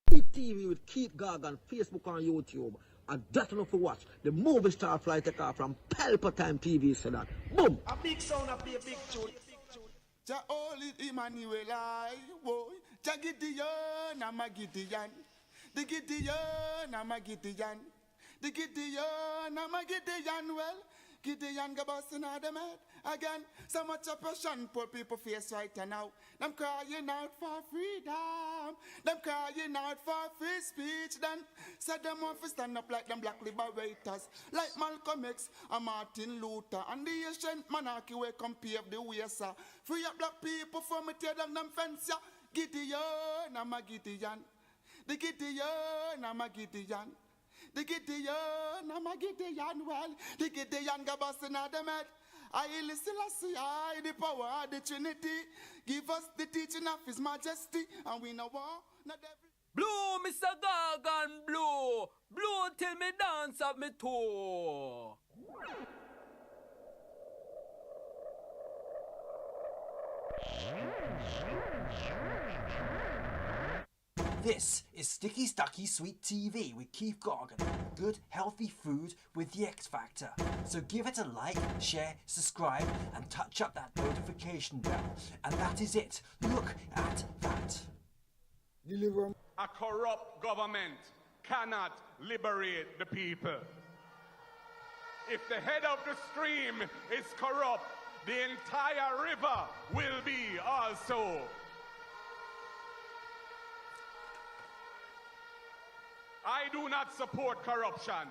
Keep TV with Keep Gargan, Facebook and YouTube. And that's enough to watch. The movie star fly take off from Pelpa Time TV, so that. Boom! A big sound, a big tune. Ja oli Emmanuel I, boy. Ja Gideon, I'm a Gideon. The Gideon, I'm a Gideon. The Gideon, I'm a Gideon. Well, Gideon go bustin' out them head again. So much oppression poor people face right now. Them crying out for freedom. Them crying out for free speech. Then said them want to stand up like them black liberators, like Malcolm X and Martin Luther and the ancient monarchy where come pave the way, sir. Free up black people from me tear down them fence, yeah. Gideon, I'm a Gideon. The Gideon, I'm a Gideon. The Gideon, I'm a Gideon, well, the Gideon go bustin' out them head. I listen, I see, I the power of the Trinity. Give us the teaching of His Majesty, and we know war, not every... Blue, Mr. Gargan, blue. Blue till me dance up me toe. This is Sticky Stucky Sweet TV with Keith Gargan. Good, healthy food with the X Factor. So give it a like, share, subscribe, and touch up that notification bell. And that is it. Look at that. Deliver. A corrupt government cannot liberate the people. If the head of the stream is corrupt, the entire river will be also. I do not support corruption.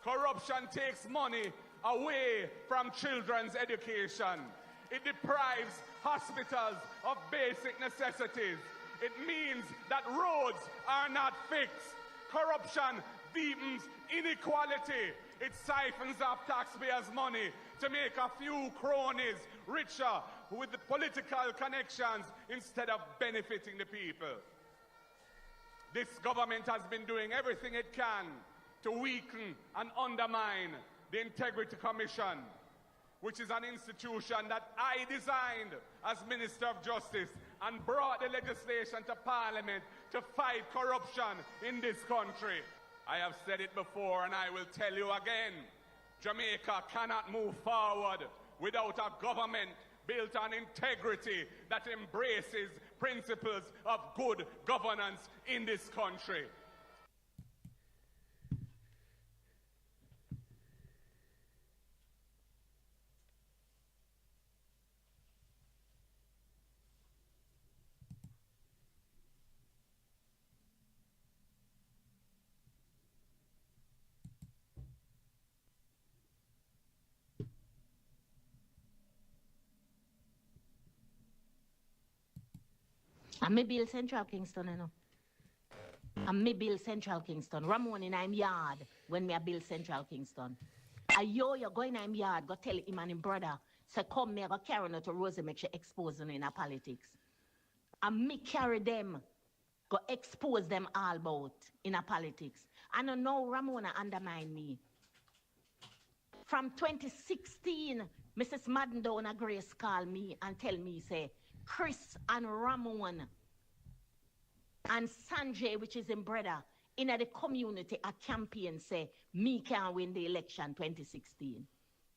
Corruption takes money away from children's education. It deprives hospitals of basic necessities. It means that roads are not fixed. Corruption deepens inequality. It siphons off taxpayers' money to make a few cronies richer with the political connections instead of benefiting the people. This government has been doing everything it can to weaken and undermine the Integrity Commission, which is an institution that I designed as Minister of Justice and brought the legislation to Parliament to fight corruption in this country. I have said it before and I will tell you again. Jamaica cannot move forward without a government built on integrity that embraces principles of good governance in this country. And me build Central Kingston, you know. And me build Central Kingston. Ramon in I'm yard when me a build Central Kingston. And you going in yard, go tell him and him brother, say come me go carry no to Rosie make she expose them in a politics. And me carry them, go expose them all about in a politics. And now Ramona undermine me. From 2016, Mrs. Madden down a Grace call me and tell me, say, Chris and Ramon and Sanjay, which is in brother, in the community, a campaign say, me can win the election 2016.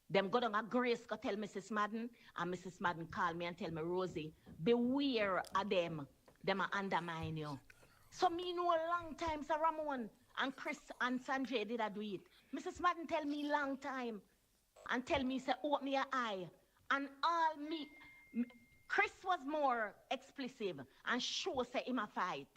Them go down a Grace go tell Mrs. Madden, and Mrs. Madden call me and tell me, Rosie, beware of them. Them a undermine you. So me know a long time, Sir Ramon and Chris and Sanjay did I do it. Mrs. Madden tell me long time and tell me, say, open your eye. And all me, Chris was more explicit and sure say him a fight.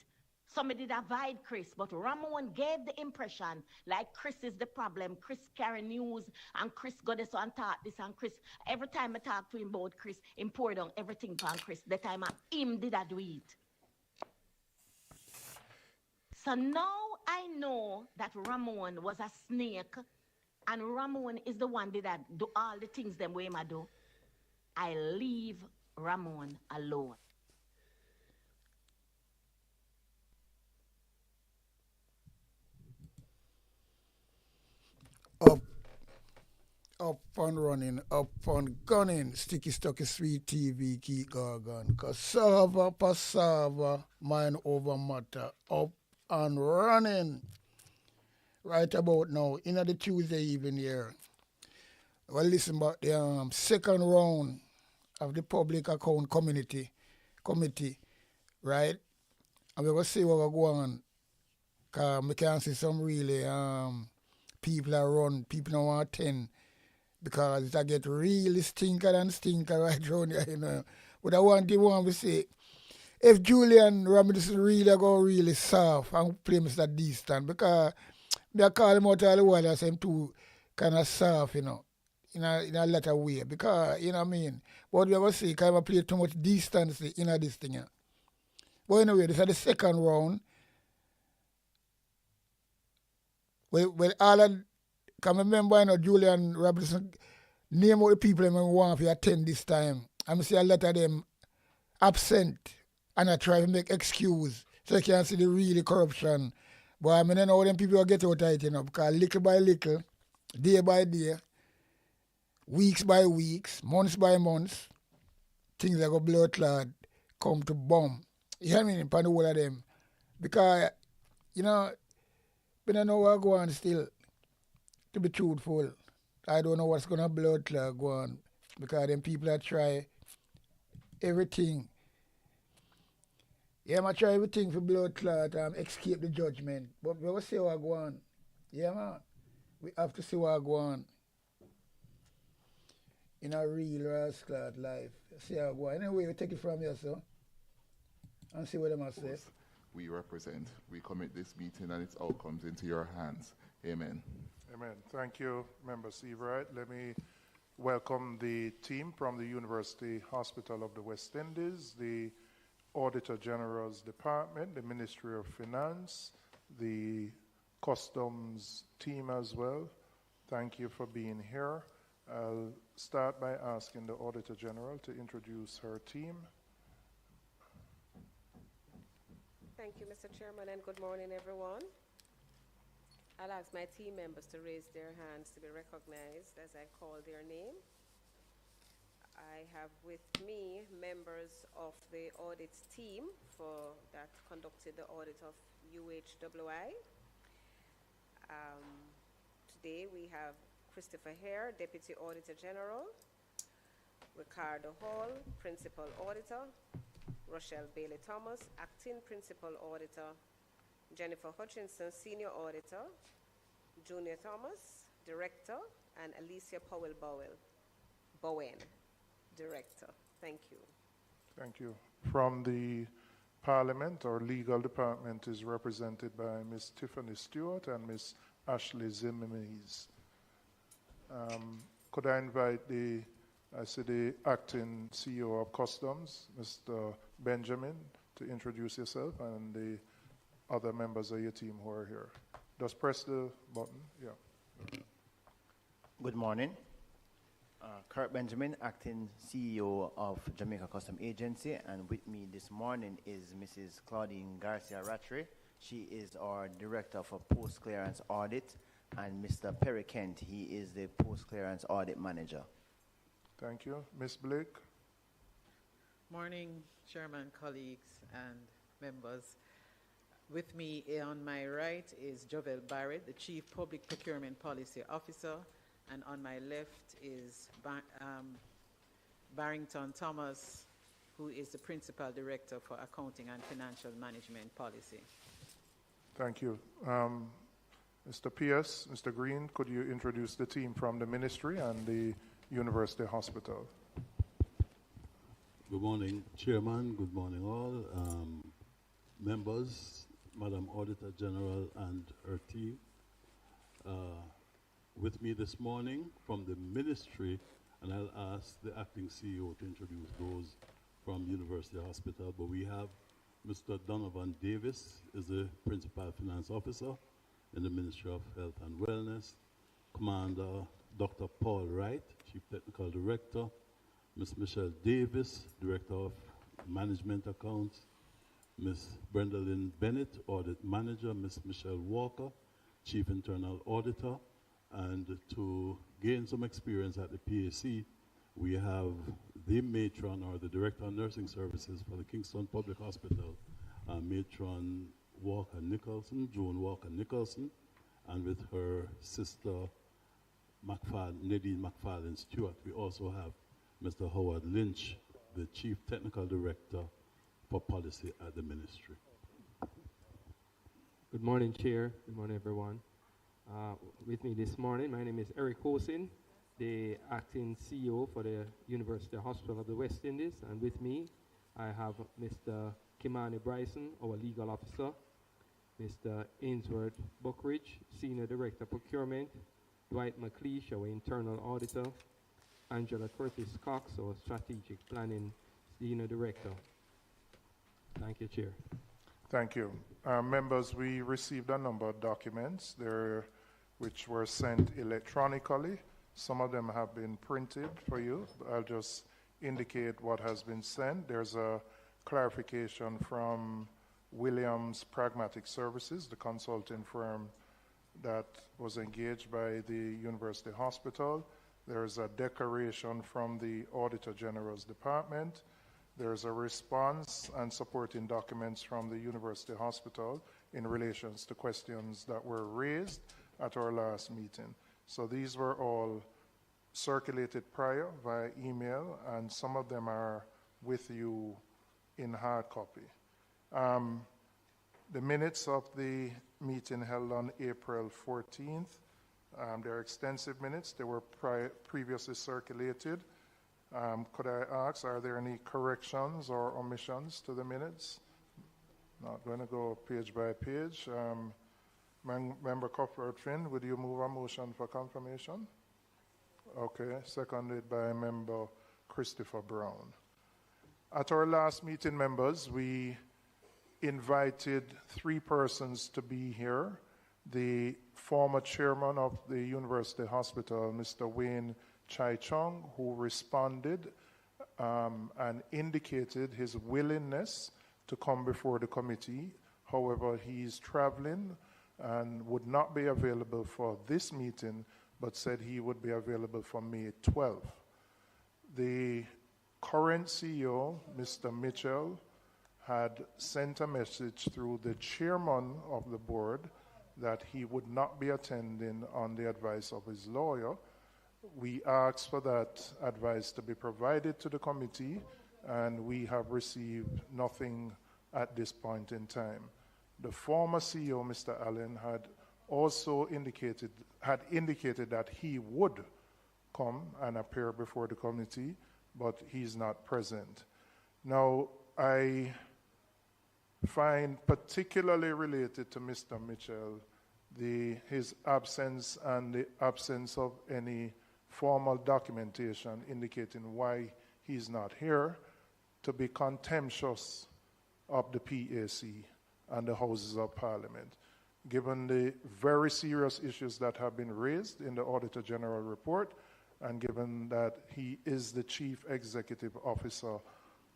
Somebody did avoid Chris, but Ramon gave the impression like Chris is the problem. Chris carry news and Chris got this and talk this and Chris. Every time I talk to him about Chris, him pour down everything on Chris. The time him did I do it. So now I know that Ramon was a snake and Ramon is the one that do all the things them way I do. I leave Ramon alone. Up and running, up and gunning, Sticky Stucky Sweet TV, Keith Gargan, cassava, passava, mind over matter, up and running right about now in the Tuesday evening here. Well, listen about the second round of the public account committee, right? And we're going to see what we're going, because we can see some really people are run, people don't want to attend, because it get really stinker right around here, you know. But I want the one we say, if Julian Robinson really soft and play Mr. Distant, because they call him out all the while as him too kind of soft, you know, in a lot of way. Because, you know what I mean? But we ever say, kind of play too much distance in this thing. Yeah. But anyway, this is the second round. Well, all of, can remember, you know, Julian Robinson name all the people who want to attend this time. I'm see a lot of them absent and I try to make excuse so you can see the real corruption. But I mean, I know them people will get out of it, you know, because little by little, day by day, weeks by weeks, months by months, things like a blood clot come to bomb. You hear me? Upon the whole of them. Because, you know, I don't know what go on still, to be truthful. I don't know what's going to blood clot go on. Because them people that try everything. Yeah, I try everything for blood clot, escape the judgment. But we will see what go on. Yeah, man. We have to see what go on. In a real rascal life. See how go on. Anyway, we take it from here, so. And see what they must say. We represent. We commit this meeting and its outcomes into your hands. Amen. Amen. Thank you, Member Seabright. Let me welcome the team from the University Hospital of the West Indies, the Auditor General's Department, the Ministry of Finance, the Customs team as well. Thank you for being here. I'll start by asking the Auditor General to introduce her team. Thank you, Mr. Chairman, and good morning, everyone. I'll ask my team members to raise their hands to be recognized as I call their name. I have with me members of the audit team that conducted the audit of UHWI. Today we have Christopher Hare, Deputy Auditor General, Ricardo Hall, Principal Auditor, Rochelle Bailey-Thomas, Acting Principal Auditor, Jennifer Hutchinson, Senior Auditor, Junior Thomas, Director, and Alicia Bowen, Director. Thank you. Thank you. From the Parliament, our legal department is represented by Ms. Tiffany Stewart and Ms. Ashley Zimmermees. Could I invite the acting CEO of Customs, Mr. Benjamin, to introduce yourself and the other members of your team who are here. Just press the button. Yeah. Good morning. Kurt Benjamin, acting CEO of Jamaica Custom Agency, and with me this morning is Mrs. Claudine Garcia Rattray. She is our Director for Post-Clearance Audit, and Mr. Perry Kent, he is the Post-Clearance Audit Manager. Thank you. Ms. Blake. Morning, Chairman, colleagues, and members. With me on my right is Jovel Barrett, the Chief Public Procurement Policy Officer, and on my left is Barrington Thomas, who is the Principal Director for Accounting and Financial Management Policy. Thank you. Mr. Pierce, Mr. Green, could you introduce the team from the Ministry and the University Hospital? Good morning, Chairman. Good morning, all. Members, Madam Auditor General and her team. With me this morning from the Ministry, and I'll ask the Acting CEO to introduce those from University Hospital, but we have Mr. Donovan Davis, is the Principal Finance Officer in the Ministry of Health and Wellness. Commander Dr. Paul Wright, Chief Technical Director. Ms. Michelle Davis, Director of Management Accounts. Ms. Brenda Lynn Bennett, Audit Manager. Ms. Michelle Walker, Chief Internal Auditor. And to gain some experience at the PAC, we have the matron or the Director of Nursing Services for the Kingston Public Hospital, matron Walker Nicholson, Joan Walker Nicholson, and with her sister Nadine McFarlane Stewart. We also have Mr. Howard Lynch, the Chief Technical Director for Policy at the Ministry. Good morning, Chair. Good morning, everyone. With me this morning, my name is Eric Hosin, the Acting CEO for the University Hospital of the West Indies. And with me, I have Mr. Kimani Bryson, our Legal Officer, Mr. Ainsworth Buckridge, Senior Director Procurement, Dwight McLeish, our Internal Auditor, Angela Curtis Cox, our Strategic Planning Senior Director. Thank you, Chair. Thank you. Members, we received a number of documents there which were sent electronically. Some of them have been printed for you. I'll just indicate what has been sent. There's a clarification from Williams Pragmatic Services, the consulting firm that was engaged by the University Hospital. There's a declaration from the Auditor General's Department. There's a response and supporting documents from the University Hospital in relation to questions that were raised at our last meeting. So these were all circulated prior via email, and some of them are with you in hard copy. The minutes of the meeting held on April 14th, they're extensive minutes. They were previously circulated. Could I ask, are there any corrections or omissions to the minutes? Not going to go page by page. Member Cuthbert Finn, would you move a motion for confirmation? Okay, seconded by Member Christopher Brown. At our last meeting, members, we invited 3 persons to be here. The former chairman of the University Hospital, Mr. Wayne Chai Chung, who responded and indicated his willingness to come before the committee. However, he's traveling and would not be available for this meeting, but said he would be available for May 12th. The current CEO, Mr. Mitchell, had sent a message through the chairman of the board that he would not be attending on the advice of his lawyer. We asked for that advice to be provided to the committee, and we have received nothing at this point in time. The former CEO, Mr. Allen, had also indicated that he would come and appear before the committee, but he's not present. Now, I find particularly related to Mr. Mitchell his absence and the absence of any formal documentation indicating why he's not here, to be contemptuous of the PAC and the Houses of Parliament, given the very serious issues that have been raised in the Auditor General report, and given that he is the Chief Executive Officer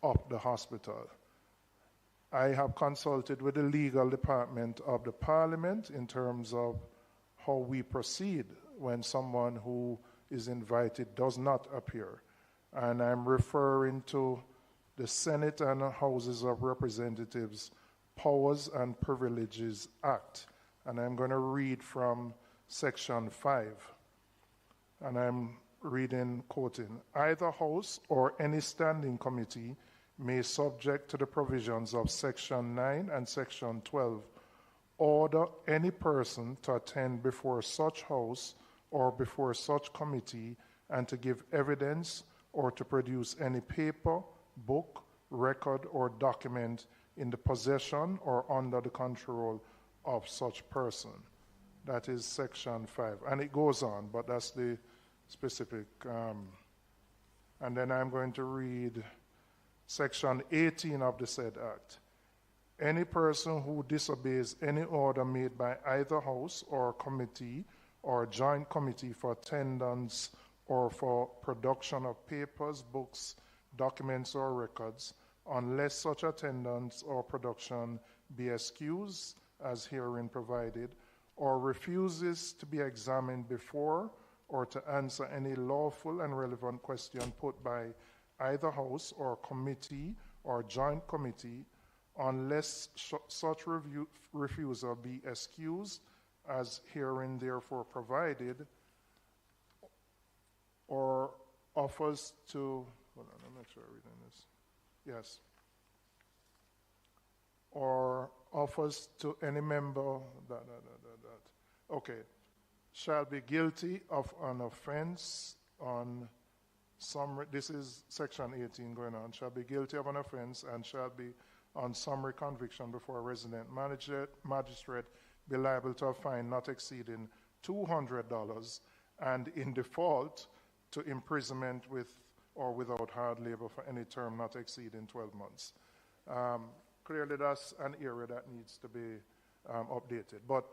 of the hospital. I have consulted with the legal department of the Parliament in terms of how we proceed when someone who is invited does not appear. And I'm referring to the Senate and Houses of Representatives Powers and Privileges Act. And I'm going to read from Section 5. And I'm reading, quoting, either House or any standing committee may, subject to the provisions of Section 9 and Section 12, order any person to attend before such House or before such committee and to give evidence or to produce any paper, book, record, or document in the possession or under the control of such person. That is Section 5. And it goes on, but that's the specific. And then I'm going to read Section 18 of the said Act. Any person who disobeys any order made by either House or committee or joint committee for attendance or for production of papers, books, documents, or records, unless such attendance or production be excused as herein provided, or refuses to be examined before or to answer any lawful and relevant question put by either House or committee or joint committee, unless such refusal be excused as herein therefore provided, or offers to, hold on, I'm not sure I'm reading this. Yes. Or offers to any member, okay, shall be guilty of an offense on summary, this is section 18 going on, shall be guilty of an offense and shall be on summary conviction before a resident magistrate be liable to a fine not exceeding $200 and in default to imprisonment with or without hard labor for any term not exceeding 12 months. Clearly that's an area that needs to be updated. But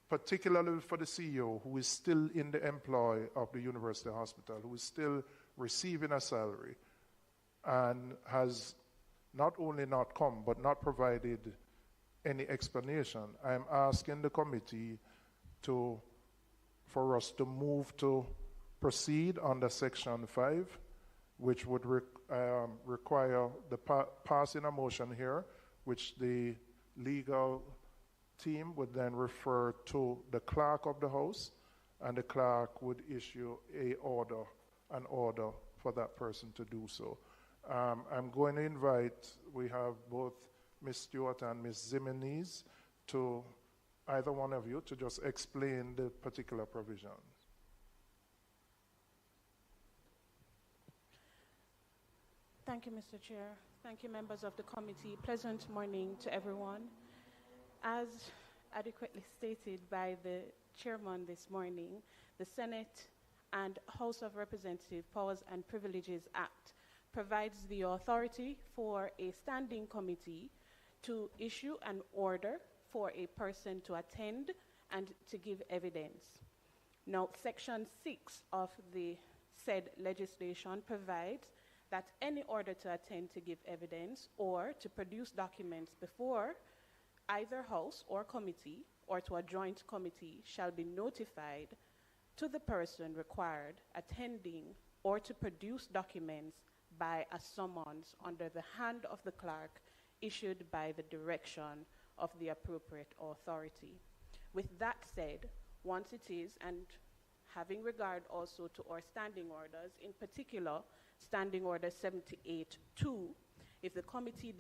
particularly for the CEO who is still in the employ of the university hospital, who is still receiving a salary and has not only not come but not provided any explanation, I am asking the committee for us to move to proceed under section 5, which would require the passing a motion here, which the legal team would then refer to the clerk of the house, and the clerk would issue an order for that person to do so. I'm going to invite, we have both Ms. Stewart and Ms. Zimenez, to either one of you to just explain the particular provisions. Thank you, Mr. Chair. Thank you, members of the committee. Pleasant morning to everyone. As adequately stated by the chairman this morning, the Senate and House of Representatives Powers and Privileges Act provides the authority for a standing committee to issue an order for a person to attend and to give evidence. Now, Section 6 of the said legislation provides that any order to attend to give evidence or to produce documents before either house or committee or to a joint committee shall be notified to the person required attending or to produce documents by a summons under the hand of the clerk issued by the direction of the appropriate authority. With that said, once it is, and having regard also to our standing orders, in particular, Standing Order 78-2, if the committee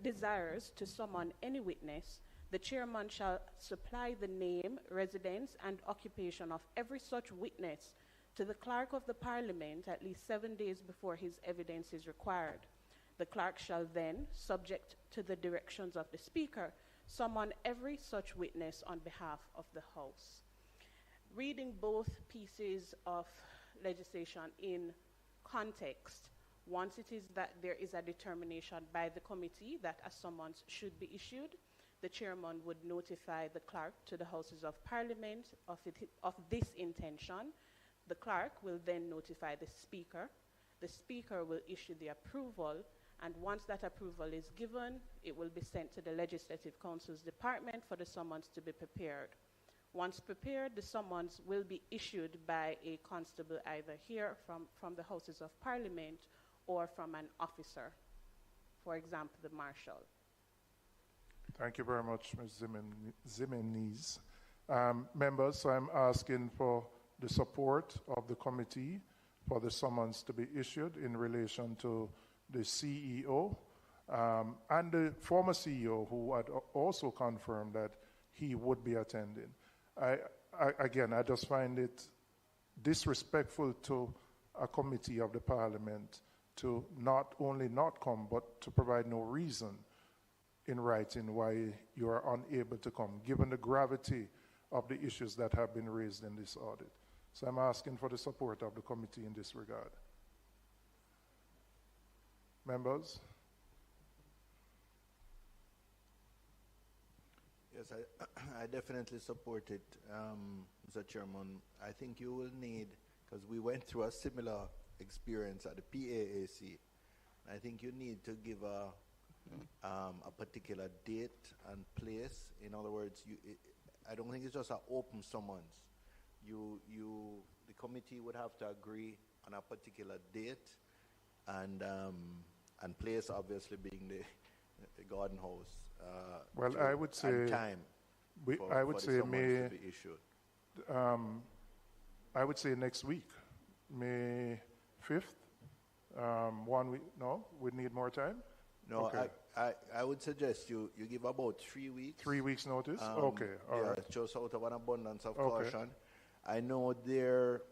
desires to summon any witness, the chairman shall supply the name, residence, and occupation of every such witness to the clerk of the parliament at least 7 days before his evidence is required. The clerk shall then, subject to the directions of the speaker, summon every such witness on behalf of the House. Reading both pieces of legislation in context, once it is that there is a determination by the committee that a summons should be issued, the chairman would notify the clerk to the Houses of Parliament of this intention. The clerk will then notify the speaker. The speaker will issue the approval, and once that approval is given, it will be sent to the Legislative Council's department for the summons to be prepared. Once prepared, the summons will be issued by a constable either here from the Houses of Parliament or from an officer, for example, the marshal. Thank you very much, Ms. Zimenez. Members, so I'm asking for the support of the committee for the summons to be issued in relation to the CEO and the former CEO who had also confirmed that he would be attending. Again, I just find it disrespectful to a committee of the parliament to not only not come, but to provide no reason in writing why you are unable to come, given the gravity of the issues that have been raised in this audit. So I'm asking for the support of the committee in this regard. Members? Yes, I definitely support it, Mr. Chairman. I think you will need, because we went through a similar experience at the PAAC, I think you need to give a particular date and place. In other words, I don't think it's just an open summons. The committee would have to agree on a particular date and place, obviously being garden house. Well, to- I would say and time. I would for the say summons May. to be issued. I would say next week, May 5th. 1 week. No, we need more time. No, Okay. I would suggest you give about 3 weeks. 3 weeks notice. Okay. All yeah, right. just out of an abundance of Okay. caution. I know there,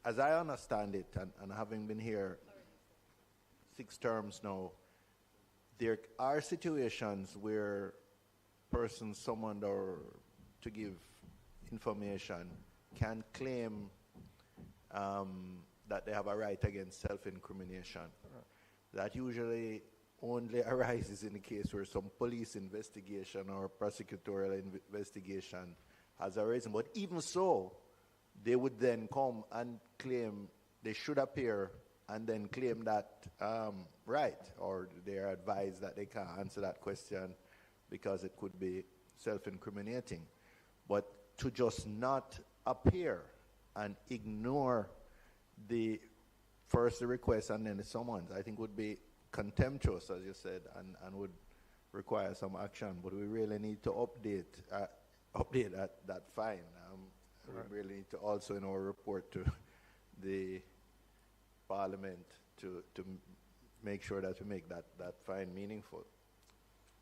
as I understand it, and having been here 6 terms now, there are situations where persons summoned or to give information can claim that they have a right against self-incrimination. That usually only arises in the case where some police investigation or prosecutorial investigation has arisen. But even so, they would then come and claim they should appear and then claim that right, or they are advised that they can't answer that question because it could be self-incriminating. But to just not appear and ignore the request and then the summons, I think would be contemptuous, as you said, and would require some action. But we really need to update that fine. Right. We really need to also in our report to the Parliament to make sure that we make that fine meaningful.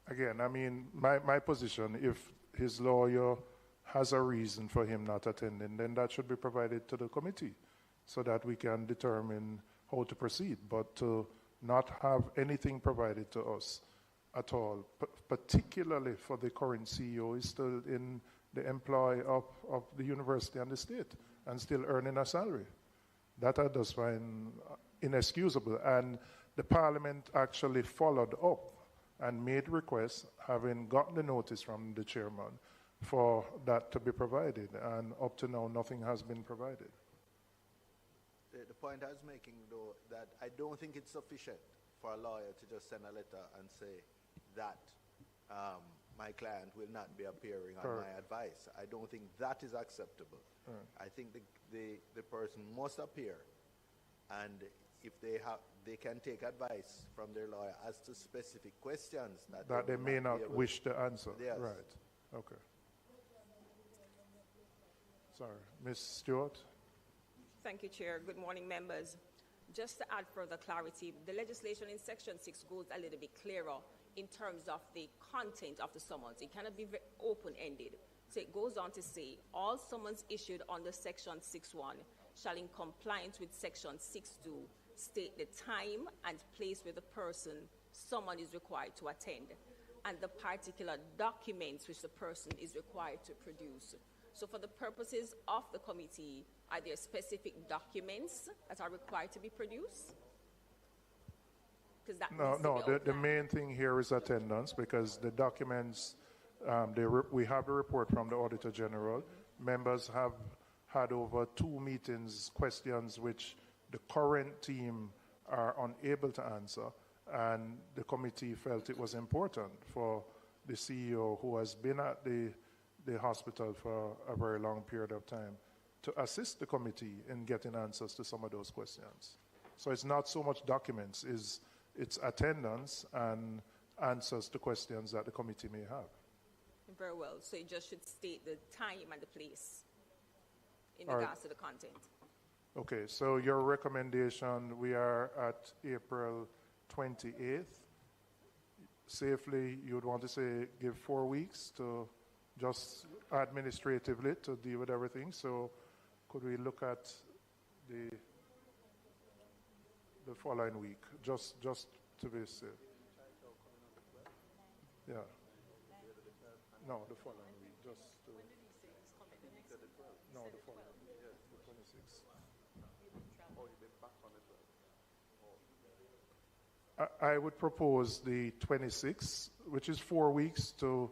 Again, I mean, my position, if his lawyer has a reason for him not attending, then that should be provided to the committee so that we can determine how to proceed. But to not have anything provided to us at all, particularly for the current CEO, is still in the employ of the university and the state and still earning a salary. That I just find inexcusable. And the Parliament actually followed up and made requests, having gotten the notice from the chairman, for that to be provided. And up to now, nothing has been provided. The point I was making, though, that I don't think it's sufficient for a lawyer to just send a letter and say that my client will not be appearing on Correct. my advice. I don't think that is acceptable. Right. I think the person must appear, and if they can take advice from their lawyer as to specific questions That they will may be not able wish to answer. Yes. Right. Okay. Sorry. Ms. Stewart? Thank you, Chair. Good morning, members. Just to add further clarity, the legislation in Section 6 goes a little bit clearer in terms of the content of the summons. It cannot be open-ended. So it goes on to say, all summons issued under Section 6.1 shall, in compliance with Section 6.2, state the time and place where the person summoned is required to attend, and the particular documents which the person is required to produce. So for the purposes of the committee, are there specific documents that are required to be produced? Because that needs to be The main thing here is attendance, because the documents, we have a report from the Auditor General. Members have had over 2 meetings, questions which the current team are unable to answer, and the committee felt it was important for the CEO, who has been at the hospital for a very long period of time, to assist the committee in getting answers to some of those questions. So it's not so much documents, it's attendance and answers to questions that the committee may have. Very well. So it just should state the time and the place in All right. regards to the content. Okay, so your recommendation, we are at April 28th. Safely, you would want to say give 4 weeks to just administratively to deal with everything. So could we look at the following week, just to be safe? Yeah. No, the following week, just to... No, the following week, the 26th. I would propose the 26th, which is 4 weeks, to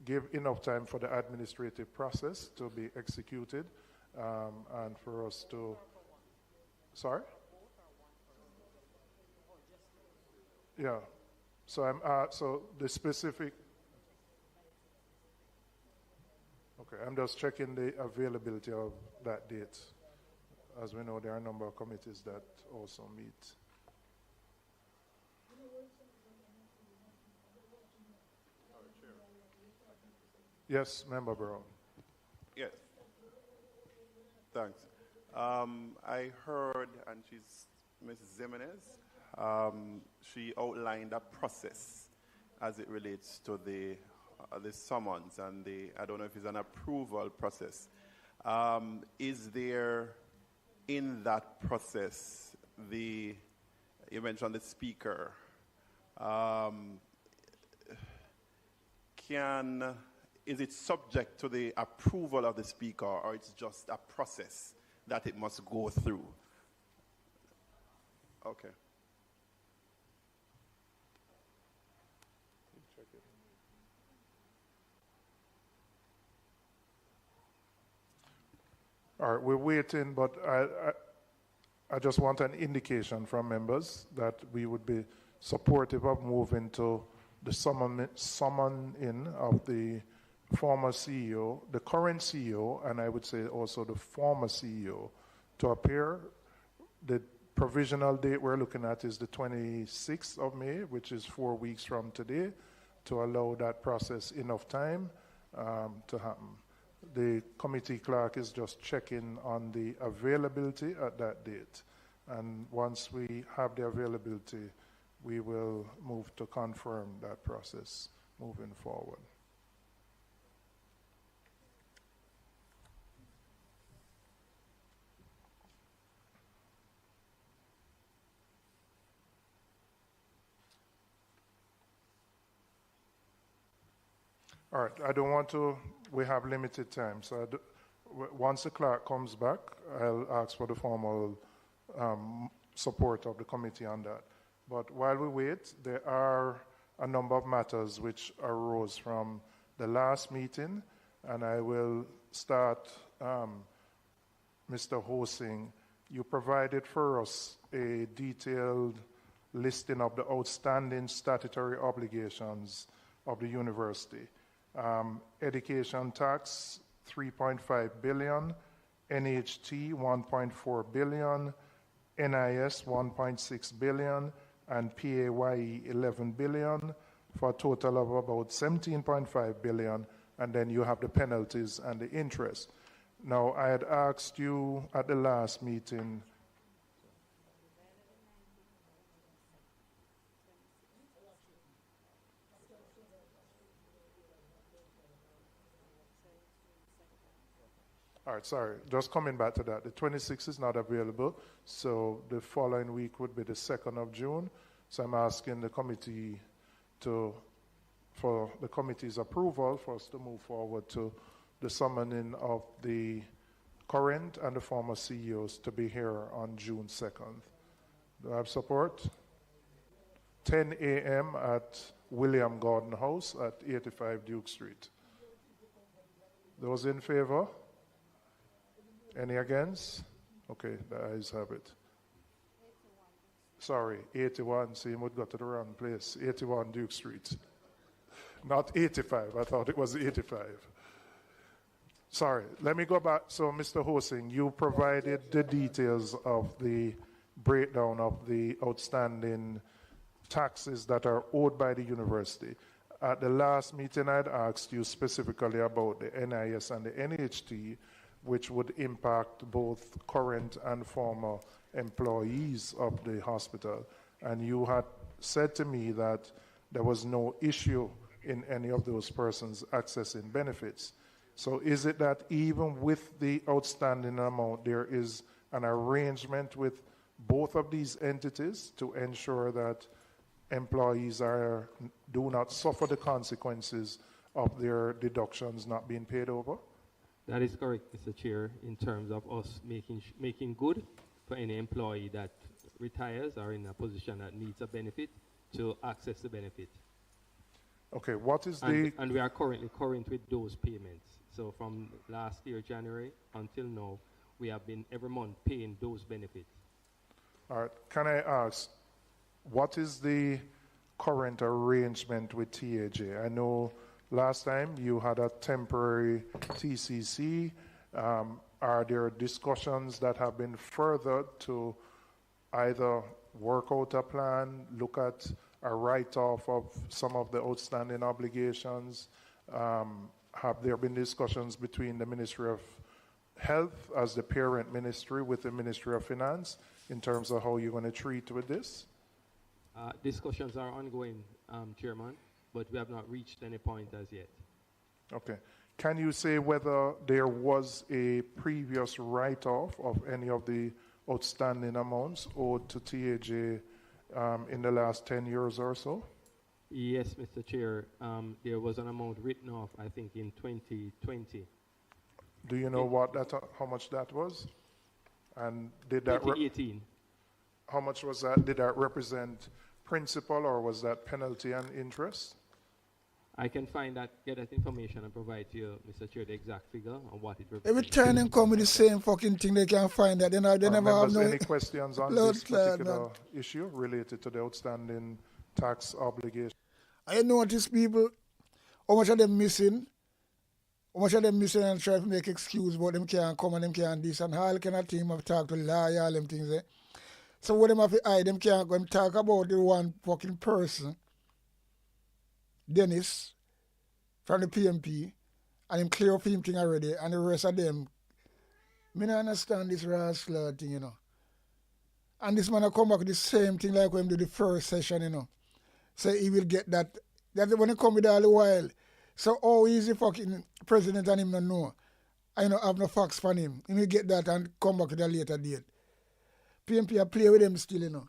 give enough time for the administrative process to be executed, and for us to... Sorry? Yeah. So so the specific... Okay, I'm just checking the availability of that date. As we know, there are a number of committees that also meet. Yes, Member Brown. Yes. Thanks. I heard, and she's Mrs. Jimenez, she outlined a process as it relates to the summons and I don't know if it's an approval process. Is there in that process you mentioned the speaker, is it subject to the approval of the speaker, or it's just a process that it must go through? Okay. All right, we're waiting, but I just want an indication from members that we would be supportive of moving to the summon-in of the former CEO, the current CEO, and I would say also the former CEO to appear. The provisional date we're looking at is the 26th of May, which is 4 weeks from today, to allow that process enough time to happen. The committee clerk is just checking on the availability at that date. And once we have the availability, we will move to confirm that process moving forward. All right, I don't want to, we have limited time, so once the clerk comes back, I'll ask for the formal support of the committee on that. But while we wait, there are a number of matters which arose from the last meeting, and I will start, Mr. Hosing. You provided for us a detailed listing of the outstanding statutory obligations of the university. Education tax, 3.5 billion, NHT, 1.4 billion, NIS, 1.6 billion, and PAYE, 11 billion, for a total of about 17.5 billion, and then you have the penalties and the interest. Now, I had asked you at the last meeting, all right, sorry, just coming back to that. The 26th is not available, so the following week would be the 2nd of June. So I'm asking the committee for the committee's approval for us to move forward to the summoning of the current and the former CEOs to be here on June 2nd. Do I have support? 10 a.m. at William Gordon House at 85 Duke Street. Those in favor? Any against? Okay, the ayes have it. Sorry, 81. See, we got to the wrong place. 81 Duke Street. Not 85. I thought it was 85. Sorry, let me go back. So, Mr. Hosing, you provided the details of the breakdown of the outstanding taxes that are owed by the university. At the last meeting, I'd asked you specifically about the NIS and the NHT, which would impact both current and former employees of the hospital. And you had said to me that there was no issue in any of those persons accessing benefits. So is it that even with the outstanding amount, there is an arrangement with both of these entities to ensure that employees do not suffer the consequences of their deductions not being paid over? That is correct, Mr. Chair, in terms of us making good for any employee that retires or in a position that needs a benefit to access the benefit. Okay, what is and we are currently current with those payments. So from last year, January, until now, we have been every month paying those benefits. All right, can I ask, what is the current arrangement with TAJ? I know last time you had a temporary TCC. Are there discussions that have been furthered to either work out a plan, look at a write-off of some of the outstanding obligations? have there been discussions between the Ministry of Health as the parent ministry with the Ministry of Finance in terms of how you're going to treat with this? Discussions are ongoing, Chairman, but we have not reached any point as yet. Okay. Can you say whether there was a previous write-off of any of the outstanding amounts owed to TAJ in the last 10 years or so? Yes, Mr. Chair. There was an amount written off, I think, in 2020. Do you know what that, how much that was? And did that 2018. How much was that? Did that represent principal or was that penalty and interest? I can find that, get that information and provide to you, Mr. Chair, the exact figure and what it represents. Every time they come with the same fucking thing, they can't find that. They never have no... Any questions on this particular issue related to the outstanding tax obligation? I notice people, how much of them missing, and try to make excuse, but them can't come and them can't this, and all kind of team have talked to lawyer, all them things there. So what them have to hide, them can't go and talk about the one fucking person, Dennis, from the PMP, and him clear up him thing already, and the rest of them, me don't understand this rascal thing, you know. And this man will come back with the same thing like when he do the first session, you know. So he will get that. That's when he come with all the while. So how is the fucking president and him not know? I don't have no facts for him. He will get that and come back with a later date. PMP will play with them still, you know.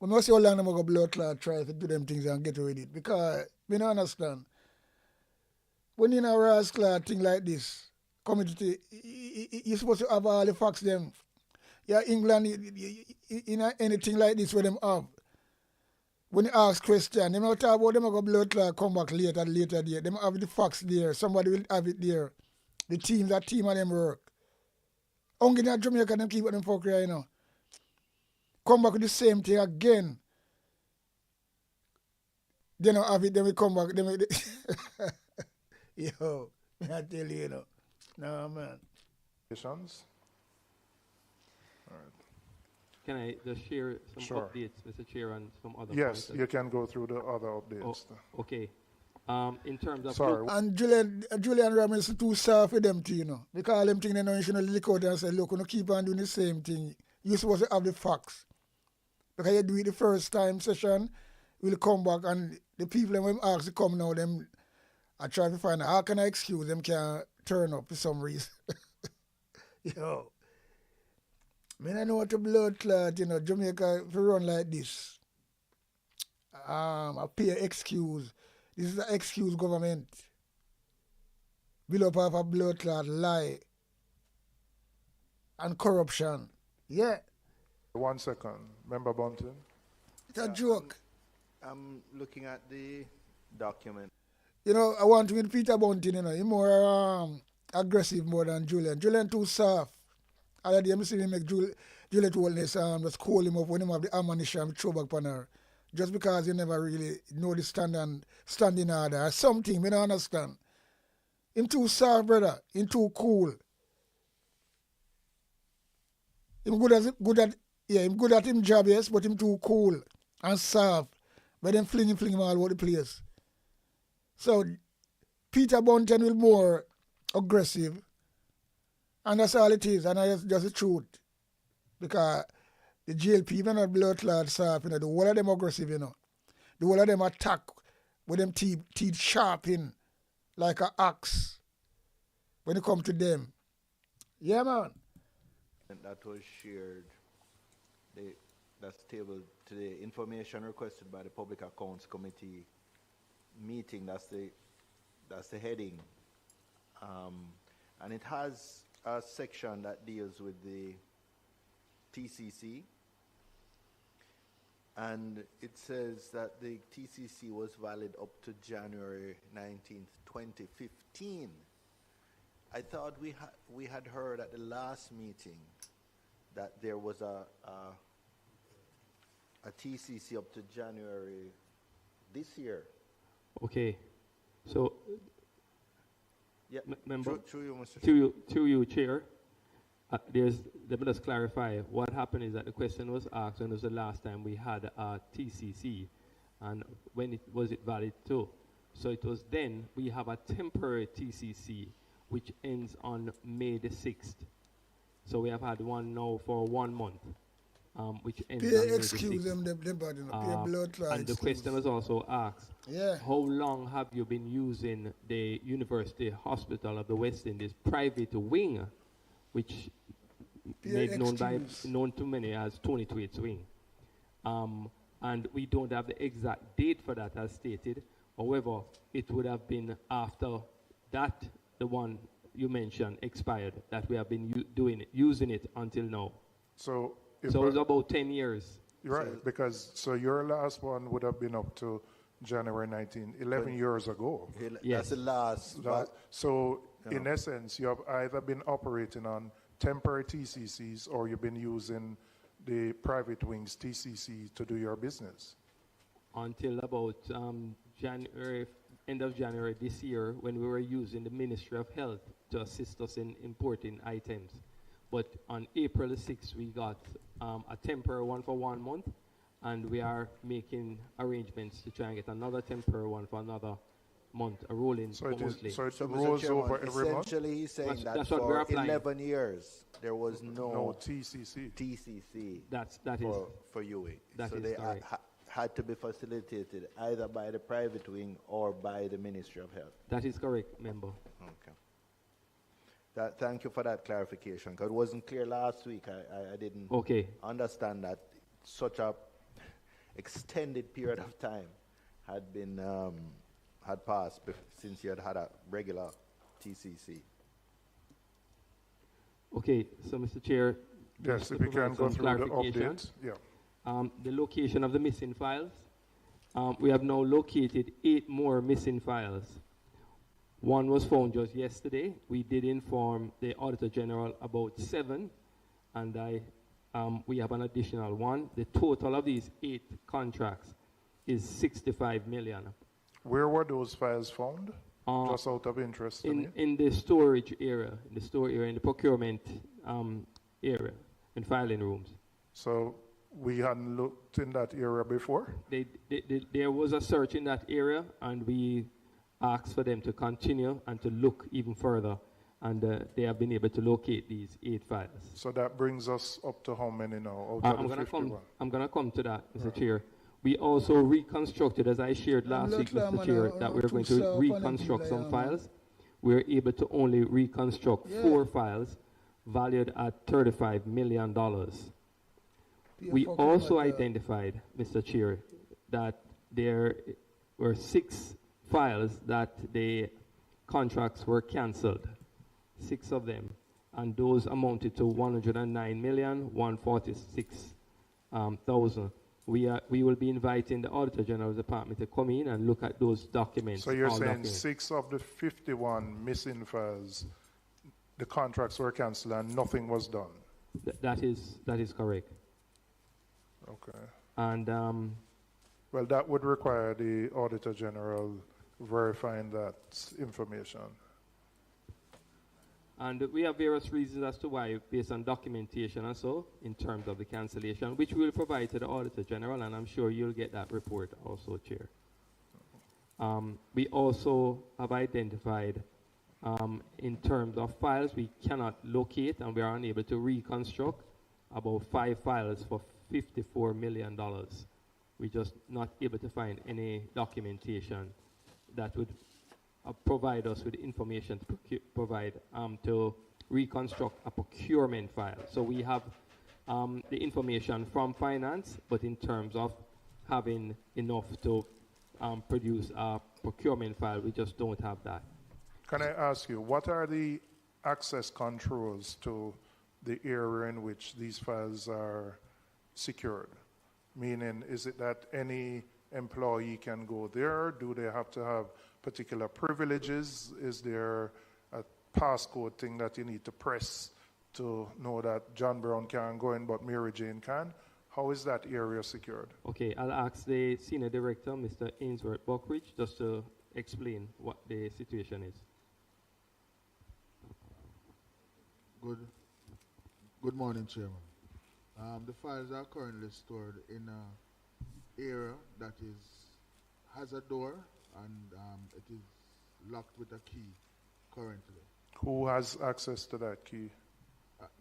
We must see how long I'm going to blood clot try to do them things and get away with it. Because we don't understand. When you know a rascal thing like this, community, you're supposed to have all the facts them. Yeah, England, you know, anything like this where them have. When you ask question, they don't talk about them go blood clot come back later date. Them have the facts there. Somebody will have it there. The team, that team of them work. Only in Jamaica, them keep what them fuck here, you know. Come back with the same thing again. They don't have it, then we come back. Then we Yo, I tell you, you know. No, man. Questions? All right. Can I just share some Sure. updates, Mr. Chair, and some other Yes, points? you can go through the other updates. Okay. In terms of... Sorry. And Julian Ramos is too soft with them too, you know. Because them thing they know you should lick out and say, look, you keep on doing the same thing. You're supposed to have the facts. Because you do it the first time session, we'll come back and the people when ask to come now, them I try to find out how can I excuse them can't turn up for some reason. Yo. I know what a blood clot, you know, Jamaica if you run like this. I pay excuse. This is an excuse government. Build up of a blood clot lie and corruption. Yeah. 1 second. Member Bunton. It's a joke. I'm looking at the document. You know, I want to meet Peter Bunting, you know. He's more aggressive more than Julian. Julian too soft. All of them see me make Juliet Wellness just call him up when him have the ammunition and throw back on her. Just because you never really know the standing order or something, we don't understand. Him too soft, brother. Him too cool. Him good at him job, yes, but him too cool and soft. But then fling him all over the place. So Peter Bunton will more aggressive. And that's all it is, and that's just the truth. Because the GLP, even not blood clot soft, you know, the whole of them aggressive, you know. The whole of them attack with them teeth sharp in like an axe when it come to them. Yeah, man. And that was shared. That's tabled today. Information requested by the Public Accounts Committee meeting. That's the heading. And it has a section that deals with the TCC. And it says that the TCC was valid up to January 19th, 2015. I thought we had heard at the last meeting that there was a TCC up to January this year. Okay. So, yeah, member, through you, Mr. Chair. To you, Chair. Let me just clarify. What happened is that the question was asked when was the last time we had a TCC, and when was it valid to? So it was then we have a temporary TCC which ends on May the 6th. So we have had one now for 1 month, which ends on May the 6th. Excuse them, them body, blood clot. And the question was also asked, yeah, how long have you been using the University Hospital of the West Indies private wing, which made known to many as Tony Twait's wing? And we don't have the exact date for that as stated. However, it would have been after that, the one you mentioned, expired, that we have been using it until now. So it was about 10 years. Right, so because your last one would have been up to January 11 years ago. That's the last. So in essence, you have either been operating on temporary TCCs or you've been using the private wings TCC to do your business. Until about end of January this year, when we were using the Ministry of Health to assist us in importing items. But on April the 6th, we got a temporary one for 1 month, and we are making arrangements to try and get another temporary one for another month, a rolling monthly. So it rolls over every month? Essentially, he's saying that's that what we're for applying. 11 years, there was no TCC. For UA. That so is they correct. had to be facilitated either by the private wing or by the Ministry of Health. That is correct, member. Okay. Thank you for that clarification, because it wasn't clear last week. I didn't understand that such a extended period of time had been had passed since you had a regular TCC. Okay, so Mr. Chair, yes, if we can go through the updates. Yeah. The location of the missing files. We have now located 8 more missing files. One was found just yesterday. We did inform the Auditor General about 7, and we have an additional 1. The total of these 8 contracts is 65 million. Where were those files found? Just out of interest to me. In the storage area, in the procurement area, in filing rooms. So we hadn't looked in that area before? There was a search in that area, and we asked for them to continue and to look even further, and they have been able to locate these 8 files. So that brings us up to how many now? I'm going to come to that, Mr. Chair. We also reconstructed, as I shared last week, Mr. Chair, that we're going to reconstruct some files. We're able to only reconstruct 4 files valued at $35 million. We also identified, Mr. Chair, that there were 6 files that the contracts were cancelled, 6 of them, and those amounted to $109,146,000. We will be inviting the Auditor General's Department to come in and look at those documents. So you're saying 6 of the 51 missing files, the contracts were cancelled and nothing was done? That is correct. Okay. And well, that would require the Auditor General verifying that information. And we have various reasons as to why, based on documentation and so, in terms of the cancellation, which we will provide to the Auditor General, and I'm sure you'll get that report also, Chair. We also have identified, in terms of files we cannot locate and we are unable to reconstruct, about 5 files for $54 million. We're just not able to find any documentation that would provide us with information to provide to reconstruct a procurement file. So we have the information from finance, but in terms of having enough to produce a procurement file, we just don't have that. Can I ask you, what are the access controls to the area in which these files are secured? Meaning, is it that any employee can go there? Do they have to have particular privileges? Is there a passcode thing that you need to press to know that John Brown can't go in but Mary Jane can? How is that area secured? Okay, I'll ask the Senior Director, Mr. Ainsworth Buckridge, just to explain what the situation is. Good morning, Chairman. The files are currently stored in an area that has a door and it is locked with a key currently. Who has access to that key?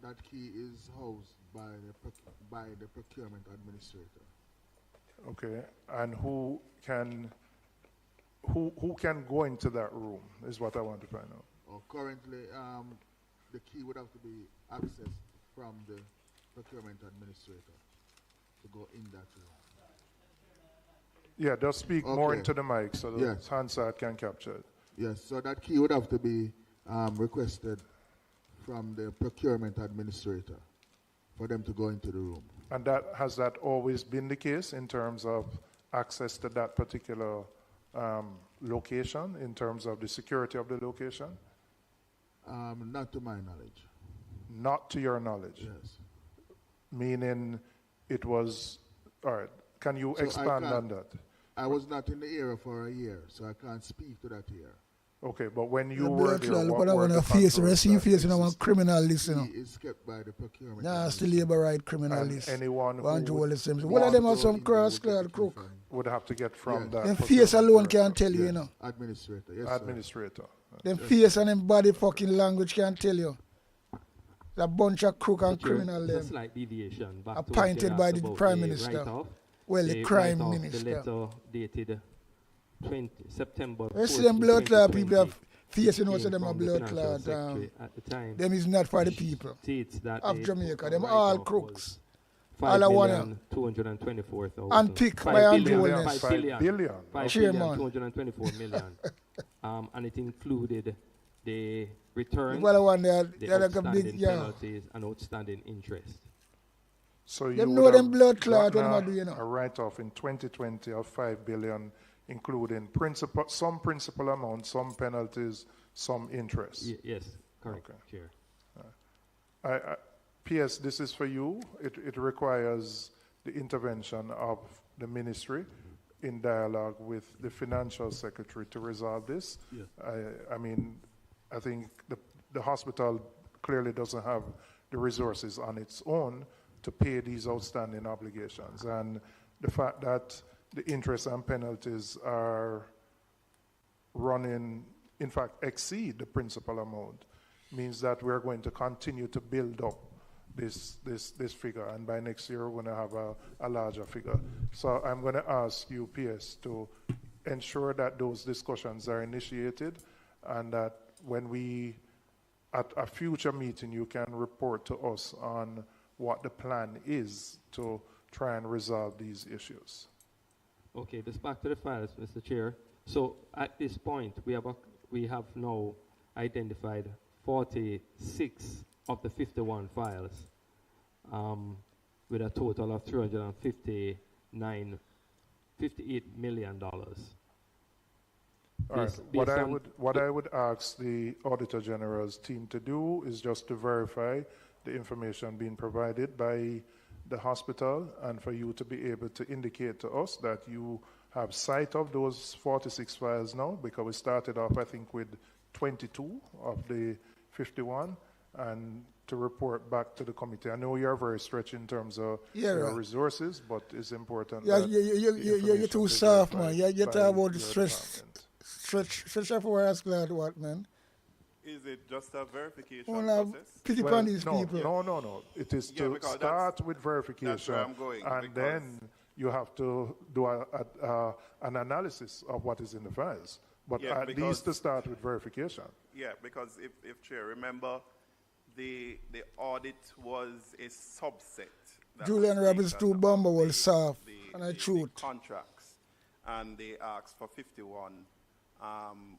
That key is housed by the procurement administrator. Okay, and who can go into that room is what I want to find out. Currently, the key would have to be accessed from the procurement administrator to go in that room. Yeah, just speak more into the mic so the Yes. Hansard can capture it. Yes, so that key would have to be requested from the procurement administrator for them to go into the room. And has that always been the case in terms of access to that particular location, in terms of the security of the location? Not to my knowledge. Not to your knowledge? Yes. Meaning it was, all right, can you So expand on that? I was not in the area for a year, so I can't speak to that here. Okay, but when you The were blood there, clot, look what what I were want the to face. controls See you that facing a existed? criminal list, you know. Key is kept by the procurement. Nah, still labor right criminal And list. anyone who One would One of them are want some to cross-clad crook. would have to get from that. Them face alone can't tell you, Yes. you know. Administrator, yes, Administrator. Them face and them body fucking language can't tell you. A bunch of crook and criminal Just them. like deviation. Back Appointed to by what the you asked Prime about Minister. write-off. Well, the Crime write-off, Minister. The letter dated September. You see them blood clot people have facing came us, them are from the blood financial clot. secretary at the time. Them is not for the people States that of the Jamaica. Them write-off all was crooks. All I want 5,224,000. And pick by Andrew 5 billion. 5 Chairman. billion, 224 million. And it included the returns, Well, I want that. the They're like a outstanding big, yeah. penalties, and outstanding interest. So Them you know would them have blood clot gotten what them a do, you know. a write-off in 2020 of 5 billion, including some principal amount, some penalties, some interest. Yes, correct, Chair. P.S., this is for you. It requires the intervention of the ministry in dialogue with the financial secretary to resolve this. Yes. I mean, I think the hospital clearly doesn't have the resources on its own to pay these outstanding obligations. And the fact that the interest and penalties are running, in fact, exceed the principal amount, means that we're going to continue to build up this figure, and by next year we're going to have a larger figure. So I'm going to ask you, PS, to ensure that those discussions are initiated, and that when we, at a future meeting, you can report to us on what the plan is to try and resolve these issues. Okay, just back to the files, Mr. Chair. So at this point, we have now identified 46 of the 51 files, with a total of $58 million. All right. What I would ask the Auditor General's team to do is just to verify the information being provided by the hospital, and for you to be able to indicate to us that you have sight of those 46 files now, because we started off, I think, with 22 of the 51, and to report back to the committee. I know you're very stretched in terms of your resources, but it's important. Yeah, that you're too information be soft, man. verified You by talk about the your stretch of our ass glad what, man? Is it just a verification Well, process? pity upon these no, people. No. It is Yeah, to because start with verification, that's where I'm going, and then you have to do an analysis of what is in the files. But Yeah, at least to start with verification. Yeah, because if Chair, remember, the audit was a subset. that Julian was Robbins taken too of bomber was soft, and I the truth. contracts, and they asked for 51,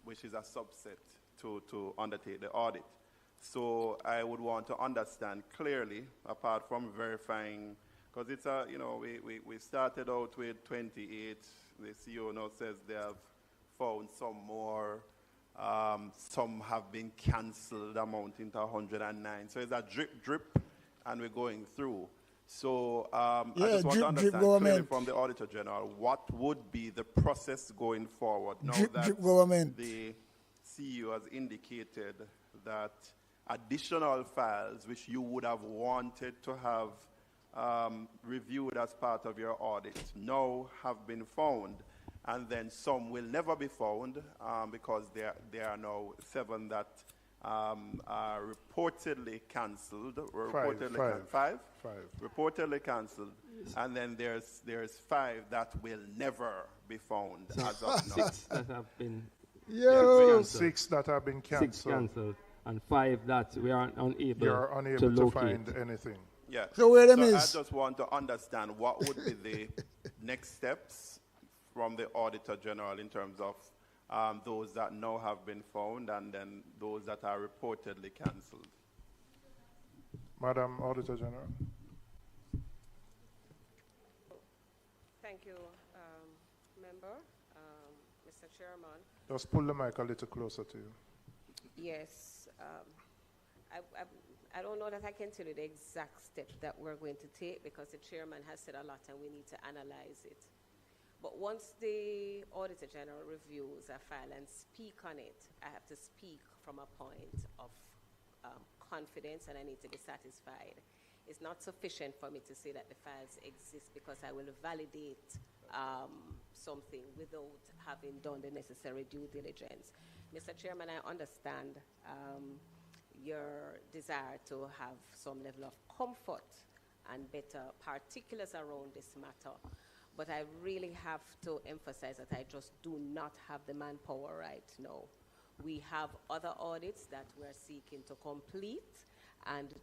which is a subset to undertake the audit. So I would want to understand clearly, apart from verifying, because it's a, we started out with 28. The CEO now says they have found some more. Some have been cancelled, amounting to 109. So it's a drip, and we're going through. So I just want to understand clearly from the Auditor General, what would be the process going forward now that the CEO has indicated that additional files which you would have wanted to have reviewed as part of your audit now have been found. and then some will never be found because there are now 7 that are reportedly cancelled. Five. Reportedly cancelled, and then there's 5 that will never be found as of now. 6 that have been Yo! 6 that have been cancelled. 6 cancelled, and 5 that we are unable, You're unable to to locate. find anything. Yeah. So where them I is? just want to understand what would be the next steps from the Auditor General in terms of those that now have been found and then those that are reportedly cancelled. Madam Auditor General. Thank you, Member, Mr. Chairman. Just pull the mic a little closer to you. Yes, I don't know that I can tell you the exact step that we're going to take because the chairman has said a lot and we need to analyze it. But once the Auditor General reviews a file and speak on it, I have to speak from a point of confidence and I need to be satisfied. It's not sufficient for me to say that the files exist because I will validate something without having done the necessary due diligence. Mr. Chairman, I understand your desire to have some level of comfort and better particulars around this matter, but I really have to emphasize that I just do not have the manpower right now. We have other audits that we're seeking to complete, and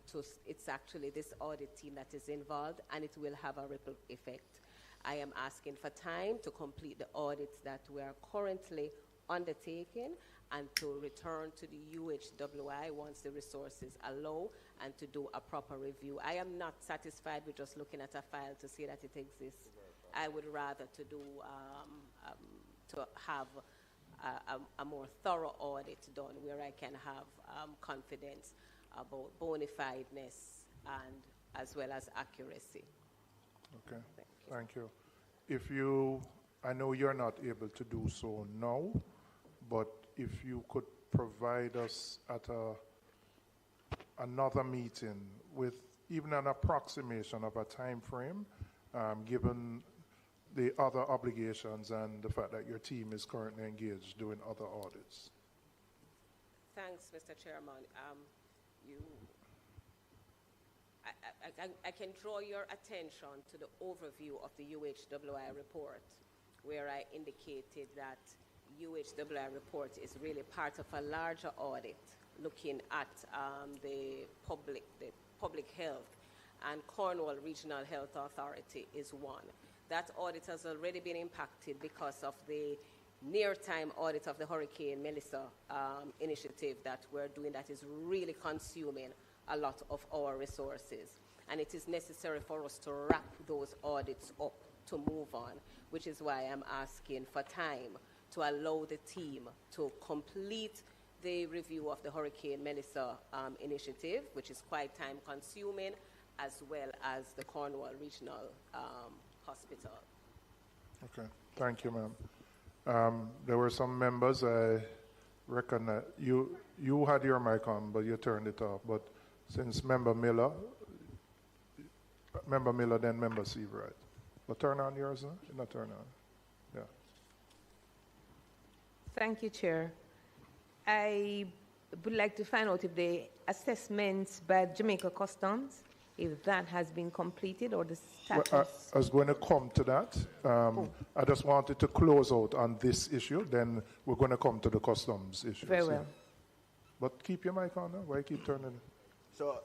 it's actually this audit team that is involved, and it will have a ripple effect. I am asking for time to complete the audits that we are currently undertaking and to return to the UHWI once the resources allow and to do a proper review. I am not satisfied with just looking at a file to see that it exists. I would rather to do to have a more thorough audit done where I can have confidence about bona fideness and as well as accuracy. Okay, thank you. I know you're not able to do so now, but if you could provide us at another meeting with even an approximation of a time frame, given the other obligations and the fact that your team is currently engaged doing other audits. Thanks, Mr. Chairman. I can draw your attention to the overview of the UHWI report, where I indicated that UHWI report is really part of a larger audit looking at the public health, and Cornwall Regional Health Authority is one. That audit has already been impacted because of the near-time audit of the Hurricane Melissa initiative that we're doing that is really consuming a lot of our resources. And it is necessary for us to wrap those audits up to move on, which is why I'm asking for time to allow the team to complete the review of the Hurricane Melissa initiative, which is quite time-consuming, as well as the Cornwall Regional Hospital. Okay, thank you, ma'am. There were some members, I recognize, you had your mic on, but you turned it off. But since Member Miller, then Member Seabright. But turn on yours, huh? You're not turn on. Yeah. Thank you, Chair. I would like to find out if the assessments by Jamaica Customs, if that has been completed or the status. Well, I was going to come to that. I just wanted to close out on this issue, then we're going to come to the customs issue. Very well. But keep your mic on, huh? Why keep turning it? So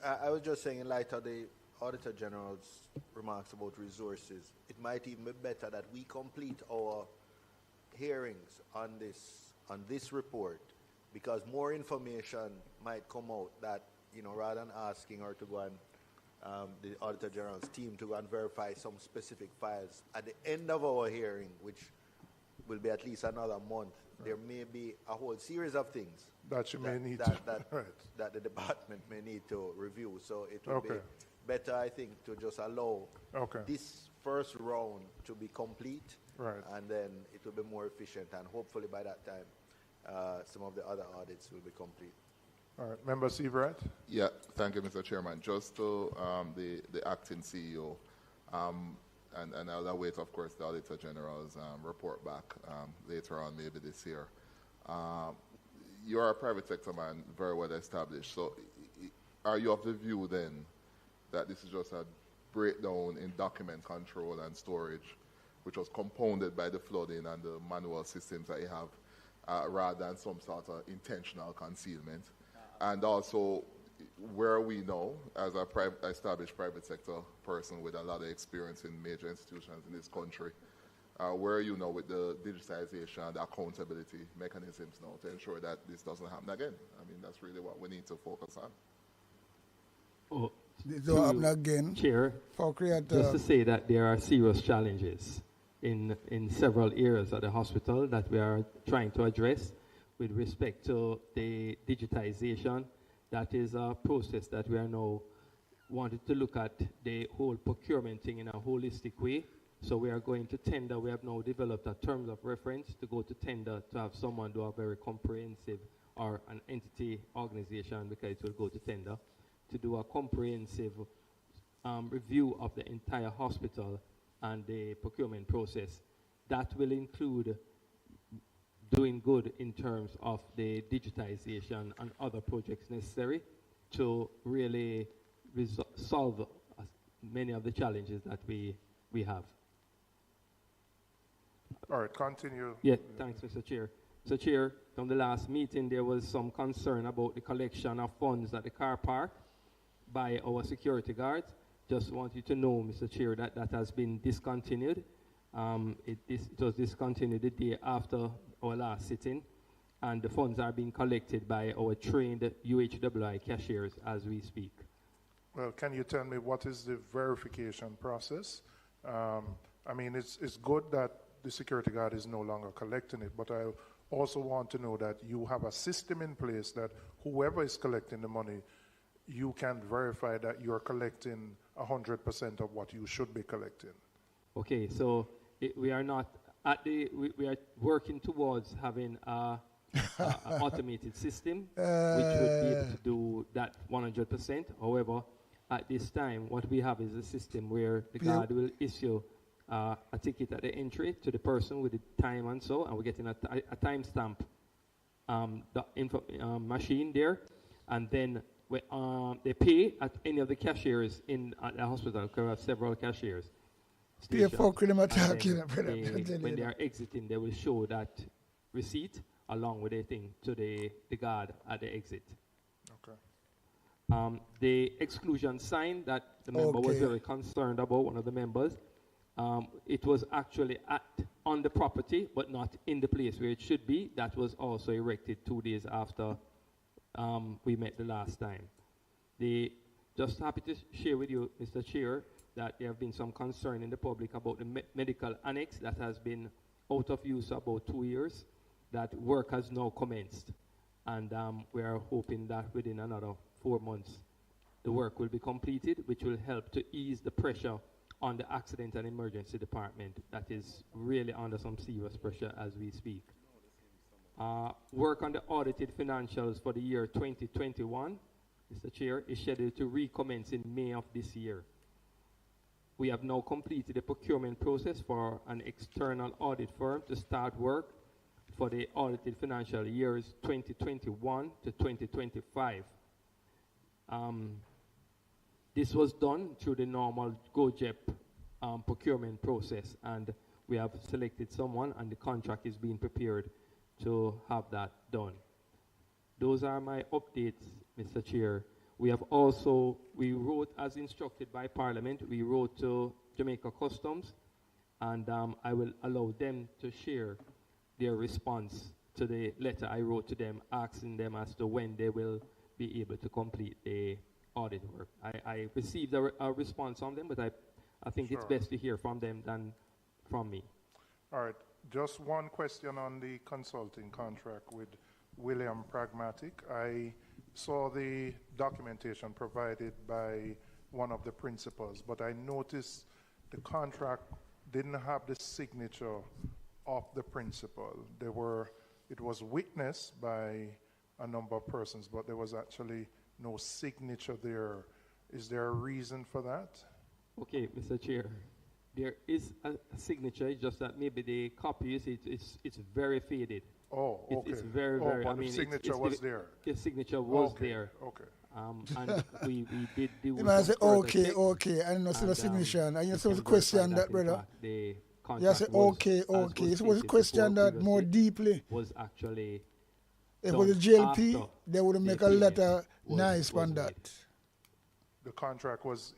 I was just saying, in light of the Auditor General's remarks about resources, it might even be better that we complete our hearings on this report, because more information might come out that, rather than asking her to go and the Auditor General's team to go and verify some specific files at the end of our hearing, which will be at least another month, there may be a whole series of things that you may need that the department may need to review. So it will be better, I think, to just allow this first round to be complete, and then it will be more efficient, and hopefully by that time some of the other audits will be complete. All right, Member Seabright. Yeah, thank you, Mr. Chairman. Just to the acting CEO, and I'll await, of course, the Auditor General's report back later on, maybe this year. You're a private sector man, very well established. So are you of the view then that this is just a breakdown in document control and storage, which was compounded by the flooding and the manual systems that you have, rather than some sort of intentional concealment? And also, where we know, as a established private sector person with a lot of experience in major institutions in this country, where you know with the digitization and the accountability mechanisms now to ensure that this doesn't happen again? I mean, that's really what we need to focus on. Oh, this don't happen again. Chair, just to say that there are serious challenges in several areas of the hospital that we are trying to address with respect to the digitization. That is a process that we are now wanting to look at the whole procurement thing in a holistic way. So we are going to tender. We have now developed a terms of reference to go to tender to have someone do a very comprehensive, or an entity organization, because it will go to tender, to do a comprehensive review of the entire hospital and the procurement process. That will include doing good in terms of the digitization and other projects necessary to really solve many of the challenges that we have. All right, continue. Yeah, thanks, Mr. Chair. So, Chair, from the last meeting, there was some concern about the collection of funds at the car park by our security guards. Just want you to know, Mr. Chair, that that has been discontinued. It was discontinued the day after our last sitting, and the funds are being collected by our trained UHWI cashiers as we speak. Well, can you tell me what is the verification process? I mean, it's good that the security guard is no longer collecting it, but I also want to know that you have a system in place that whoever is collecting the money, you can verify that you're collecting 100% of what you should be collecting. Okay, so we are not at the, we are working towards having a automated system which would be able to do that 100%. However, at this time, what we have is a system where the guard will issue a ticket at the entry to the person with the time and so, and we're getting a timestamp machine there, and then they pay at any of the cashiers at the hospital, because we have several cashiers. When they are exiting, they will show that receipt along with a thing to the guard at the exit. Okay. The exclusion sign that the member was very concerned about, one of the members, it was actually on the property, but not in the place where it should be. That was also erected 2 days after we met the last time. Just happy to share with you, Mr. Chair, that there have been some concern in the public about the medical annex that has been out of use about 2 years. That work has now commenced, and we are hoping that within another 4 months the work will be completed, which will help to ease the pressure on the accident and emergency department that is really under some serious pressure as we speak. Work on the audited financials for the year 2021, Mr. Chair, is scheduled to recommence in May of this year. We have now completed the procurement process for an external audit firm to start work for the audited financial years 2021 to 2025. This was done through the normal GoJEP procurement process, and we have selected someone, and the contract is being prepared to have that done. Those are my updates, Mr. Chair. We have also, we wrote, as instructed by Parliament, we wrote to Jamaica Customs, and I will allow them to share their response to the letter I wrote to them, asking them as to when they will be able to complete the audit work. I received a response from them, but I think it's best to hear from them than from me. All right, just one question on the consulting contract with William Pragmatic. I saw the documentation provided by one of the principals, but I noticed the contract didn't have the signature of the principal. It was witnessed by a number of persons, but there was actually no signature there. Is there a reason for that? Okay, Mr. Chair. There is a signature, it's just that maybe the copies, it's very faded. Oh, okay. It's very, Oh, very, but I the mean, signature was there. The signature was Okay, there. okay. And we did do The man some say, further okay, checks, okay, I know see the and, signature. And you're we supposed to can verify question that, in brother. fact, the You contract say, was, okay, as okay. You're was supposed to stated question before that more previously, deeply. was actually If it was a done GLP, after they would the make a payment letter was nice on made. that. The contract was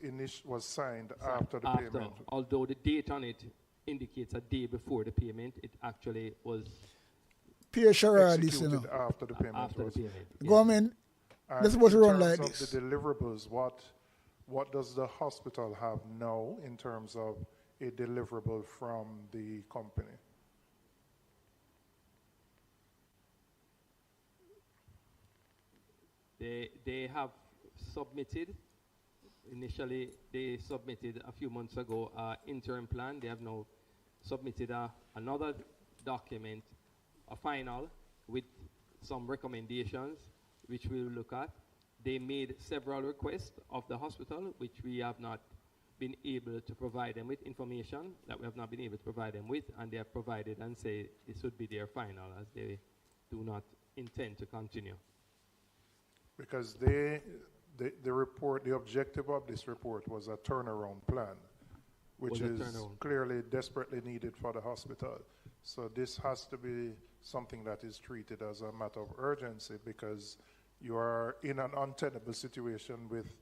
signed after the payment. Although the date on it indicates a day before the payment, it actually was Pay Sherrod this, you know. Executed after the payment after was the payment. made. Government, And they're supposed to run in like terms this. of the deliverables, what does the hospital have now in terms of a deliverable from the company? They have submitted, initially they submitted a few months ago interim plan. They have now submitted another document, a final, with some recommendations, which we will look at. They made several requests of the hospital, which we have not been able to provide them with information that we have not been able to provide them with, and they have provided and say this would be their final, as they do not intend to continue. Because the report, the objective of this report was a turnaround plan, which is clearly desperately needed for the hospital. So this has to be something that is treated as a matter of urgency, because you are in an untenable situation with,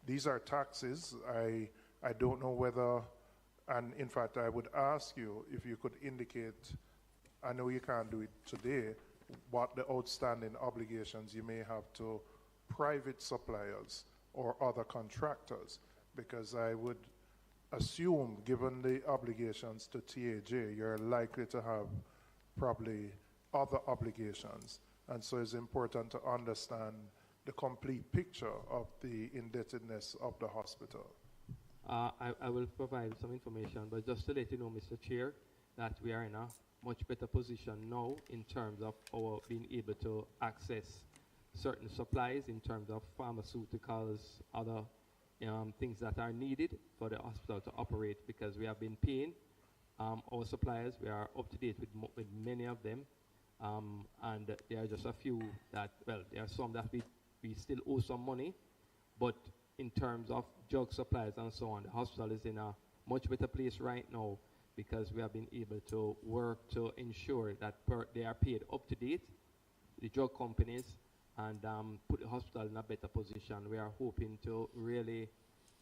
these are taxes. I don't know whether, and in fact I would ask you if you could indicate, I know you can't do it today, what the outstanding obligations you may have to private suppliers or other contractors, because I would assume, given the obligations to TAJ, you're likely to have probably other obligations. And so it's important to understand the complete picture of the indebtedness of the hospital. I will provide some information, but just to let you know, Mr. Chair, that we are in a much better position now in terms of our being able to access certain supplies in terms of pharmaceuticals, other things that are needed for the hospital to operate, because we have been paying our suppliers. We are up to date with many of them, and there are just a few that, well, there are some that we still owe some money, but in terms of drug supplies and so on, the hospital is in a much better place right now, because we have been able to work to ensure that they are paid up to date, the drug companies, and put the hospital in a better position. We are hoping to really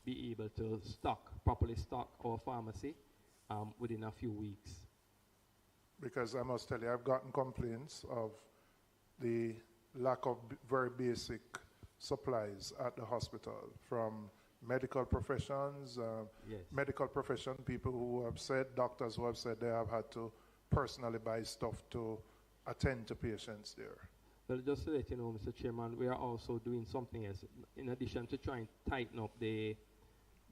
be able to properly stock our pharmacy within a few weeks. Because I must tell you, I've gotten complaints of the lack of very basic supplies at the hospital from medical professions, medical profession people who have said, doctors who have said they have had to personally buy stuff to attend to patients there. Well, just to let you know, Mr. Chairman, we are also doing something else. In addition to trying to tighten up the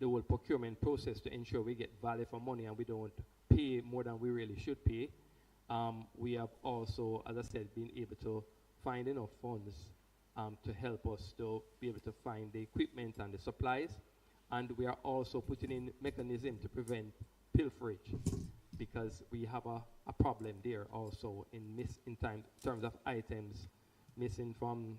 whole procurement process to ensure we get value for money and we don't pay more than we really should pay, we have also, as I said, been able to find enough funds to help us to be able to find the equipment and the supplies. And we are also putting in mechanism to prevent pilferage, because we have a problem there also in terms of items missing from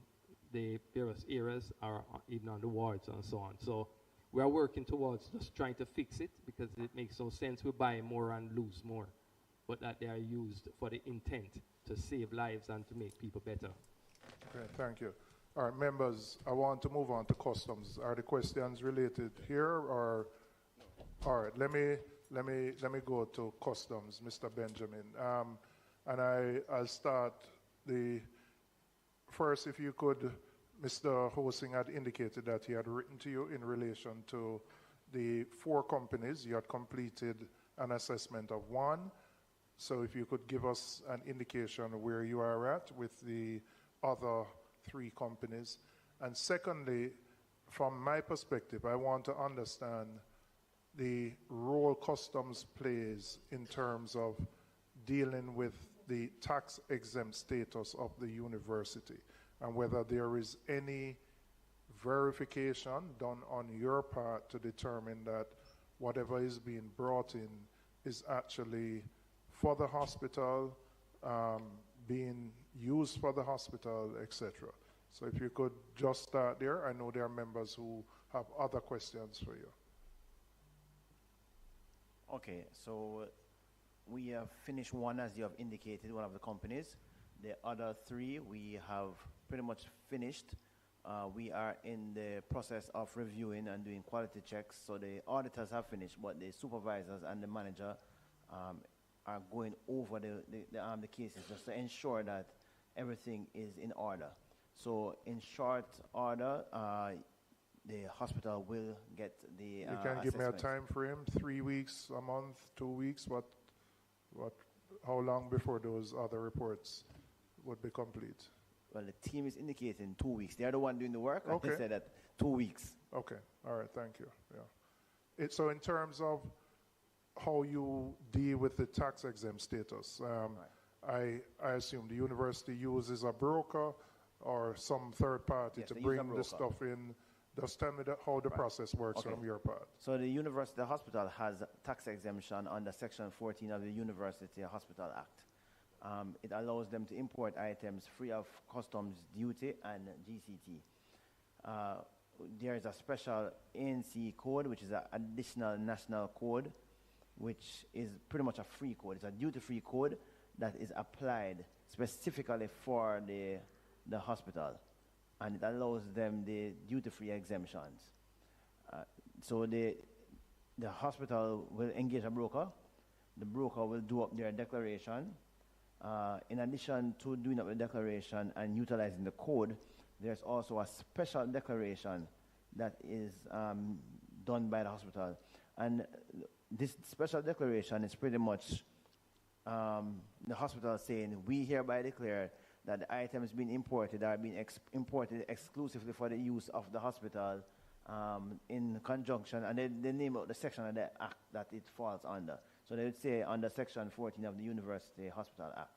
the various areas or even on the wards and so on. So we are working towards just trying to fix it, because it makes no sense we buy more and lose more, but that they are used for the intent to save lives and to make people better. Okay, thank you. All right, members, I want to move on to customs. Are the questions related here, or? All right, let me go to customs, Mr. Benjamin. And I'll start first, if you could, Mr. Hosing had indicated that he had written to you in relation to the 4 companies. You had completed an assessment of 1. So if you could give us an indication of where you are at with the other 3 companies. And secondly, from my perspective, I want to understand the role customs plays in terms of dealing with the tax exempt status of the university, and whether there is any verification done on your part to determine that whatever is being brought in is actually for the hospital, being used for the hospital, etc. So if you could just start there. I know there are members who have other questions for you. Okay, so we have finished one, as you have indicated, one of the companies. The other three we have pretty much finished. We are in the process of reviewing and doing quality checks. So the auditors have finished, but the supervisors and the manager are going over the cases just to ensure that everything is in order. So in short order, the hospital will get the You can give me a time frame, 3 weeks, a month, 2 weeks, how long before those other reports would be complete? Well, the team is indicating 2 weeks. They're the one doing the work. Okay. They said that 2 weeks. Okay, all right, thank you. Yeah. So in terms of how you deal with the tax exempt status, I assume the university uses a broker or some third party to bring the stuff in. Just tell me how the process works from your part. So the university hospital has tax exemption under Section 14 of the University Hospital Act. It allows them to import items free of customs duty and GCT. There is a special ANC code, which is an additional national code, which is pretty much a free code. It's a duty-free code that is applied specifically for the hospital, and it allows them the duty-free exemptions. So the hospital will engage a broker. The broker will do up their declaration. In addition to doing up the declaration and utilizing the code, there's also a special declaration that is done by the hospital. And this special declaration is pretty much the hospital saying, we hereby declare that the items being imported are being imported exclusively for the use of the hospital in conjunction, and they name out the section of the act that it falls under. So they would say under Section 14 of the University Hospital Act.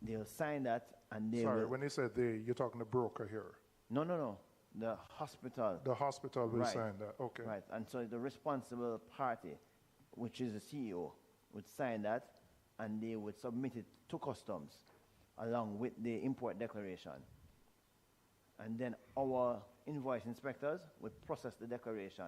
They'll sign that, and they Sorry, will... when you said they, you're talking the broker here. No. The hospital. The hospital will sign that, okay. Right, and so the responsible party, which is the CEO, would sign that, and they would submit it to customs along with the import declaration. And then our invoice inspectors would process the declaration.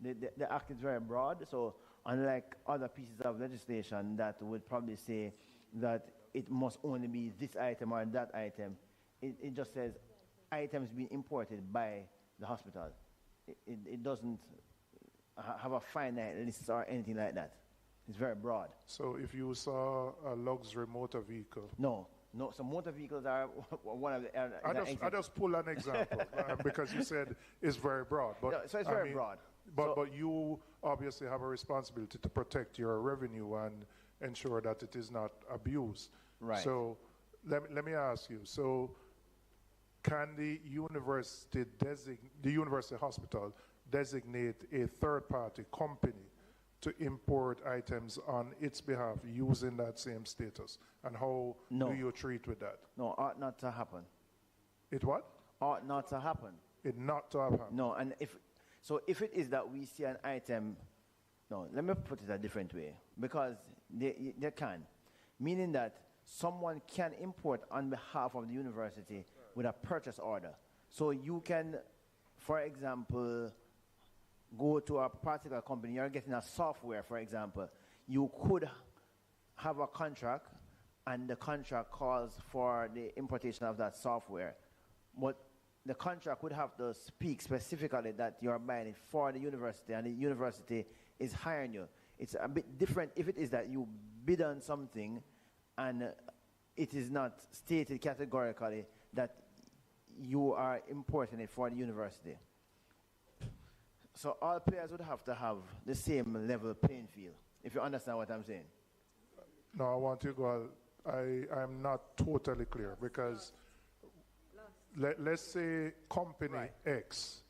The act is very broad, so unlike other pieces of legislation that would probably say that it must only be this item or that item, it just says items being imported by the hospital. It doesn't have a finite list or anything like that. It's very broad. So if you saw a luxury motor vehicle... No, so motor vehicles are one of the... I just pull an example because you said it's very broad. But no, so it's very broad. But you obviously have a responsibility to protect your revenue and ensure that it is not abused. Right. So let me ask you, so can the university hospital designate a third-party company to import items on its behalf using that same status? And how do you treat with that? No, ought not to happen. It what? Ought not to happen. It not to happen? No, and if it is that we see an item, no, let me put it a different way, because they can, meaning that someone can import on behalf of the university with a purchase order. So you can, for example, go to a particular company, you're getting a software, for example. You could have a contract, and the contract calls for the importation of that software. But the contract would have to speak specifically that you're buying it for the university, and the university is hiring you. It's a bit different if it is that you bid on something and it is not stated categorically that you are importing it for the university. So all players would have to have the same level playing field, if you understand what I'm saying. No, I want you to go. I'm not totally clear because let's say company X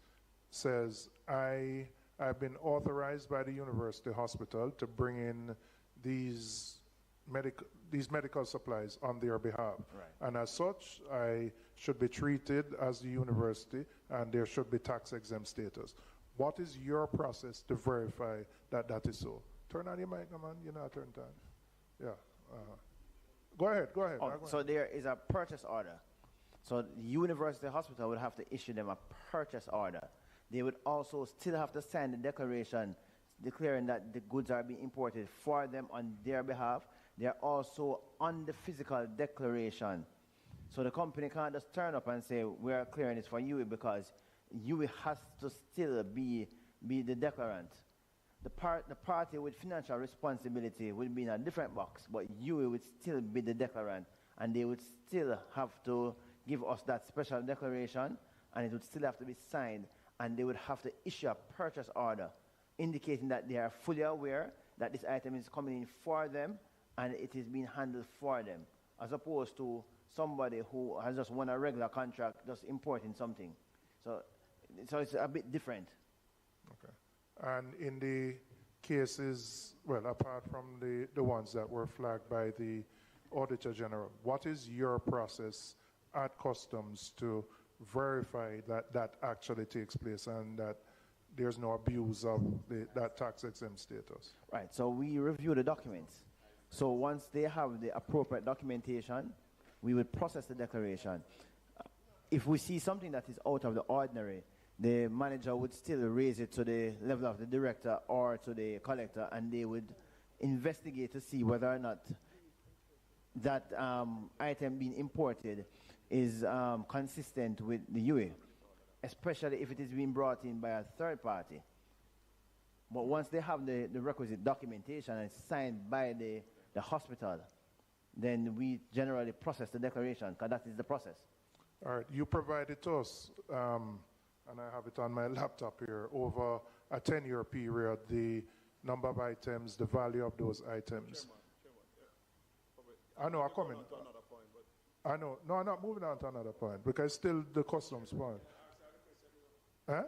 says, I've been authorized by the university hospital to bring in these medical supplies on their behalf. Right. And as such, I should be treated as the university and there should be tax exempt status. What is your process to verify that that is so? Turn on your mic, man. You're not turned on. Yeah. Go ahead. Oh, Go so ahead. there is a purchase order. So the university hospital would have to issue them a purchase order. They would also still have to sign the declaration declaring that the goods are being imported for them on their behalf. They are also on the physical declaration. So the company can't just turn up and say, we are clearing this for you, because you has to still be the declarant. The party with financial responsibility would be in a different box, but you would still be the declarant, and they would still have to give us that special declaration, and it would still have to be signed, and they would have to issue a purchase order indicating that they are fully aware that this item is coming in for them and it is being handled for them, as opposed to somebody who has just won a regular contract just importing something. So it's a bit different. Okay. And in the cases, well, apart from the ones that were flagged by the Auditor General, what is your process at customs to verify that that actually takes place and that there's no abuse of that tax exempt status? Right, so we review the documents. So once they have the appropriate documentation, we will process the declaration. If we see something that is out of the ordinary, the manager would still raise it to the level of the director or to the collector, and they would investigate to see whether or not that item being imported is consistent with the UE, especially if it is being brought in by a third party. But once they have the requisite documentation and it's signed by the hospital, then we generally process the declaration, because that is the process. All right, you provided to us, and I have it on my laptop here, over a 10-year period, the number of items, the value of those items. I know, I'm coming. I know. No, I'm not moving on to another point, because still the customs point. Huh?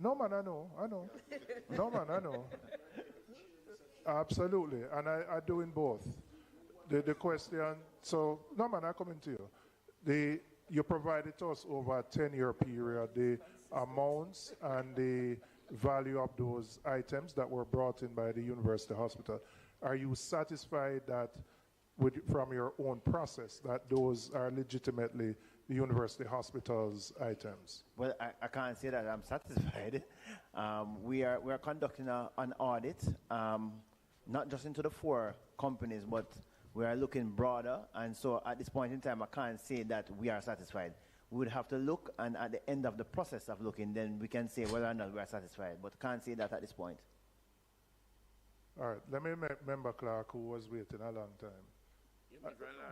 No, man, I know. No, man, I know. Absolutely, and I do in both. The question, so, no, man, I'm coming to you. You provided to us over a 10-year period the amounts and the value of those items that were brought in by the university hospital. Are you satisfied that, from your own process, that those are legitimately the university hospital's items? Well, I can't say that I'm satisfied. We are conducting an audit, not just into the 4 companies, but we are looking broader, and so at this point in time, I can't say that we are satisfied. We would have to look, and at the end of the process of looking, then we can say whether or not we are satisfied, but can't say that at this point. All right, let me Member Clark, who was waiting a long time.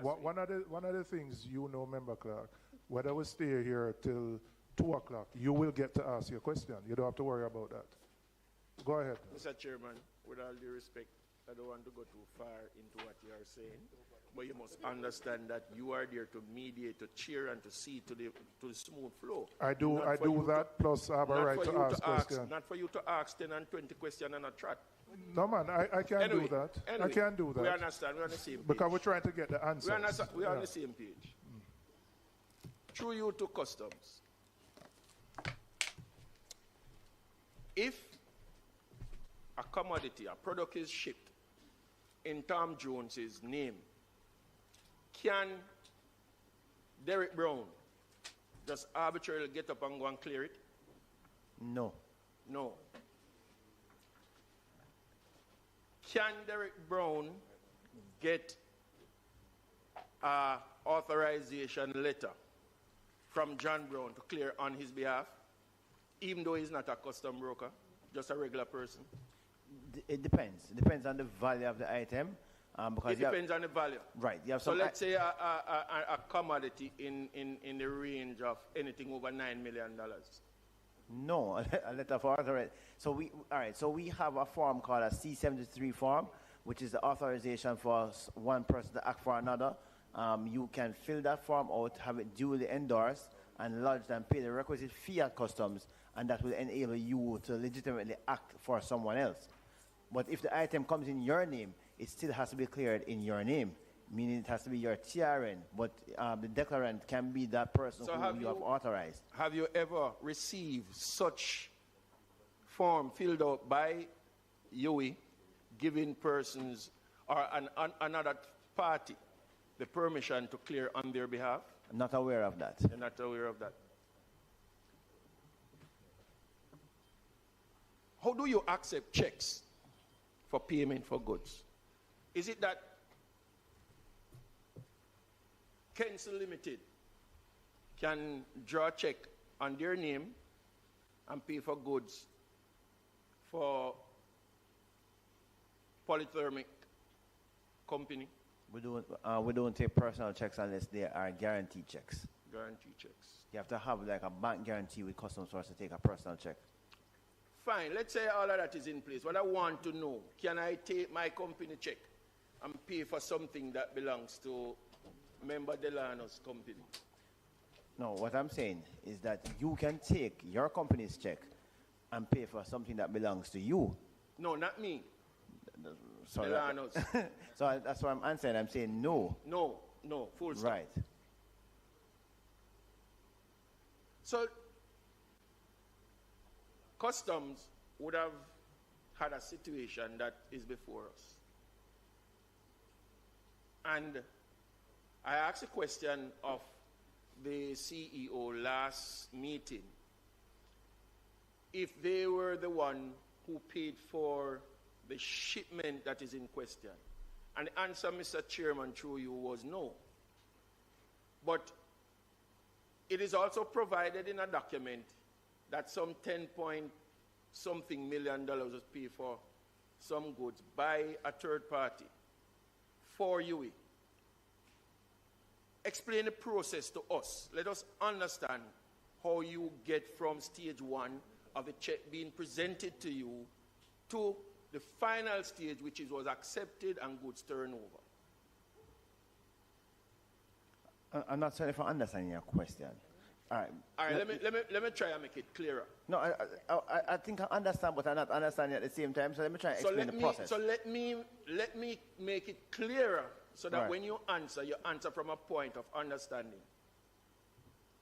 One of the things you know, Member Clark, whether we stay here till 2 o'clock, you will get to ask your question. You don't have to worry about that. Go ahead. Mr. Chairman, with all due respect, I don't want to go too far into what you are saying, but you must understand that you are there to mediate, to cheer, and to see to the smooth flow. I do that, plus I have a right to ask questions. Not for you to ask 10 and 20 questions and a trot. No, man, I can't do that. I can't do that. We understand. We're on the same page. Because we're trying to get the answers. We're on the same page. Through you to customs. If a commodity, a product is shipped in Tom Jones's name, can Derek Brown just arbitrarily get up and go and clear it? No. No. Can Derek Brown get an authorization letter from John Brown to clear on his behalf, even though he's not a custom broker, just a regular person? It depends. It depends on the value of the item. Because it depends on the value. Right. You have so let's say a commodity in the range of anything over $9 million. No, a letter of authorization. So we have a form called a C-73 form, which is the authorization for one person to act for another. You can fill that form out, have it duly endorsed, and lodged and pay the requisite fee at customs, and that will enable you to legitimately act for someone else. But if the item comes in your name, it still has to be cleared in your name, meaning it has to be your TRN, but the declarant can be that person who you have authorized. Have you ever received such form filled out by UWI giving persons or another party the permission to clear on their behalf? I'm not aware of that. You're not aware of that. How do you accept checks for payment for goods? Is it that Kensal Limited can draw a check on their name and pay for goods for polythermic company? We don't take personal checks unless they are guaranteed checks. Guarantee checks. You have to have like a bank guarantee with Customs for us to take a personal check. Fine, let's say all of that is in place. What I want to know, can I take my company check and pay for something that belongs to member Delano's company? No, what I'm saying is that you can take your company's check and pay for something that belongs to you. No, not me. So Delano's. So that's what I'm answering. I'm saying no. No, full stop. Right. So, Customs would have had a situation that is before us. And I asked a question of the CEO last meeting if they were the one who paid for the shipment that is in question. And the answer, Mr. Chairman, through you was no. But it is also provided in a document that some 10-point-something million was paid for some goods by a third party for UWI. Explain the process to us. Let us understand how you get from stage one of the check being presented to you to the final stage, which was accepted and goods turnover. I'm not sorry for understanding your question. All right, let me try and make it clearer. No, I think I understand, but I'm not understanding at the same time. So let me try and explain the process. So let me make it clearer so that Right. when you answer from a point of understanding.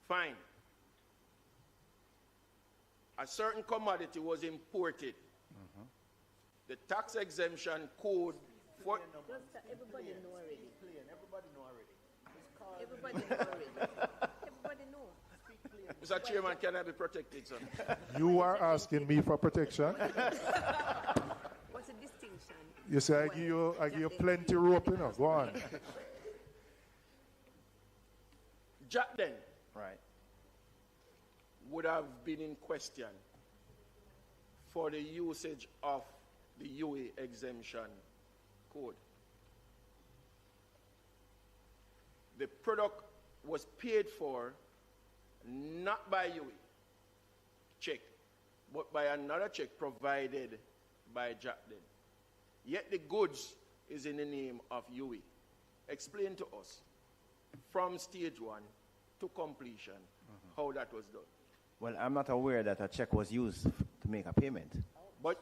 Fine. A certain commodity was imported. The tax exemption code for Everybody know already. Everybody know already. Everybody know already. Everybody know. Mr. Chairman, can I be protected, sir? You are asking me for protection. What's the distinction? You say I give you plenty rope, you know. Go on. Jack then right. would have been in question for the usage of the UWI exemption code. The product was paid for not by UWI check, but by another check provided by Jackden. Yet the goods is in the name of UWI. Explain to us from stage one to completion how that was done. Well, I'm not aware that a check was used to make a payment. But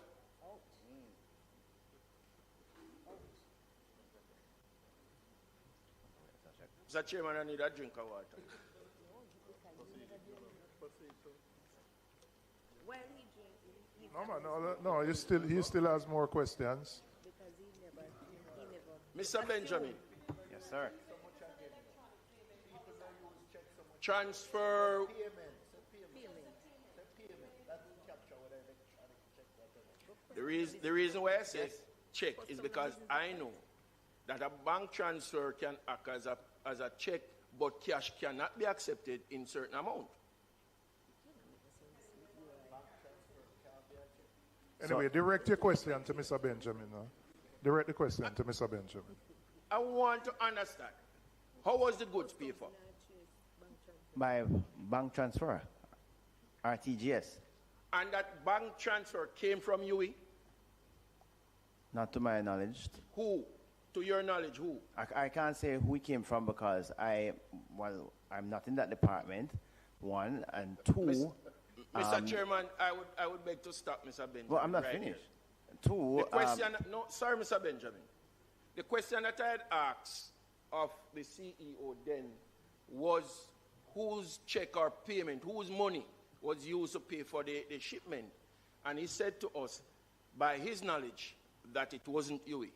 Mr. Chairman, I need a drink of water. Well, he drinks. No, man, no, he still has more questions. Because he never. Mr. Benjamin. Yes, sir. Transfer. The reason why I say check is because I know that a bank transfer can act as a check, but cash cannot be accepted in certain amount. Anyway, direct your question to Mr. Benjamin. Direct the question to Mr. Benjamin. I want to understand, how was the goods paid for? By bank transfer, RTGS. And that bank transfer came from UWI? Not to my knowledge. Who? To your knowledge, who? I can't say who it came from because I'm not in that department, one, and two. Mr. Chairman, I would beg to stop Mr. Benjamin. Well, I'm not right finished. Here. Two. The question, no, sorry, Mr. Benjamin. The question that I had asked of the CEO then was whose check or payment, whose money was used to pay for the shipment. And he said to us, by his knowledge, that it wasn't Huey.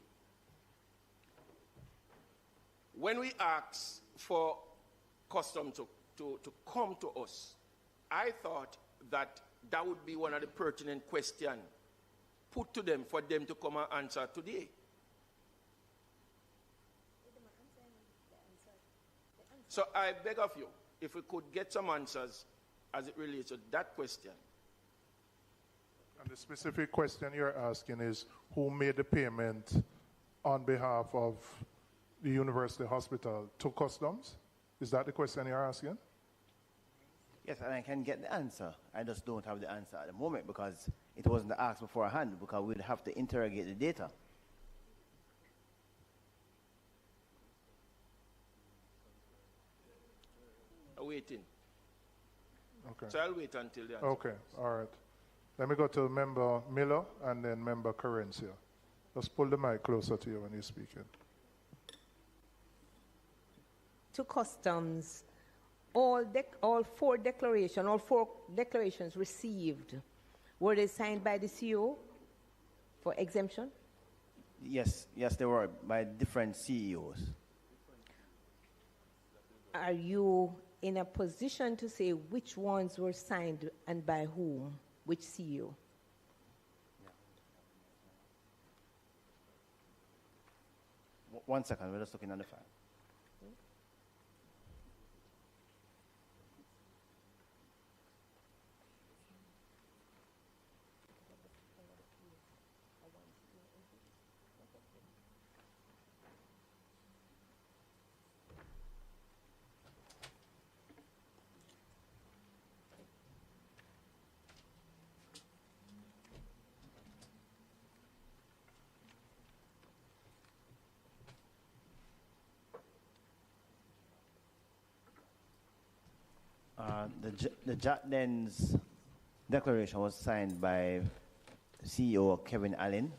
When we asked for custom to come to us, I thought that that would be one of the pertinent questions put to them for them to come and answer today. So I beg of you, if we could get some answers as it relates to that question. And the specific question you're asking is who made the payment on behalf of the university hospital to customs? Is that the question you're asking? Yes, and I can get the answer. I just don't have the answer at the moment because it wasn't asked beforehand, because we'd have to interrogate the data. Waiting. Okay. So I'll wait until the answer. Okay, all right. Let me go to member Miller and then member Carencia. Just pull the mic closer to you when you're speaking. To customs, all four declarations received, were they signed by the CEO for exemption? Yes, they were by different CEOs. Are you in a position to say which ones were signed and by whom, which CEO? One second, we're just looking at the file. The Jack Dens declaration was signed by CEO Kevin Allen.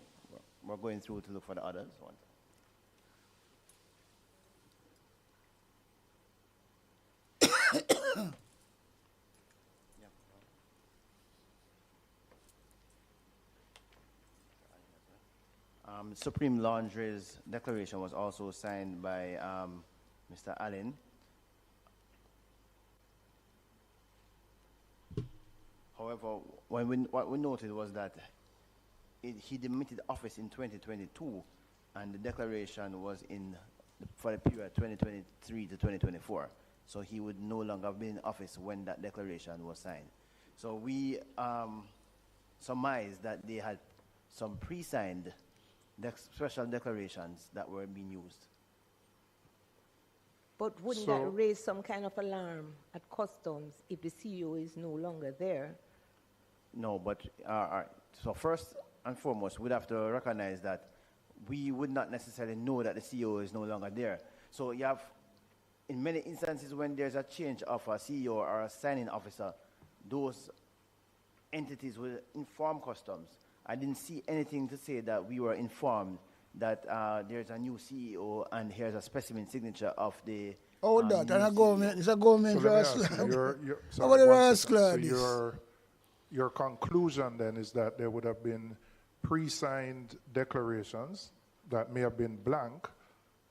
We're going through to look for the others. Supreme Laundry's declaration was also signed by Mr. Allen. However, what we noted was that he demitted office in 2022, and the declaration was for the period 2023 to 2024. So he would no longer have been in office when that declaration was signed. So we surmised that they had some pre-signed special declarations that were being used. But wouldn't that raise some kind of alarm at customs if the CEO is no longer there? No, but so first and foremost, we'd have to recognize that we would not necessarily know that the CEO is no longer there. So you have, in many instances when there's a change of a CEO or a signing officer, those entities will inform customs. I didn't see anything to say that we were informed that there's a new CEO and here's a specimen signature of the. Oh, that and a government. It's a government rascal. So your conclusion then is that there would have been pre-signed declarations that may have been blank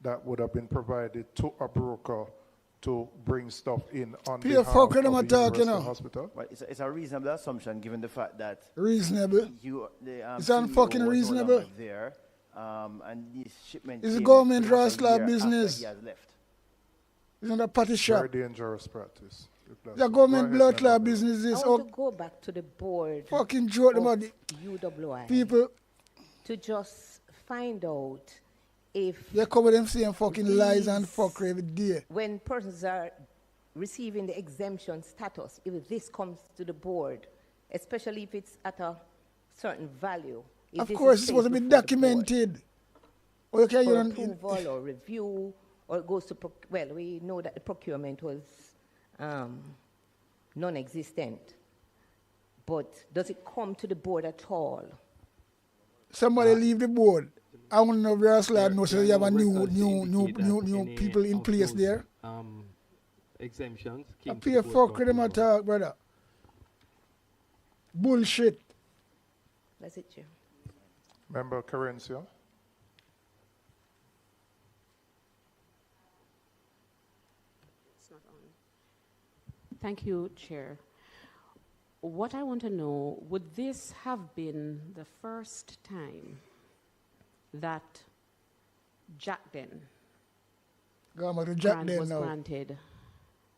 that would have been provided to a broker to bring stuff in on behalf of the university hospital? Well, it's a reasonable assumption given the fact that reasonable. It's unfucking reasonable. No there, and these shipments. It's a government rascal business. He has left. It's not a party shop. Very dangerous practice. The government blood clot business is. I want to go back to the board. Fucking joke about the UWI. people. To just find out if they cover them saying fucking lies and fuckery every day. When persons are receiving the exemption status, if this comes to the board, especially if it's at a certain value. Of course, it's supposed to be documented. Or for approval or review, or it goes to, well, we know that the procurement was non-existent. But does it come to the board at all? Somebody leave the board. I want to know where slide knows you have a new people in place there. Exemptions. I pay fuck with them attack, brother. Bullshit. That's it, Chair. Member Carencio. Thank you, Chair. What I want to know, would this have been the first time that Jackden was now. granted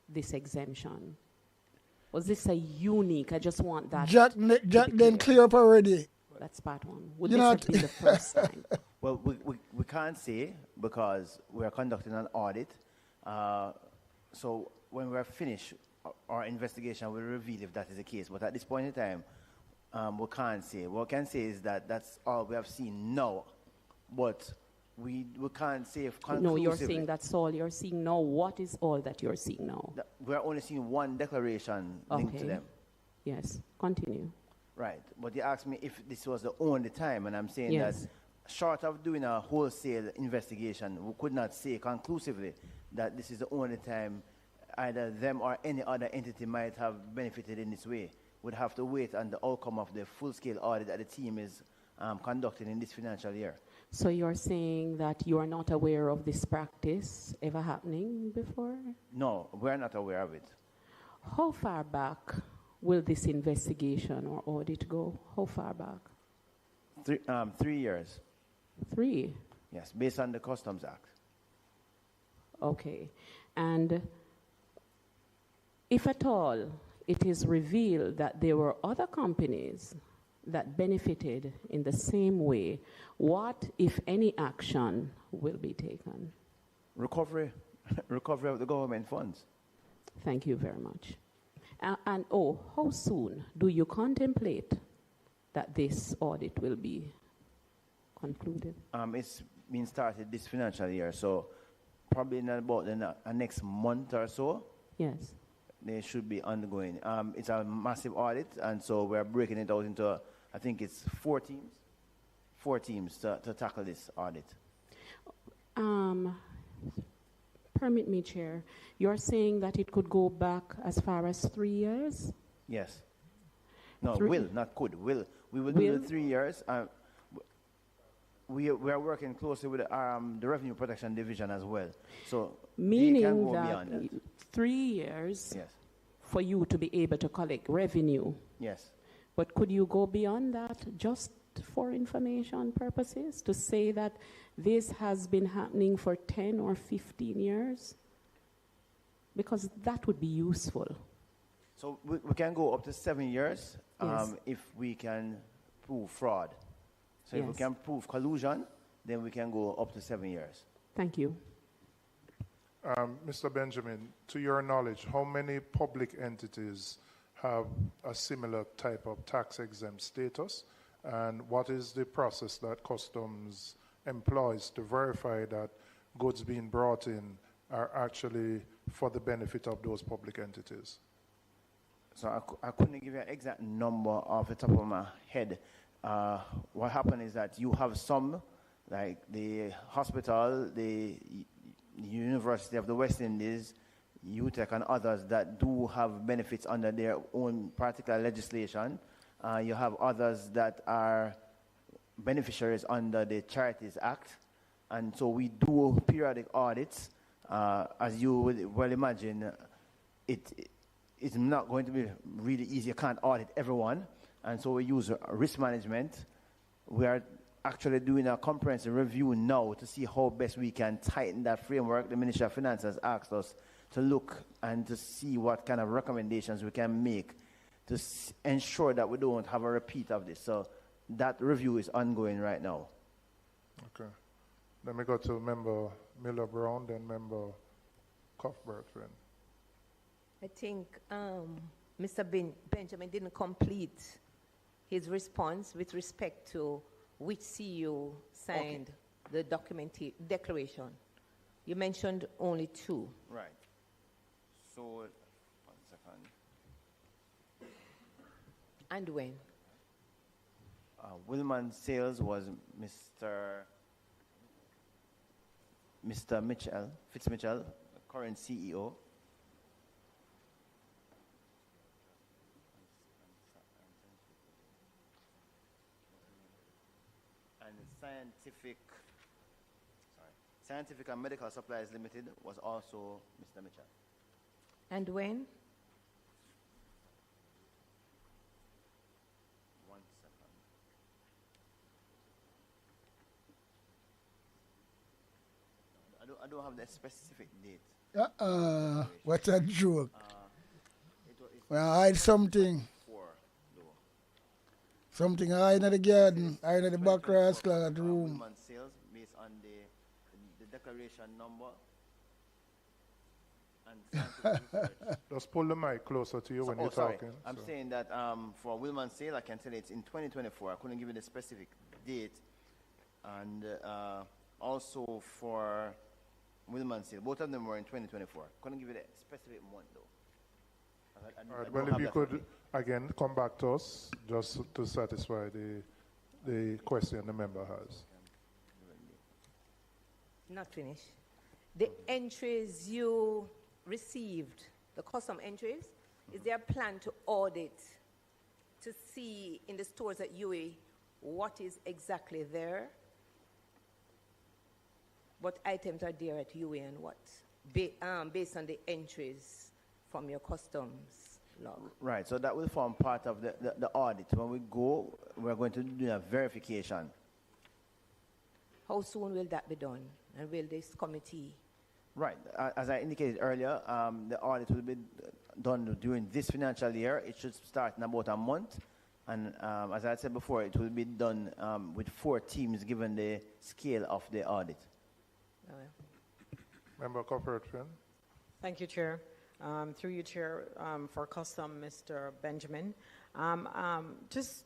this exemption? Was this a unique? I just want that. Jackden clear up already. That's part one. Would You this know have been the first time? Well, we can't say because we are conducting an audit. So when we are finished, our investigation will reveal if that is the case. But at this point in time, we can't say. What we can say is that that's all we have seen now. But we can't say if conclusively. No, you're saying that's all you're seeing now. What is all that you're seeing now? We are only seeing one declaration linked to them. Yes, continue. Right, but you asked me if this was the only time, and I'm saying Yes. that short of doing a wholesale investigation, we could not say conclusively that this is the only time either them or any other entity might have benefited in this way. We'd have to wait on the outcome of the full-scale audit that the team is conducting in this financial year. So you're saying that you are not aware of this practice ever happening before? No, we're not aware of it. How far back will this investigation or audit go? How far back? 3 years. 3? Yes, based on the Customs Act. Okay. And if at all it is revealed that there were other companies that benefited in the same way, what, if any, action will be taken? Recovery of the government funds. Thank you very much. And how soon do you contemplate that this audit will be concluded? It's been started this financial year, so probably in about the next month or so. Yes. They should be undergoing. It's a massive audit, and so we're breaking it out into, I think it's 4 teams. 4 teams to tackle this audit. Permit me, Chair. You're saying that it could go back as far as 3 years? Yes. No, 3? will, not could. Will. We will do the 3 years. We are working closely with the Revenue Protection Division as well. So they can Meaning go that beyond that. 3 years Yes. for you to be able to collect revenue. Yes. But could you go beyond that just for information purposes to say that this has been happening for 10 or 15 years? Because that would be useful. So we can go up to 7 years Yes. if we can prove fraud. So if we Yes. can prove collusion, then we can go up to 7 years. Thank you. Mr. Benjamin, to your knowledge, how many public entities have a similar type of tax-exempt status? And what is the process that Customs employs to verify that goods being brought in are actually for the benefit of those public entities? So I couldn't give you an exact number off the top of my head. What happened is that you have some, like the hospital, the University of the West Indies, UTEC and others that do have benefits under their own particular legislation. You have others that are beneficiaries under the Charities Act. And so we do periodic audits. As you would well imagine, it's not going to be really easy. You can't audit everyone. And so we use risk management. We are actually doing a comprehensive review now to see how best we can tighten that framework. The Ministry of Finance has asked us to look and to see what kind of recommendations we can make to ensure that we don't have a repeat of this. So that review is ongoing right now. Okay. Let me go to Member Miller-Brown, then Member Cuthbert. I think Mr. Benjamin didn't complete his response with respect to which CEO signed the declaration. You mentioned only 2. Right. So, 1 second. And when? Willman Sales was Mr. Mitchell, Fitzmitchell, current CEO. Scientific and Medical Supplies Limited was also Mr. Mitchell. And when? 1 second. I don't have the specific date. What a joke. When I hide something. Something I hide in the garden, I hide in the back class room. Sales based on the declaration number and scientific research. Just pull the mic closer to you when you're sorry. talking. I'm saying that for Wilman sale, I can tell you it's in 2024. I couldn't give you the specific date. And also for Wilman sale, both of them were in 2024. Couldn't give you the specific month though. All right, well, if you could, again, come back to us just to satisfy the question the member has. Not finished. The entries you received, the custom entries, is there a plan to audit to see in the stores at UA what is exactly there? What items are there at UA and what? Based on the entries from your customs log. Right, so that will form part of the audit. When we go, we're going to do a verification. How soon will that be done? And will this committee? Right, as I indicated earlier, the audit will be done during this financial year. It should start in about a month. And as I said before, it will be done with 4 teams given the scale of the audit. Member Corporate Friend. Thank you, Chair. Through you, Chair, for custom, Mr. Benjamin. Just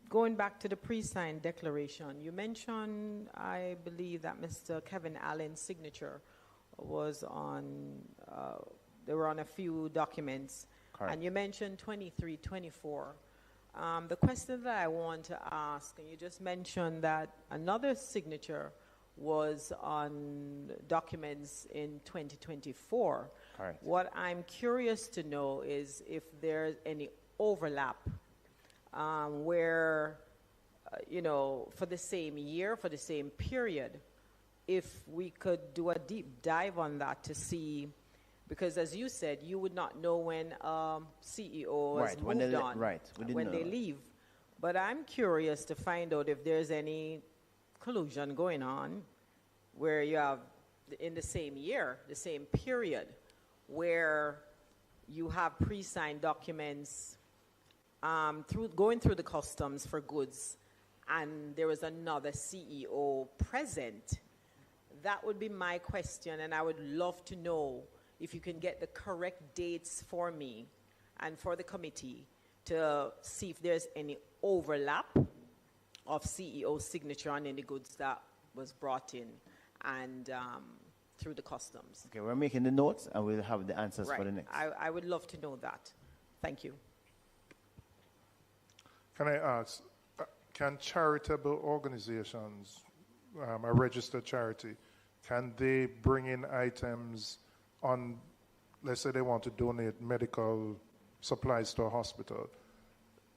going back to the pre-signed declaration, you mentioned, I believe, that Mr. Kevin Allen's signature was on, they were on a few documents. Correct. And you mentioned 23, 24. The question that I want to ask, and you just mentioned that another signature was on documents in 2024. Correct. What I'm curious to know is if there's any overlap where, for the same year, for the same period, if we could do a deep dive on that to see, because as you said, you would not know when CEO has moved on, when they leave. But I'm curious to find out if there's any collusion going on where you have in the same year, the same period, where you have pre-signed documents going through the customs for goods and there was another CEO present. That would be my question, and I would love to know if you can get the correct dates for me and for the committee to see if there's any overlap of CEO signature on any goods that was brought in and through the customs. Okay, we're making the notes and we'll have the answers for the next. I would love to know that. Thank you. Can I ask, can charitable organizations, a registered charity, can they bring in items on, let's say they want to donate medical supplies to a hospital?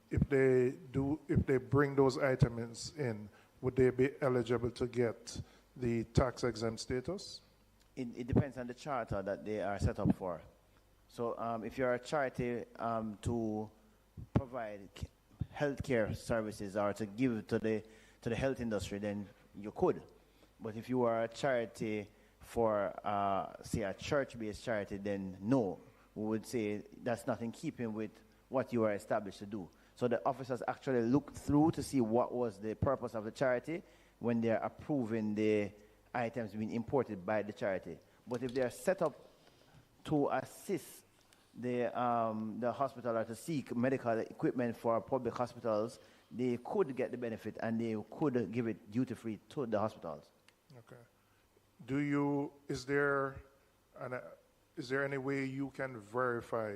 If they bring those items in, would they be eligible to get the tax exempt status? It depends on the charter that they are set up for. So if you're a charity to provide healthcare services or to give to the health industry, then you could. But if you are a charity for, say, a church-based charity, then no. We would say that's not in keeping with what you are established to do. So the officers actually look through to see what was the purpose of the charity when they're approving the items being imported by the charity. But if they're set up to assist the hospital or to seek medical equipment for public hospitals, they could get the benefit and they could give it duty-free to the hospitals. Okay. Is there any way you can verify,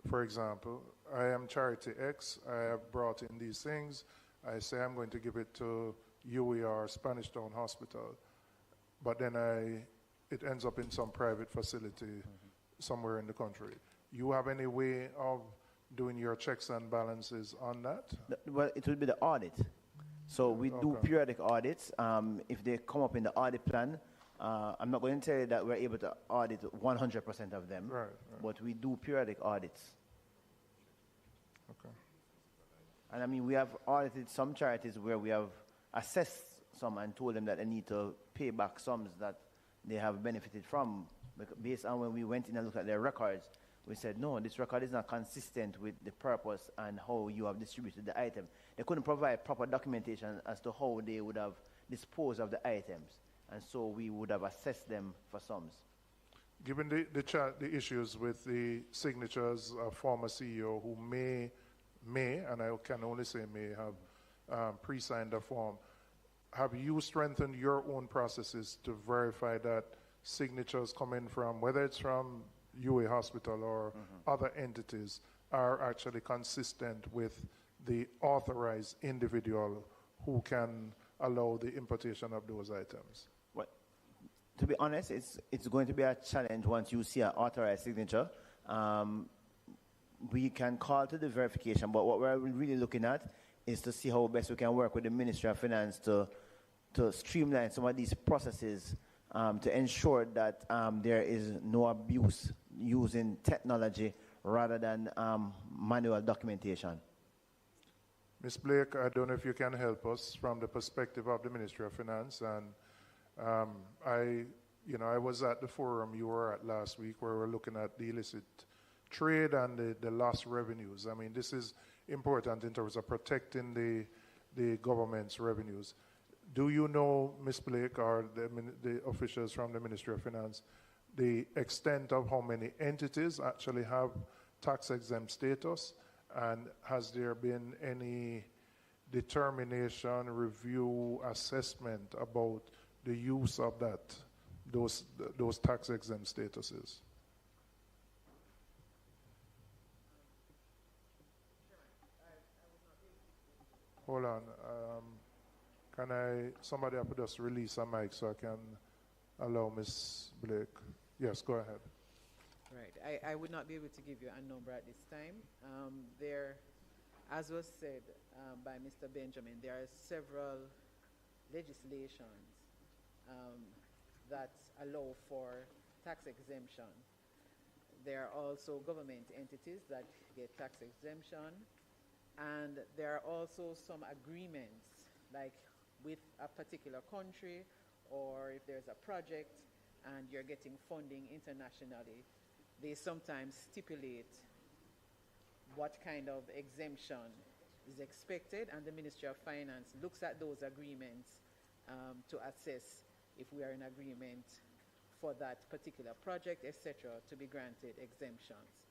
for example, I am Charity X, I have brought in these things, I say I'm going to give it to UER Spanish Town Hospital, but then it ends up in some private facility somewhere in the country. You have any way of doing your checks and balances on that? Well, it will be the audit. So we do periodic audits. If they come up in the audit plan, I'm not going to tell you that we're able to audit 100% of them, but we do periodic audits. Okay. And I mean, we have audited some charities where we have assessed some and told them that they need to pay back sums that they have benefited from. Based on when we went in and looked at their records, we said, no, this record is not consistent with the purpose and how you have distributed the item. They couldn't provide proper documentation as to how they would have disposed of the items. And so we would have assessed them for sums. Given the issues with the signatures of former CEO who may, and I can only say may, have pre-signed a form, have you strengthened your own processes to verify that signatures coming from, whether it's from UA Hospital or other entities, are actually consistent with the authorized individual who can allow the importation of those items? Well, to be honest, it's going to be a challenge once you see an authorized signature. We can call to the verification, but what we're really looking at is to see how best we can work with the Ministry of Finance to streamline some of these processes to ensure that there is no abuse using technology rather than manual documentation. Ms. Blake, I don't know if you can help us from the perspective of the Ministry of Finance. And I was at the forum you were at last week where we were looking at the illicit trade and the lost revenues. I mean, this is important in terms of protecting the government's revenues. Do you know, Ms. Blake, or the officials from the Ministry of Finance, the extent of how many entities actually have tax-exempt status? And has there been any determination, review, assessment about the use of those tax-exempt statuses? Hold on. Somebody up just release a mic so I can allow Ms. Blake. Yes, go ahead. Right. I would not be able to give you a number at this time. There, as was said by Mr. Benjamin, there are several legislations that allow for tax exemption. There are also government entities that get tax exemption, and there are also some agreements, like with a particular country, or if there's a project and you're getting funding internationally, they sometimes stipulate what kind of exemption is expected, and the Ministry of Finance looks at those agreements to assess if we are in agreement for that particular project, etc., to be granted exemptions.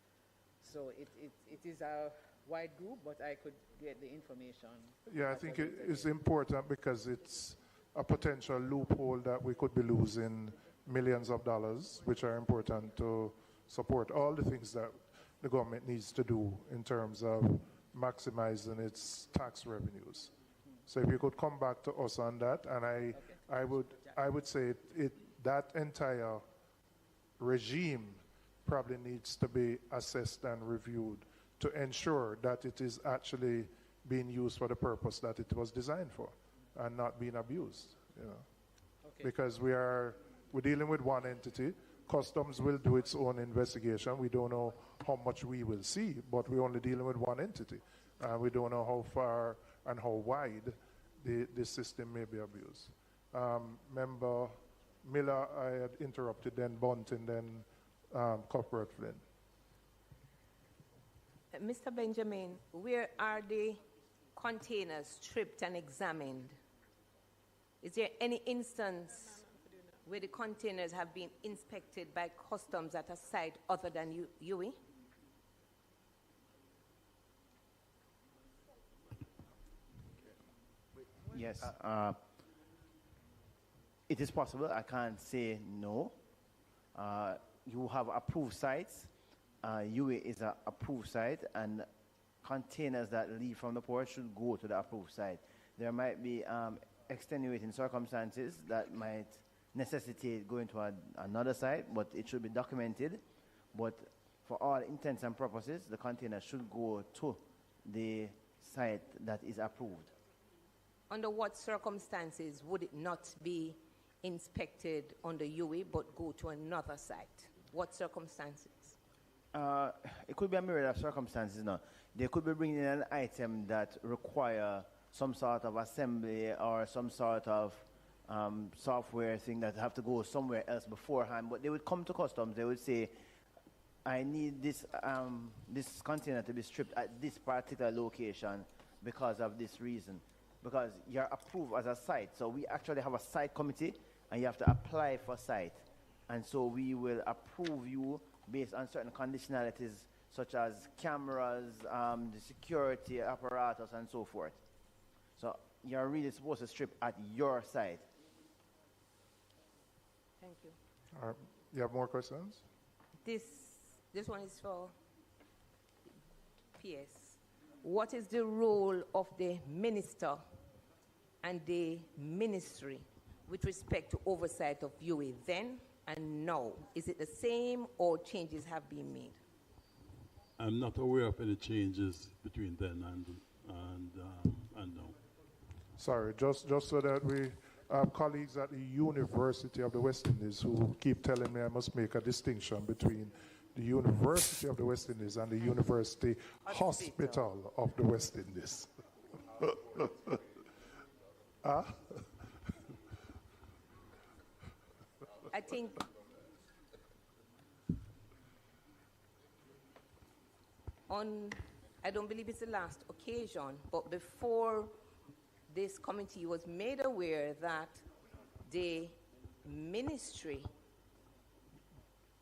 So it is a wide group, but I could get the information. Yeah, I think it is important because it's a potential loophole that we could be losing millions of dollars, which are important to support all the things that the government needs to do in terms of maximizing its tax revenues. So if you could come back to us on that, and I would say that entire regime probably needs to be assessed and reviewed to ensure that it is actually being used for the purpose that it was designed for and not being abused. Because we're dealing with one entity. Customs will do its own investigation. We don't know how much we will see, but we're only dealing with one entity. We don't know how far and how wide the system may be abused. Member Miller, I had interrupted, then Bunting, then Corporate Flynn. Mr. Benjamin, where are the containers stripped and examined? Is there any instance where the containers have been inspected by customs at a site other than UE? Yes. It is possible. I can't say no. You have approved sites. UA is an approved site, and containers that leave from the port should go to the approved site. There might be extenuating circumstances that might necessitate going to another site, but it should be documented. But for all intents and purposes, the container should go to the site that is approved. Under what circumstances would it not be inspected on the UA but go to another site? What circumstances? It could be a myriad of circumstances. No, they could be bringing in an item that require some sort of assembly or some sort of software thing that have to go somewhere else beforehand. But they would come to customs. They would say, "I need this this container to be stripped at this particular location because of this reason." Because you're approved as a site, so we actually have a site committee, and you have to apply for site, and so we will approve you based on certain conditionalities such as cameras, the security apparatus, and so forth. So you're really supposed to strip at your site. Thank you. All right. You have more questions? This one is for PS. What is the role of the minister and the ministry with respect to oversight of UA then and now? Is it the same or changes have been made? I'm not aware of any changes between then and now. Sorry, just so that we have colleagues at the University of the West Indies who keep telling me I must make a distinction between the University of the West Indies and the University Hospital of the West Indies. Huh? I think I don't believe it's the last occasion, but before this committee was made aware that the ministry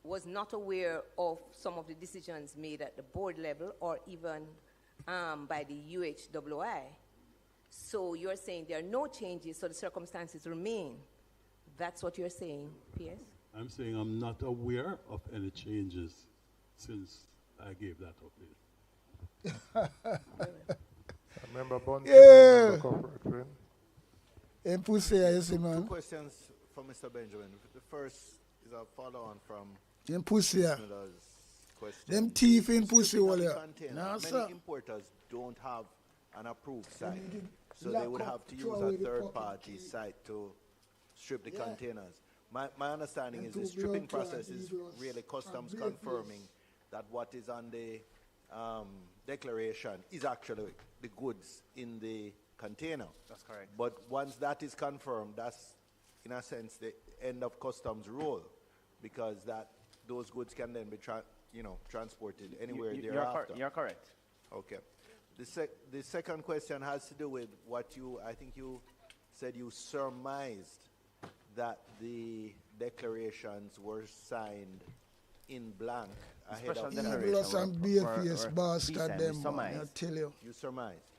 was not aware of some of the decisions made at the board level or even by the UHWI. So you're saying there are no changes, so the circumstances remain. That's what you're saying, PS? I'm saying I'm not aware of any changes since I gave that update. Member Bunty, Yeah. member corporate friend. And pussy, you see, man. Two questions for Mr. Benjamin. The first is a follow-on from Them pussy, yeah. Smila's question. Them teeth in pussy, Stripping all of the yeah. container. Nah, Many sir. importers don't have an approved site, need to so they lock would up, have to throw use away a the third-party pocket. site to strip the Yeah. containers. My understanding And is the to stripping block process is those really customs and confirming that what is on the declaration is actually the goods in the container. That's correct. But once that is confirmed, that's in a sense the end of customs rule, because those goods can then be transported anywhere thereafter. You're correct. Okay. The second question has to do with what I think you said you surmised that the declarations were signed in blank ahead of Evil some bare-faced bastard them, man, I tell you. You surmised.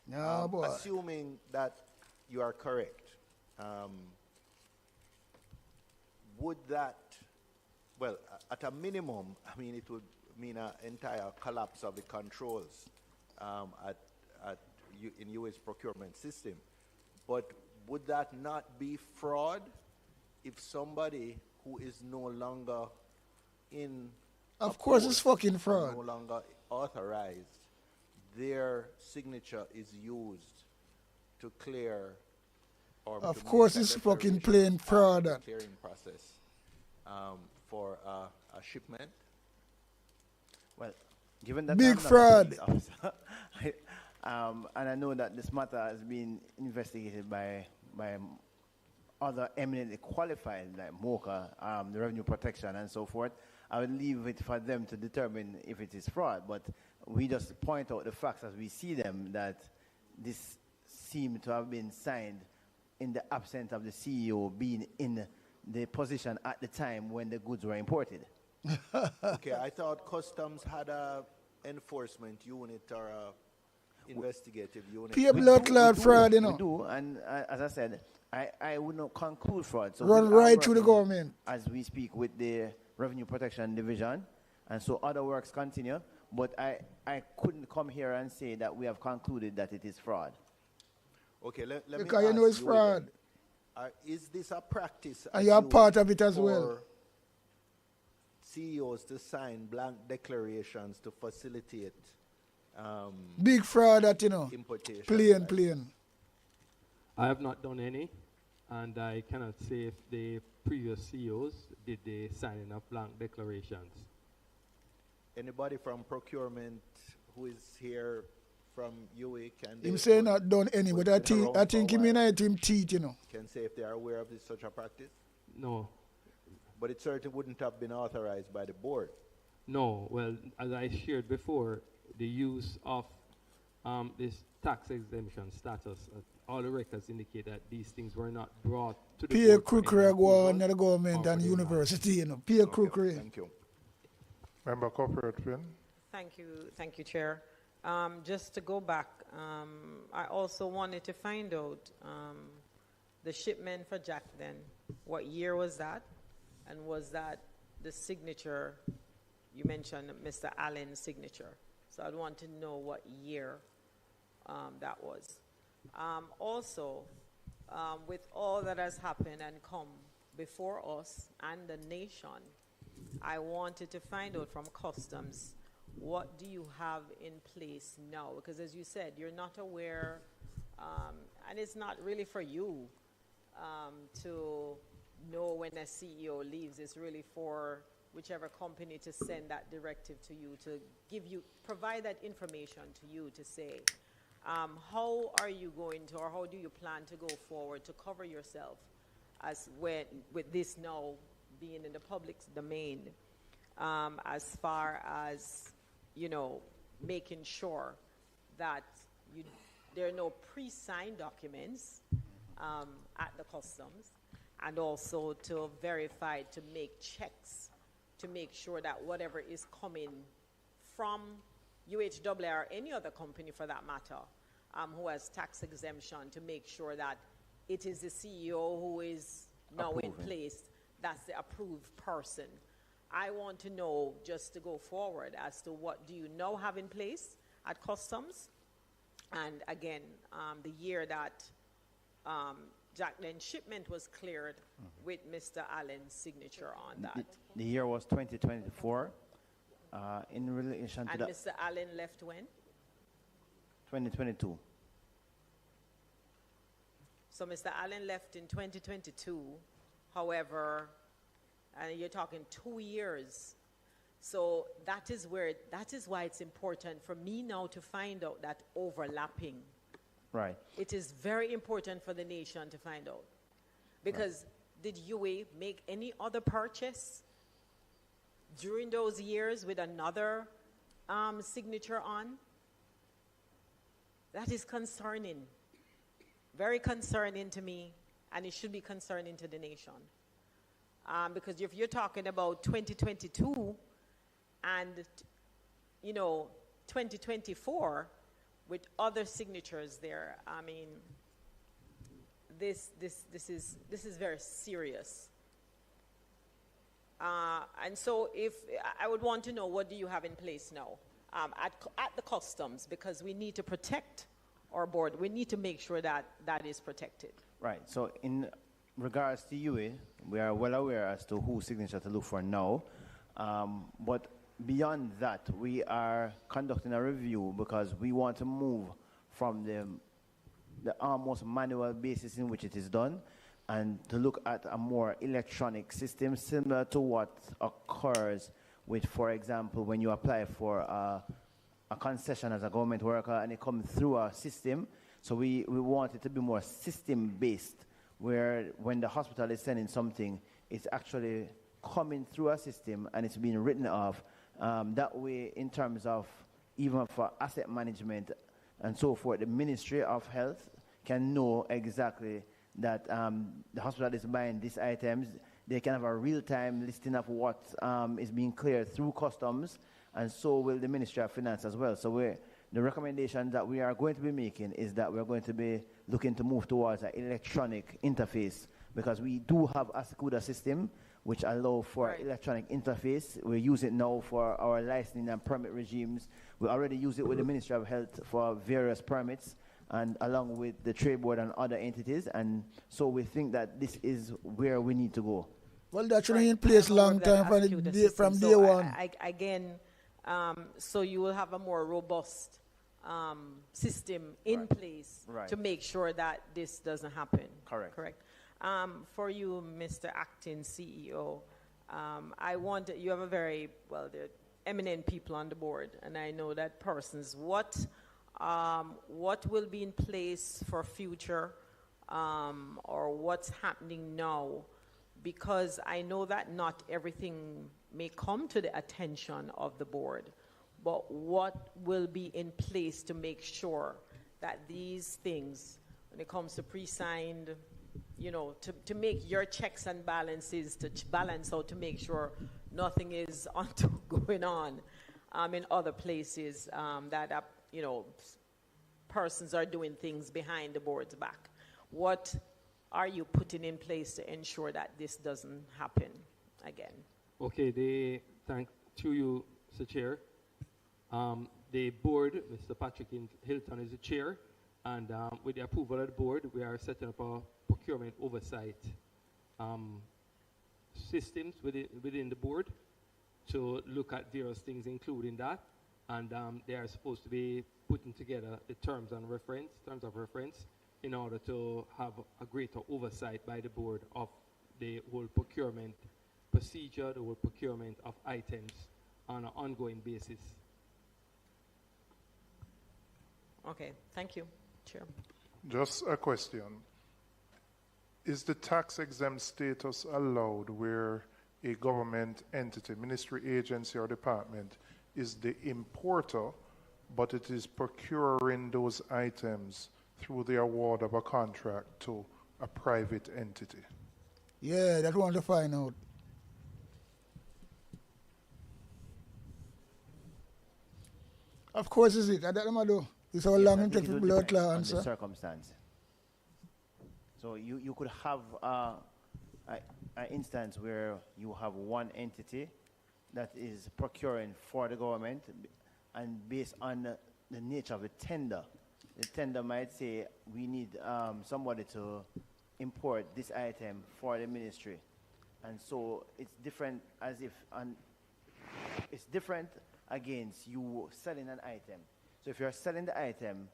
Nah, boy. Assuming that you are correct, would that, well, at a minimum, I mean, it would mean an entire collapse of the controls in U.S. procurement system. But would that not be fraud if somebody who is no longer in... Of course it's fucking fraud. No longer authorized, their signature is used to clear or Of to course make a it's fucking declaration plain fraud. as the clearing process for a shipment. Well, given that Big I'm not a fraud. police officer, and I know that this matter has been investigated by other eminently qualified, like MOCA, the Revenue Protection and so forth, I would leave it for them to determine if it is fraud. But we just point out the facts as we see them, that this seemed to have been signed in the absence of the CEO being in the position at the time when the goods were imported. Okay, I thought customs had a enforcement unit or a investigative unit. Pay blood clot fraud, you know. We do, and as I said, I would not conclude fraud. So Run we are right through the working government. as we speak with the Revenue Protection Division, and so other works continue. But I couldn't come here and say that we have concluded that it is fraud. Okay, let me Because you know ask it's you fraud. again. Is this a practice? And at you are you part of it as for well. CEOs to sign blank declarations to facilitate Big fraud that, you know. importation? Plain. I have not done any, and I cannot say if the previous CEOs did the signing of blank declarations. Anybody from procurement who is here from UA can Him say not done any, but I think him in him teeth, you know. Can say if they are aware of this such a practice? No. But it certainly wouldn't have been authorized by the board. No, well, as I shared before, the use of this tax exemption status, all the records indicate that these things were not brought to the Peer board for any crookery go on approval the government or and for the university, you know. Peer crookery. Thank you. Member Corporate Win. Thank you, Chair. Just to go back, I also wanted to find out the shipment for Jackden. What year was that? And was that the signature? You mentioned Mr. Allen's signature. So I'd want to know what year that was. Also, with all that has happened and come before us and the nation, I wanted to find out from customs, what do you have in place now? Because as you said, you're not aware, and it's not really for you to know when a CEO leaves. It's really for whichever company to send that directive to you, to give you, provide that information to you to say, how are you going to, or how do you plan to go forward to cover yourself as when, with this now being in the public domain, as far as, you know, making sure that there are no pre-signed documents at the customs, and also to verify, to make checks, to make sure that whatever is coming from UHWA or any other company for that matter, who has tax exemption, to make sure that it is the CEO who is now in place, that's the approved person. I want to know, just to go forward, as to what do you now have in place at customs, and again, the year that Jackden shipment was cleared with Mr. Allen's signature on that. The year was 2024. In relation to And that, Mr. Allen left when? 2022. So Mr. Allen left in 2022. However, you're talking 2 years. So that is why it's important for me now to find out that overlapping. Right. It is very important for the nation to find out. Because did UA make any other purchase during those years with another signature on? That is concerning. Very concerning to me, and it should be concerning to the nation. Because if you're talking about 2022 and, you know, 2024 with other signatures there, I mean, this is very serious. And so if I would want to know, what do you have in place now at the customs, because we need to protect our board. We need to make sure that that is protected. Right. So in regards to UA, we are well aware as to whose signature to look for now. But beyond that, we are conducting a review because we want to move from the almost manual basis in which it is done, and to look at a more electronic system similar to what occurs with, for example, when you apply for a concession as a government worker and it comes through a system. So we want it to be more system-based, where when the hospital is sending something, it's actually coming through a system and it's being written off. That way, in terms of even for asset management and so forth, the Ministry of Health can know exactly that the hospital is buying these items. They can have a real-time listing of what is being cleared through customs, and so will the Ministry of Finance as well. So the recommendation that we are going to be making is that we're going to be looking to move towards an electronic interface, because we do have a SCUDA system which allow for electronic interface. We use it now for our licensing and permit regimes. We already use it with the Ministry of Health for various permits, and along with the Trade Board and other entities. And so we think that this is where we need to go. Well, that's been in place long time from day one. Again, so you will have a more robust system in place to make sure that this doesn't happen. Correct. Correct. For you, Mr. Acting CEO, you have a very, they're eminent people on the board, and I know that persons. What will be in place for future, or what's happening now? Because I know that not everything may come to the attention of the board, but what will be in place to make sure that these things, when it comes to pre-signed, to make your checks and balances, to balance out, to make sure nothing is going on in other places that, persons are doing things behind the board's back. What are you putting in place to ensure that this doesn't happen again? Okay, thank to you, Mr. Chair. The board, Mr. Patrick Hilton is the chair, and with the approval of the board, we are setting up a procurement oversight systems within the board to look at various things, including that, and they are supposed to be putting together the terms of reference, in order to have a greater oversight by the board of the whole procurement procedure, the whole procurement of items on an ongoing basis. Okay, thank you, Chair. Just a question. Is the tax-exempt status allowed where a government entity, ministry, agency, or department is the importer, but it is procuring those items through the award of a contract to a private entity? Yeah, that we want to find out. Of course, is it? That's what I do. It's how long it takes for blood to answer. The circumstance. So you could have an instance where you have one entity that is procuring for the government, and based on the nature of the tender might say, we need somebody to import this item for the ministry. And so it's different it's different against you selling an item. So if you're selling the item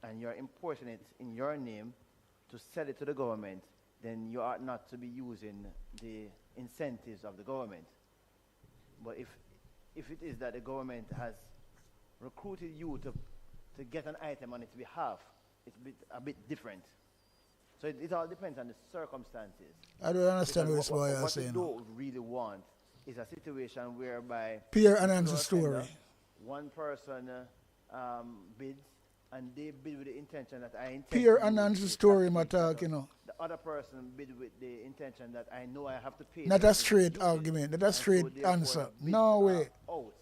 and you're importing it in your name to sell it to the government, then you ought not to be using the incentives of the government. But if it is that the government has recruited you to get an item on its behalf, it's a bit different. So it all depends on the circumstances. I don't understand what you're saying. What we don't really want is a situation whereby peer and answer story. One person bids, and they bid with the intention that I intend. Peer and answer story, my talk, The other person bid with the intention that I know I have to pay. Not a straight argument, not a straight answer. No way. Out.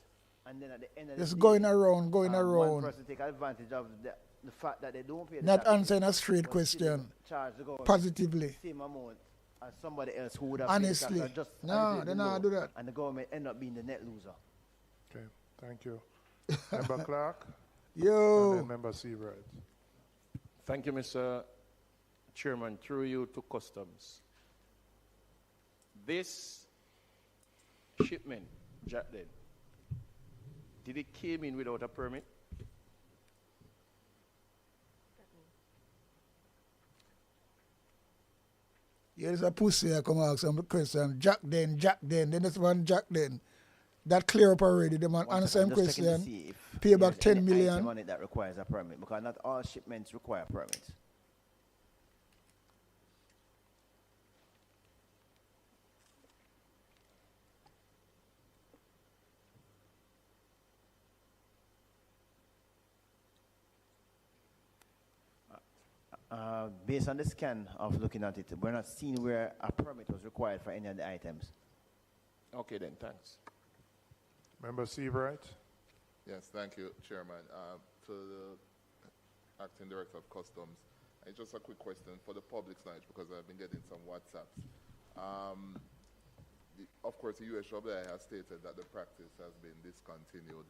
And then at the end of just the day, going around. One person take advantage of the fact that they don't pay the not taxes, answering a straight question charge the government positively. the same amount as somebody else who would have honestly. paid the tax No, they not do that. And the government end up being the net loser. Okay, thank you. Member Clark? Yo. And then Member Seawright. Thank you, Mr. Chairman. Through you to Customs. This shipment, Jack did it came in without a permit? Here's a pussy I come ask some question. Jack then, then this one Jack then. That clear up already. The man answer him question. Pay back 10 million. Money that requires a permit, because not all shipments require permits. Based on the scan of looking at it, we're not seeing where a permit was required for any of the items. Okay then, thanks. Member Seawright? Yes, thank you, Chairman. To the Acting Director of Customs, just a quick question for the public's knowledge, because I've been getting some WhatsApps. Of course, the USWI has stated that the practice has been discontinued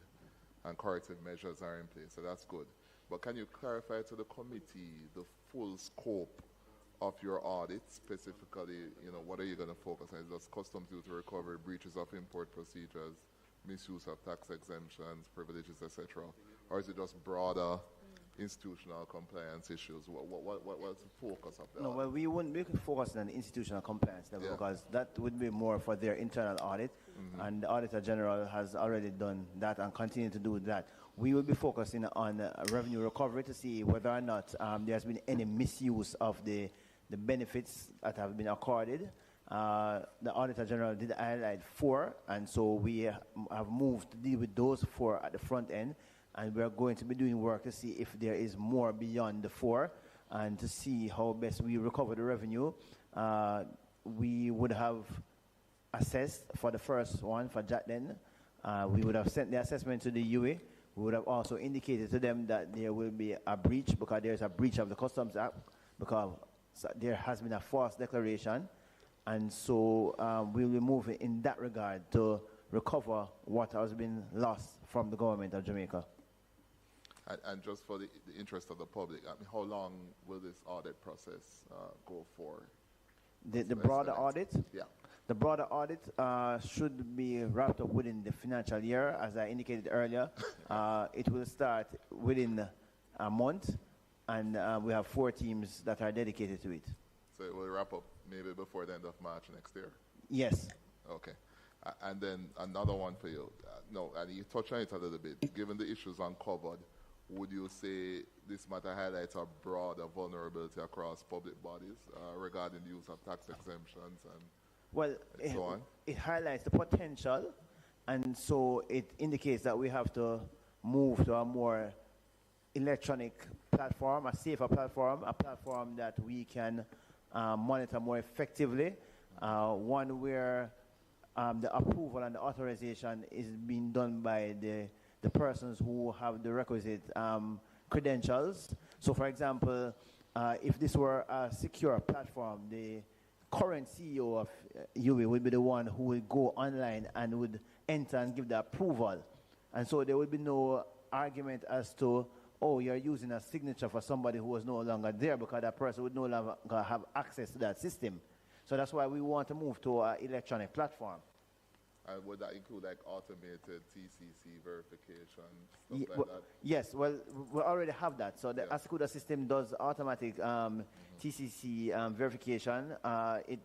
and corrective measures are in place, so that's good. But can you clarify to the committee the full scope of your audit, specifically, what are you going to focus on? Is it customs duty recovery, breaches of import procedures, misuse of tax exemptions, privileges, etc.? or is it just broader institutional compliance issues? What's the focus of that? No, well, we wouldn't be focusing on the institutional compliance level because that would be more for their internal audit, and the Auditor General has already done that and continue to do that. We will be focusing on revenue recovery to see whether or not there has been any misuse of the benefits that have been accorded. The Auditor General did highlight 4, and so we have moved to deal with those 4 at the front end, and we are going to be doing work to see if there is more beyond the 4 and to see how best we recover the revenue. We would have assessed for the first one, for Jatden. We would have sent the assessment to the UA. We would have also indicated to them that there will be a breach because there is a breach of the Customs Act because there has been a false declaration. And so we will be moving in that regard to recover what has been lost from the government of Jamaica. And just for the interest of the public, I mean, how long will this audit process go for? The broader audit? Yeah. The broader audit should be wrapped up within the financial year. As I indicated earlier, it will start within a month, and we have 4 teams that are dedicated to it. So it will wrap up maybe before the end of March next year? Yes. Okay. And then another one for you. No, and you touched on it a little bit. Given the issues uncovered, would you say this matter highlights a broader vulnerability across public bodies regarding the use of tax exemptions and so on? It highlights the potential, and so it indicates that we have to move to a more electronic platform, a safer platform, a platform that we can monitor more effectively, one where the approval and the authorization is being done by the persons who have the requisite credentials. So, for example, if this were a secure platform, the current CEO of UWI would be the one who would go online and would enter and give the approval. And so there would be no argument as to, oh, you're using a signature for somebody who was no longer there because that person would no longer have access to that system. So that's why we want to move to an electronic platform. And would that include like automated TCC verification, stuff like that? Yes, well, we already have that. So the ASCUDA system does automatic TCC verification. It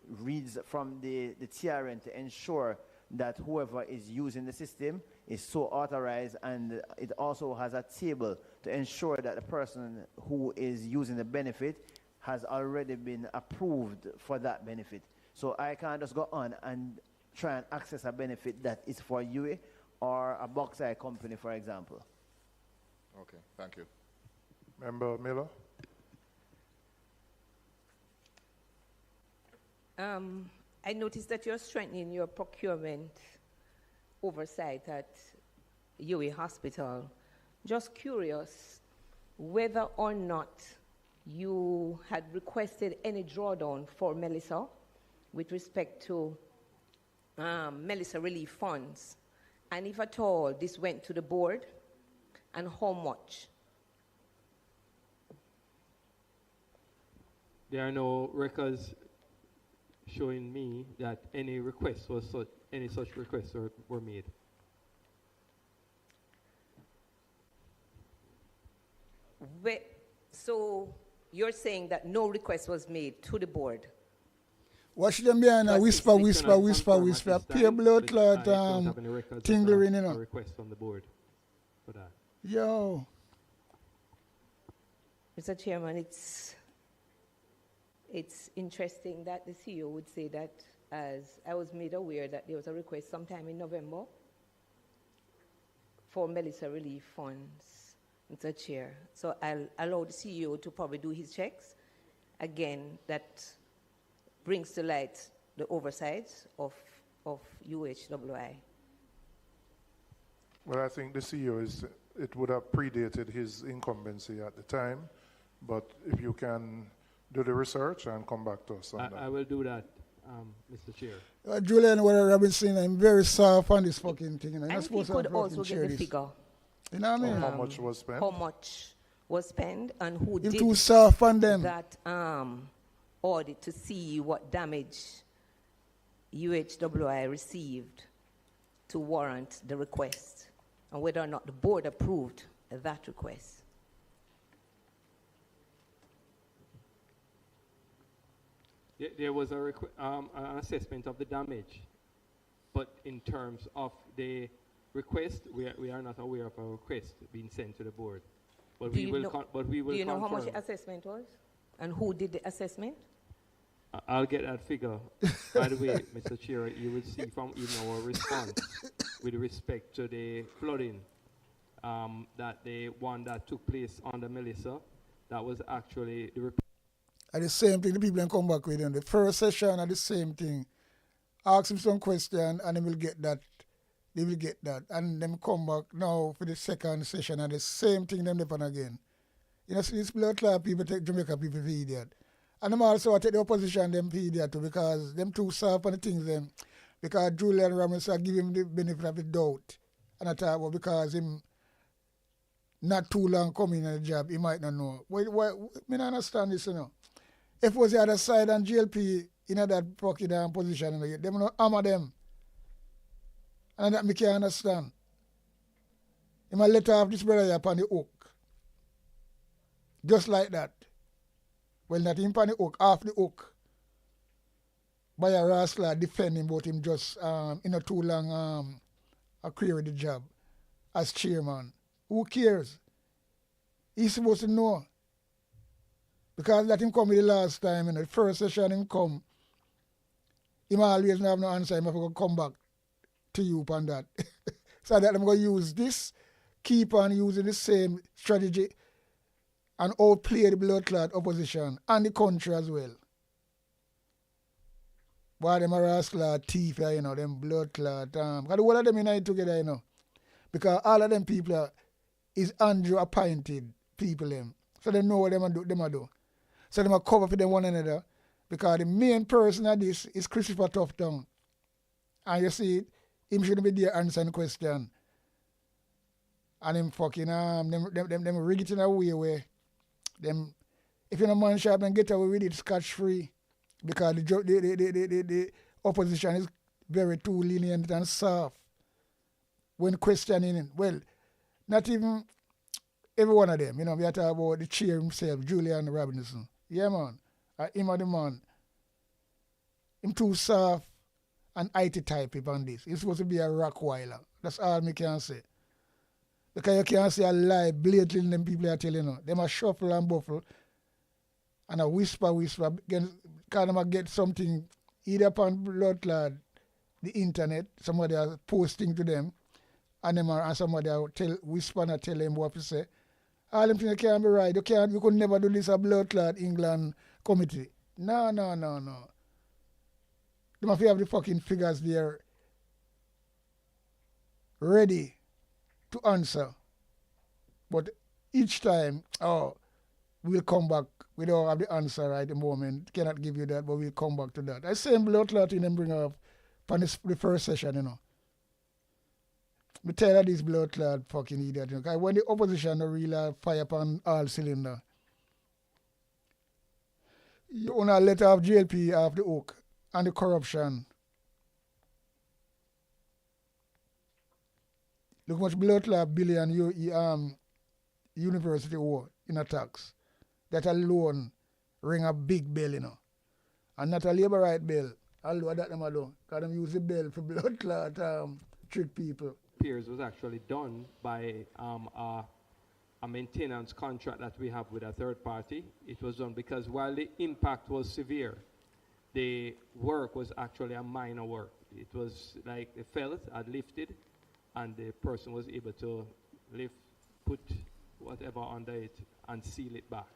reads from the TRN to ensure that whoever is using the system is so authorized, and it also has a table to ensure that the person who is using the benefit has already been approved for that benefit. So I can't just go on and try and access a benefit that is for UA or a bauxite company, for example. Okay, thank you. Member Miller? I noticed that you're strengthening your procurement oversight at UA Hospital. Just curious whether or not you had requested any drawdown for Melissa with respect to Melissa relief funds, and if at all this went to the board, and how much? There are no records showing me that any requests was any such requests were made. So you're saying that no request was made to the board? Watch them behind a whisper. Pure blood clot, tingling, you know. A request from the board for that. Yo. Mr. Chairman, it's interesting that the CEO would say that, as I was made aware that there was a request sometime in November for Melissa relief funds, Mr. Chair. So I'll allow the CEO to probably do his checks. Again, that brings to light the oversight of UHWI. Well, I think the CEO it would have predated his incumbency at the time, but if you can do the research and come back to us on that. I will do that, Mr. Chair. Julian, what I've been saying, I'm very soft on this fucking thing. And if you could also get the figure. You know what I mean? How much was spent? How much was spent and who You're did too soft on them. That audit to see what damage UHWI received to warrant the request and whether or not the board approved that request. There was an assessment of the damage, but in terms of the request, we are not aware of a request being sent to the board. But we will Do you know how much the assessment was? And who did the assessment? I'll get that figure. By the way, Mr. Chair, you will see from even our response with respect to the flooding, that the one that took place under Melissa, that was actually the At the same thing, the people can come back with them. The first session are the same thing. Ask them some question and they will get that. They will get that. And them come back now for the second session and the same thing them depend again. You know, see this blood clot people take Jamaica people for idiot. And them also take the opposition them for idiot too, because them too soft on the things them. Because Julian Ramos give him the benefit of the doubt. And I thought, well, because him not too long coming in the job, he might not know. Why, me not understand this, you know. If it was the other side and GLP in that fucking position, you know, them no hammer them. And that me can't understand. He might let off this brother here upon the hook. Just like that. Well, not him upon the hook, off the hook. By a rascal defending about him just in a too long career with the job as chairman. Who cares? He's supposed to know. Because that him come with the last time, you know, the first session him come, him always have no answer, him have to come back to you upon that. So that I'm going to use this, keep on using the same strategy and outplay the blood clot opposition and the country as well. Why them a rascal thief, you know, them blood clot. Because the whole of them unite together, you know. Because all of them people is Andrew appointed people them. So they know what them do. So they must cover for them one another. Because the main person of this is Christopher Tufton. And you see, him shouldn't be there answering the question. And him fucking, them rig it in a way where, them, if you're a man sharp, then get away with it scotch-free. Because the opposition is very too lenient and soft when questioning it. Well, not even every one of them. You know, we have to talk about the chair himself, Julian Robinson. Yeah, man. Him or the man. Him too soft and IT type on this. He's supposed to be a rockweiler. That's all me can say. Because you can't say a lie blatantly in them people are telling you. Them a shuffle and buffle and a whisper. Because them a get something either upon blood clot, the internet, somebody are posting to them, and somebody are whisper and tell them what to say. All them things can't be right. You could never do this a blood clot England committee. No. They must have the fucking figures there ready to answer. But each time, we'll come back. We don't have the answer right at the moment. Cannot give you that, but we'll come back to that. I same blood clot in them bring up on the first session, you know. Me tell you this blood clot fucking idiot, you know. Because when the opposition really fire upon all cylinder, you wanna let off GLP off the hook and the corruption. Look much blood clot billion university war in a tax. That alone ring a big bell, you know. And not a labor right bell. Although that them alone. Because them use the bell for blood clot trick people. Repairs was actually done by a maintenance contract that we have with a third party. It was done because while the impact was severe, the work was actually a minor work. It was like the felt had lifted and the person was able to put whatever under it and seal it back.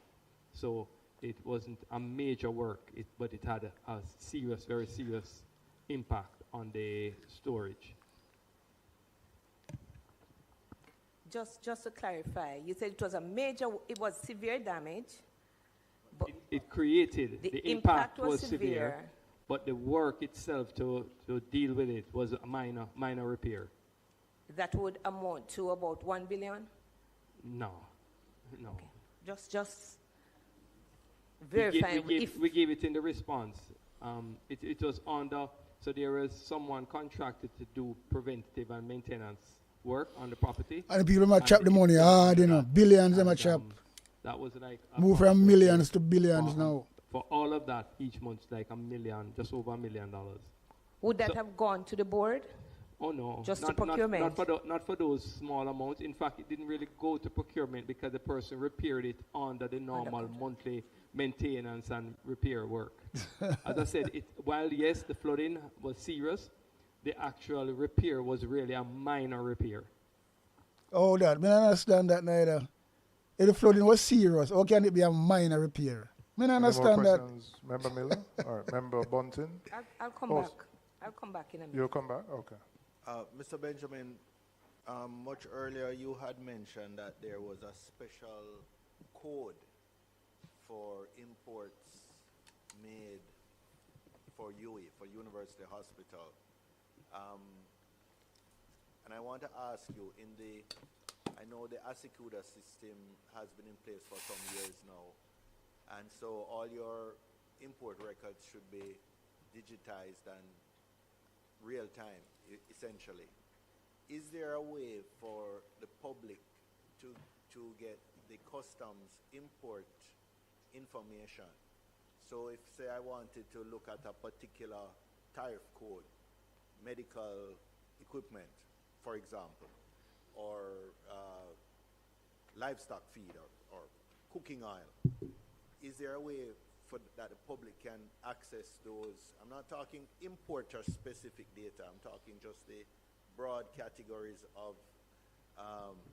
So it wasn't a major work, but it had a serious, very serious impact on the storage. Just to clarify, you said it was it was severe damage. But it created, the impact was severe, but the work itself to deal with it was a minor repair. That would amount to about 1 billion? No. Okay. Just verifying. We gave it in the response. It was under, so there was someone contracted to do preventative and maintenance work on the property. And the people might chop the money hard, billions they might chop. That was like move from millions to billions now. For all of that, each month, like $1 million, just over $1 million. Would that have gone to the board? Oh no, Just not, to procurement? not for those small amounts. In fact, it didn't really go to procurement because the person repaired it under the normal monthly maintenance and repair work. As I said, while yes, the flooding was serious, the actual repair was really a minor repair. Oh, I don't understand that neither. If the flooding was serious, how can it be a minor repair? I don't understand that. Member Miller? All right, Member Bunton? I'll come back. I'll come back in a minute. You'll come back? Okay. Mr. Benjamin, much earlier you had mentioned that there was a special code for imports made for UE, for University Hospital. And I want to ask you, I know the Asicuda system has been in place for some years now, and so all your import records should be digitized and real time, essentially. Is there a way for the public to get the customs import information? So if, say, I wanted to look at a particular tariff code, medical equipment, for example, or livestock feed or cooking oil, is there a way that the public can access those? I'm not talking importer-specific data. I'm talking just the broad categories of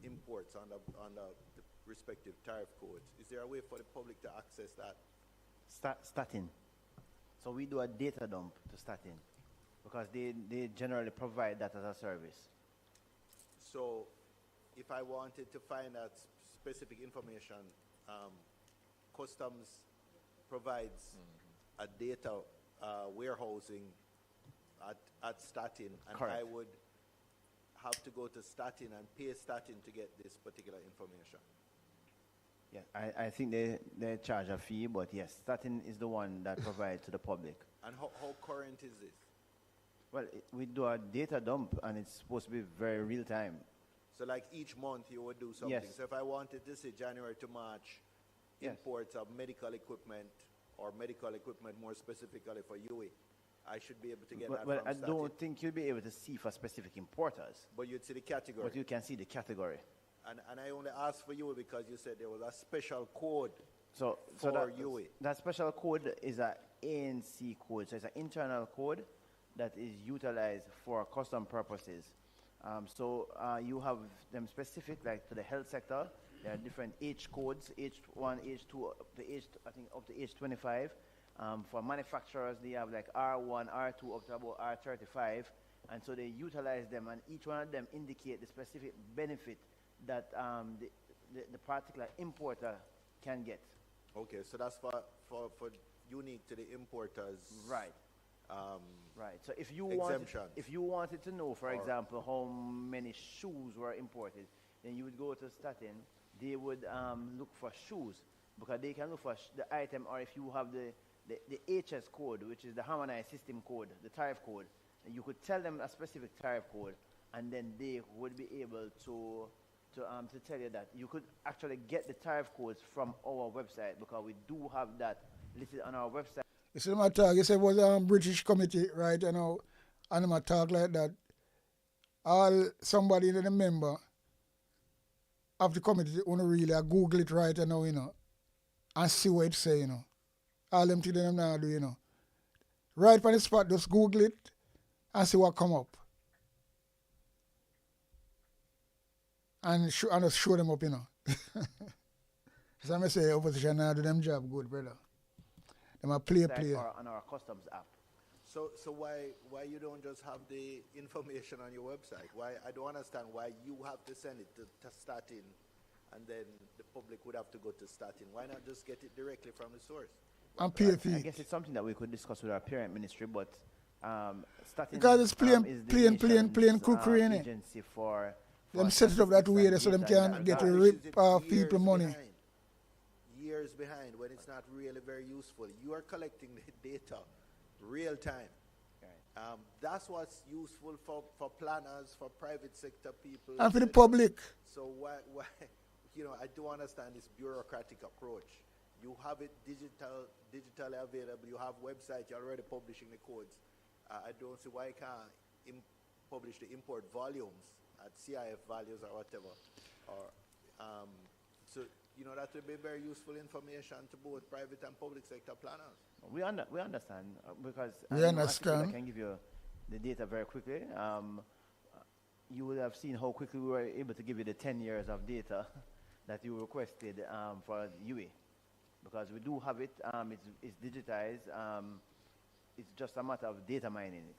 imports on the respective tariff codes. Is there a way for the public to access that? Statin. So we do a data dump to Statin because they generally provide that as a service. So if I wanted to find that specific information, customs provides a data warehousing at Statin, and Correct. I would have to go to Statin and pay Statin to get this particular information. Yeah, I think they charge a fee, but yes, Statin is the one that provides to the public. And how current is this? Well, we do a data dump, and it's supposed to be very real time. So like each month you would do something. Yes. So if I wanted to say January to March, imports of medical equipment, or medical equipment more specifically for UE, I should be able to get that Well, from I Statin. don't think you'll be able to see for specific importers. But you'd see the category. But you can see the category. And I only asked for UE because you said there was a special code So for that, UE. that special code is an ANC code. So it's an internal code that is utilized for custom purposes. You have them specific, like to the health sector. There are different age codes, age 1, age 2, up to age 25. For manufacturers, they have like R1, R2, up to about R35. And so they utilize them, and each one of them indicate the specific benefit that the particular importer can get. Okay, so that's for unique to the importers. Right. Right. So if you wanted to know, for example, how many shoes were imported, then you would go to Statin. They would look for shoes because they can look for the item, or if you have the HS code, which is the harmonized system code, the tariff code, and you could tell them a specific tariff code, and then they would be able to tell you that you could actually get the tariff codes from our website because we do have that listed on our website. You see my talk, you said it was a British committee, right? And my talk like that. Somebody in the member of the committee want to really Google it right now, and see what it say, All them things them now do, Right from the spot, just Google it and see what come up. And just show them up, So I say opposition now do them job good, brother. Them a play. Or on our customs app. So why you don't just have the information on your website? Why I don't understand why you have to send it to Statin, and then the public would have to go to Statin. Why not just get it directly from the source? And pay a I fee. guess it's something that we could discuss with our parent ministry, but Statin Because it's is plain cookery, innit? agency for them set it up that way so them can get to rip off people money. Years behind when it's not really very useful. You are collecting the data real time. That's what's useful for planners, for private sector people. And for the public. So why, I do understand this bureaucratic approach. You have it digitally available. You have websites. You're already publishing the codes. I don't see why you can't publish the import volumes at CIF values or whatever. Or so that would be very useful information to both private and public sector planners. We understand because we understand. I can give you the data very quickly. You would have seen how quickly we were able to give you the 10 years of data that you requested for UA, because we do have it. It's digitized. It's just a matter of data mining it.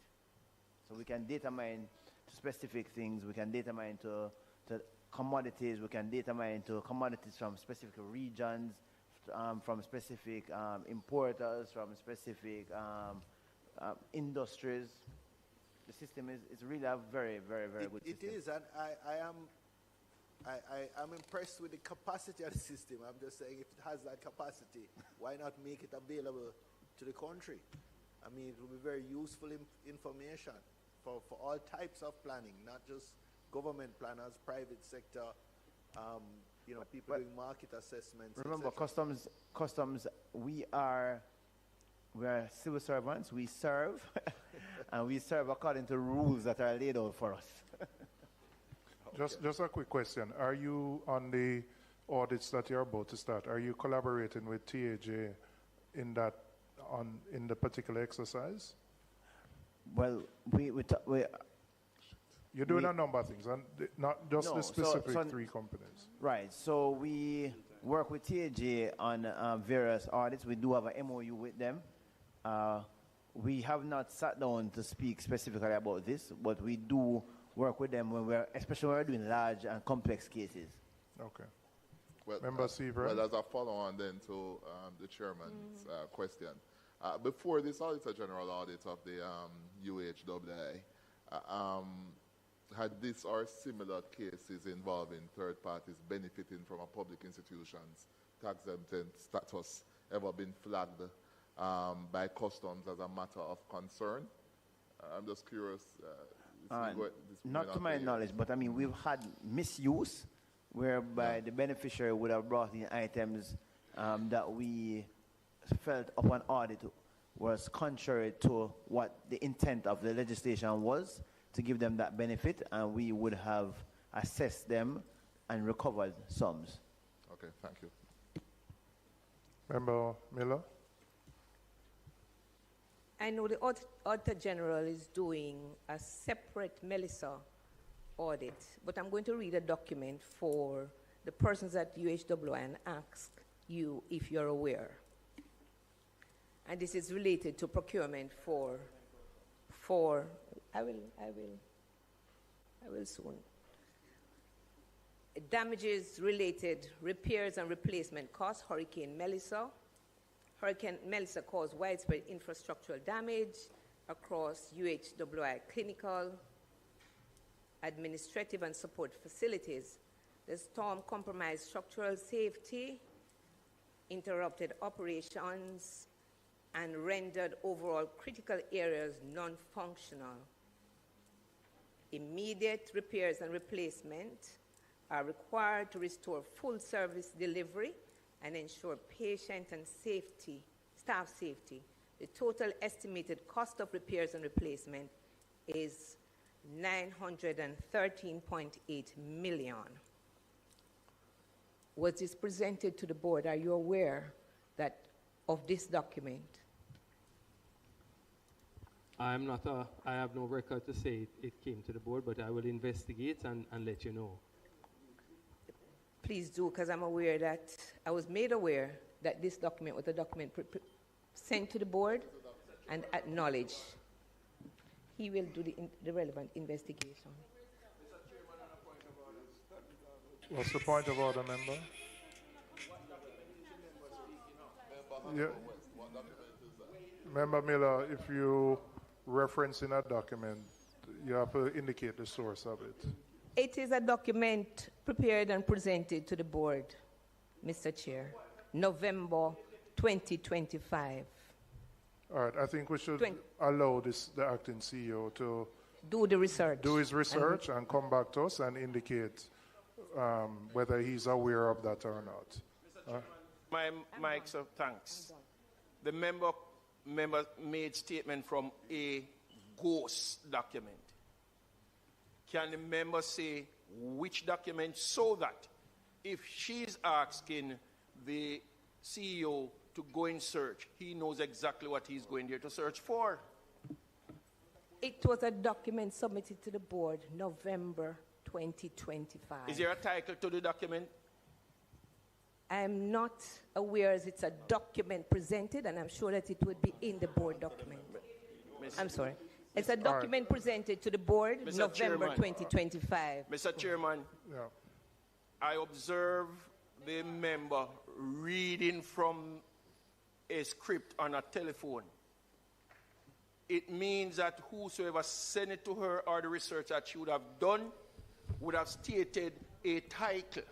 So we can data mine to specific things. We can data mine to commodities. We can data mine to commodities from specific regions, from specific importers, from specific industries. The system is really a very, very, very good system. It is, and I'm impressed with the capacity of the system. I'm just saying, if it has that capacity, why not make it available to the country? I mean, it will be very useful information for all types of planning, not just government planners, private sector, people doing market assessments. Remember, customs, we are civil servants. We serve, and we serve according to rules that are laid out for us. Just a quick question. Are you on the audits that you're about to start? Are you collaborating with TAJ in the particular exercise? Well, you're doing a number of things, and not just the specific 3 companies. Right. So we work with TAJ on various audits. We do have an MOU with them. We have not sat down to speak specifically about this, but we do work with them especially when we're doing large and complex cases. Okay. Well, Member Seaver. Well, as a follow-on then to the chairman's question, before this Auditor General audit of the UHWI, had this or similar cases involving third parties benefiting from a public institution's tax-exempt status ever been flagged by customs as a matter of concern? I'm just curious. Not to my knowledge, but I mean, we've had misuse whereby the beneficiary would have brought in items that we felt upon audit was contrary to what the intent of the legislation was, to give them that benefit, and we would have assessed them and recovered sums. Okay, thank you. Member Miller? I know the Auditor General is doing a separate Melissa audit, but I'm going to read a document for the persons at UHWI and ask you if you're aware. And this is related to procurement for I will soon. Damages related repairs and replacement costs, Hurricane Melissa. Hurricane Melissa caused widespread infrastructural damage across UHWI clinical, administrative, and support facilities. The storm compromised structural safety, interrupted operations, and rendered overall critical areas non-functional. Immediate repairs and replacement are required to restore full service delivery and ensure patient and staff safety. The total estimated cost of repairs and replacement is $913.8 million. Was this presented to the board? Are you aware of this document? I have no record to say it came to the board, but I will investigate and let you know. Please do, because I'm aware that I was made aware that this document was a document sent to the board and acknowledged. He will do the relevant investigation. What's the point of order, member? Yeah. Member Miller, if you reference in a document, you have to indicate the source of it. It is a document prepared and presented to the board, Mr. Chair, November 2025. All right, I think we should 20 allow the acting CEO to do the research. do his research and come back to us and indicate whether he's aware of that or not. My thanks. The member made statement from a ghost document. Can the member say which document, so that if she's asking the CEO to go in search, he knows exactly what he's going there to search for? It was a document submitted to the board November 2025. Is there a title to the document? I'm not aware as it's a document presented, and I'm sure that it would be in the board document. I'm sorry. It's a document presented to the board November 2025. Mr. Chairman, I observe the member reading from a script on a telephone. It means that whosoever sent it to her or the research that she would have done would have stated a title.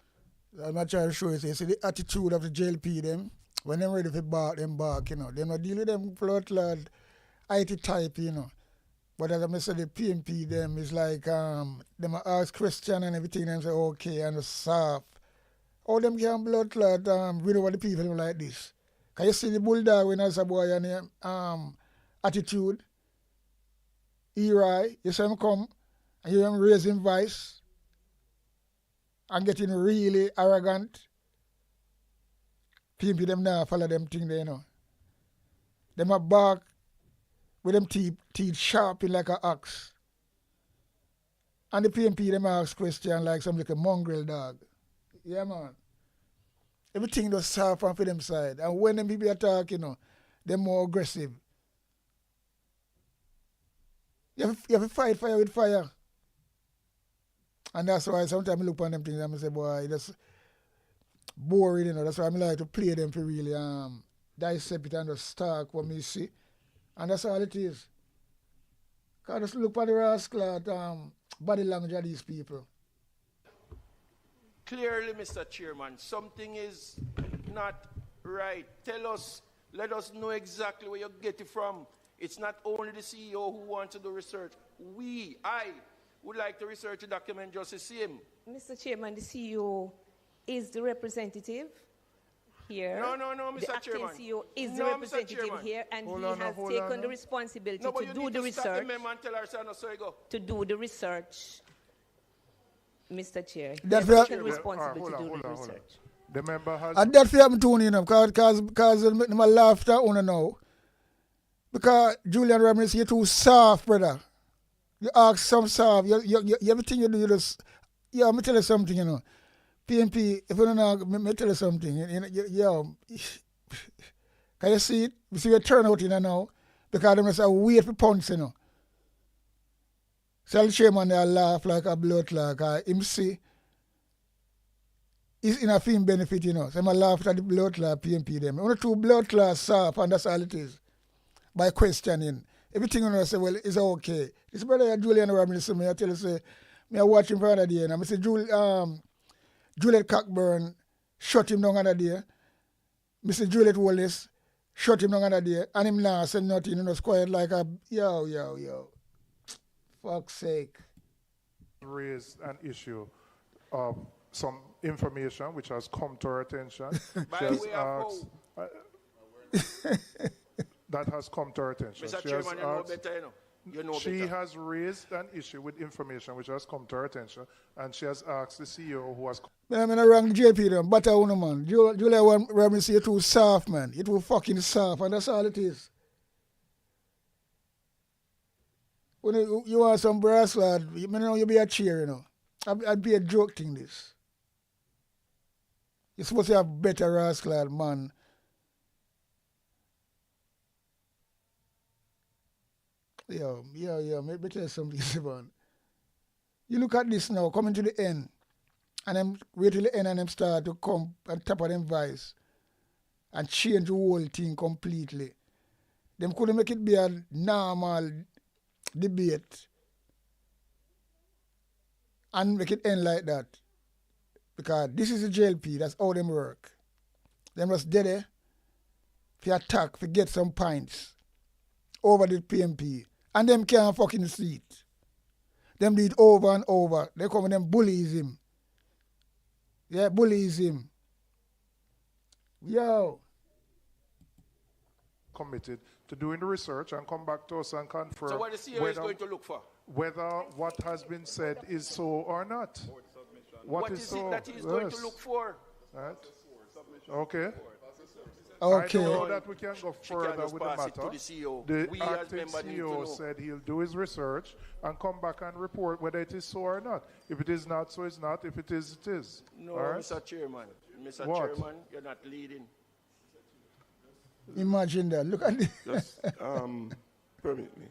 I'm not trying to show you, see the attitude of the JLP them, when they're ready to bark, them bark, you know. They're not dealing with them flood lad IT type, you know. But as I said, the PMP them is like, them ask question and everything and say, okay, and it's soft. All them can blood clot, read over the people like this. Can you see the bulldog when I say boy and attitude? Eri, you see him come, and you him raising voice and getting really arrogant. PMP them now follow them thing there, you know. Them a bark with them teeth sharp like an axe. And the PMP them ask question like some like a mongrel dog. Yeah, man. Everything was soft and for them side. And when them people attack, you know, they're more aggressive. You have to fight fire with fire. And that's why sometimes I look on them things and I say, boy, that's boring, you know. That's why I like to play them for really dissect it and just talk what me see. And that's all it is. Because just look at the rascal body language of these people. Clearly, Mr. Chairman, something is not right. Tell us, let us know exactly where you get it from. It's not only the CEO who wants to do research. I would like to research the document just the same. Mr. Chairman, the CEO is the representative here. No, Mr. The acting Chairman. CEO is the representative here, and he has taken the responsibility to do the research. To do the research, Mr. Chair. He has taken responsibility to do the research. The member has. And that's what I'm doing, you know, because my laughter on now. Because Julian Ramirez, you're too soft, brother. You ask some soft. You everything you do, you just. Yeah, let me tell you something, you know. PMP, if you don't know, let me tell you something. Can you see it? You see your turnout, you know, now? Because them just wait for punch, you know. So the chairman there laugh like a blood clot. Him see, it's in a film benefit, you know. So I laugh at the blood clot PMP them. Only two blood clots soft, and that's all it is. By questioning. Everything you know, say, well, it's okay. This brother Julian Ramirez, I tell you, say, I watch him for another day, and I say, Juliet Cockburn shut him down another day. Mr. Juliet Wallace shut him down another day, and him now said nothing, you know, it's quiet like a, yo. Fuck's sake. Raised an issue of some information which has come to our attention. That has come to our attention. Mr. Chairman, you know better, you know. She has raised an issue with information which has come to her attention, and she has asked the CEO who has. I'm in a wrong JP them, but I want man. Julia Ramirez, you're too soft, man. You're too fucking soft, and that's all it is. When you want some brass lad, you know you be a cheer, you know. I'd be a joke thing this. You're supposed to have better rascal, man. Yo, let me tell you something, Siobhan. You look at this now, coming to the end, and then wait till the end and them start to come and tap on them voice and change the whole thing completely. Them couldn't make it be a normal debate and make it end like that. Because this is the JLP, that's how them work. Them just dead there, for attack, for get some points. over the PMP. And them can't fucking see it. Them do it over and over. They come and them bullies him. Yeah, bullies him. Yo. Committed to doing the research and come back to us and confirm So what the CEO is going to look for? whether what has been said is so or not. What is so? it that he's going to look for? Right? Okay. Okay. I don't know that we can go She can't further just with the pass it matter. to the CEO. The We as acting members need to CEO know. said he'll do his research and come back and report whether it is so or not. If it is not, so it's not. If it is, it is. No, All right? Mr. Chairman. Mr. What? Chairman, you're not leading. Imagine that. Look at this. Just permit me.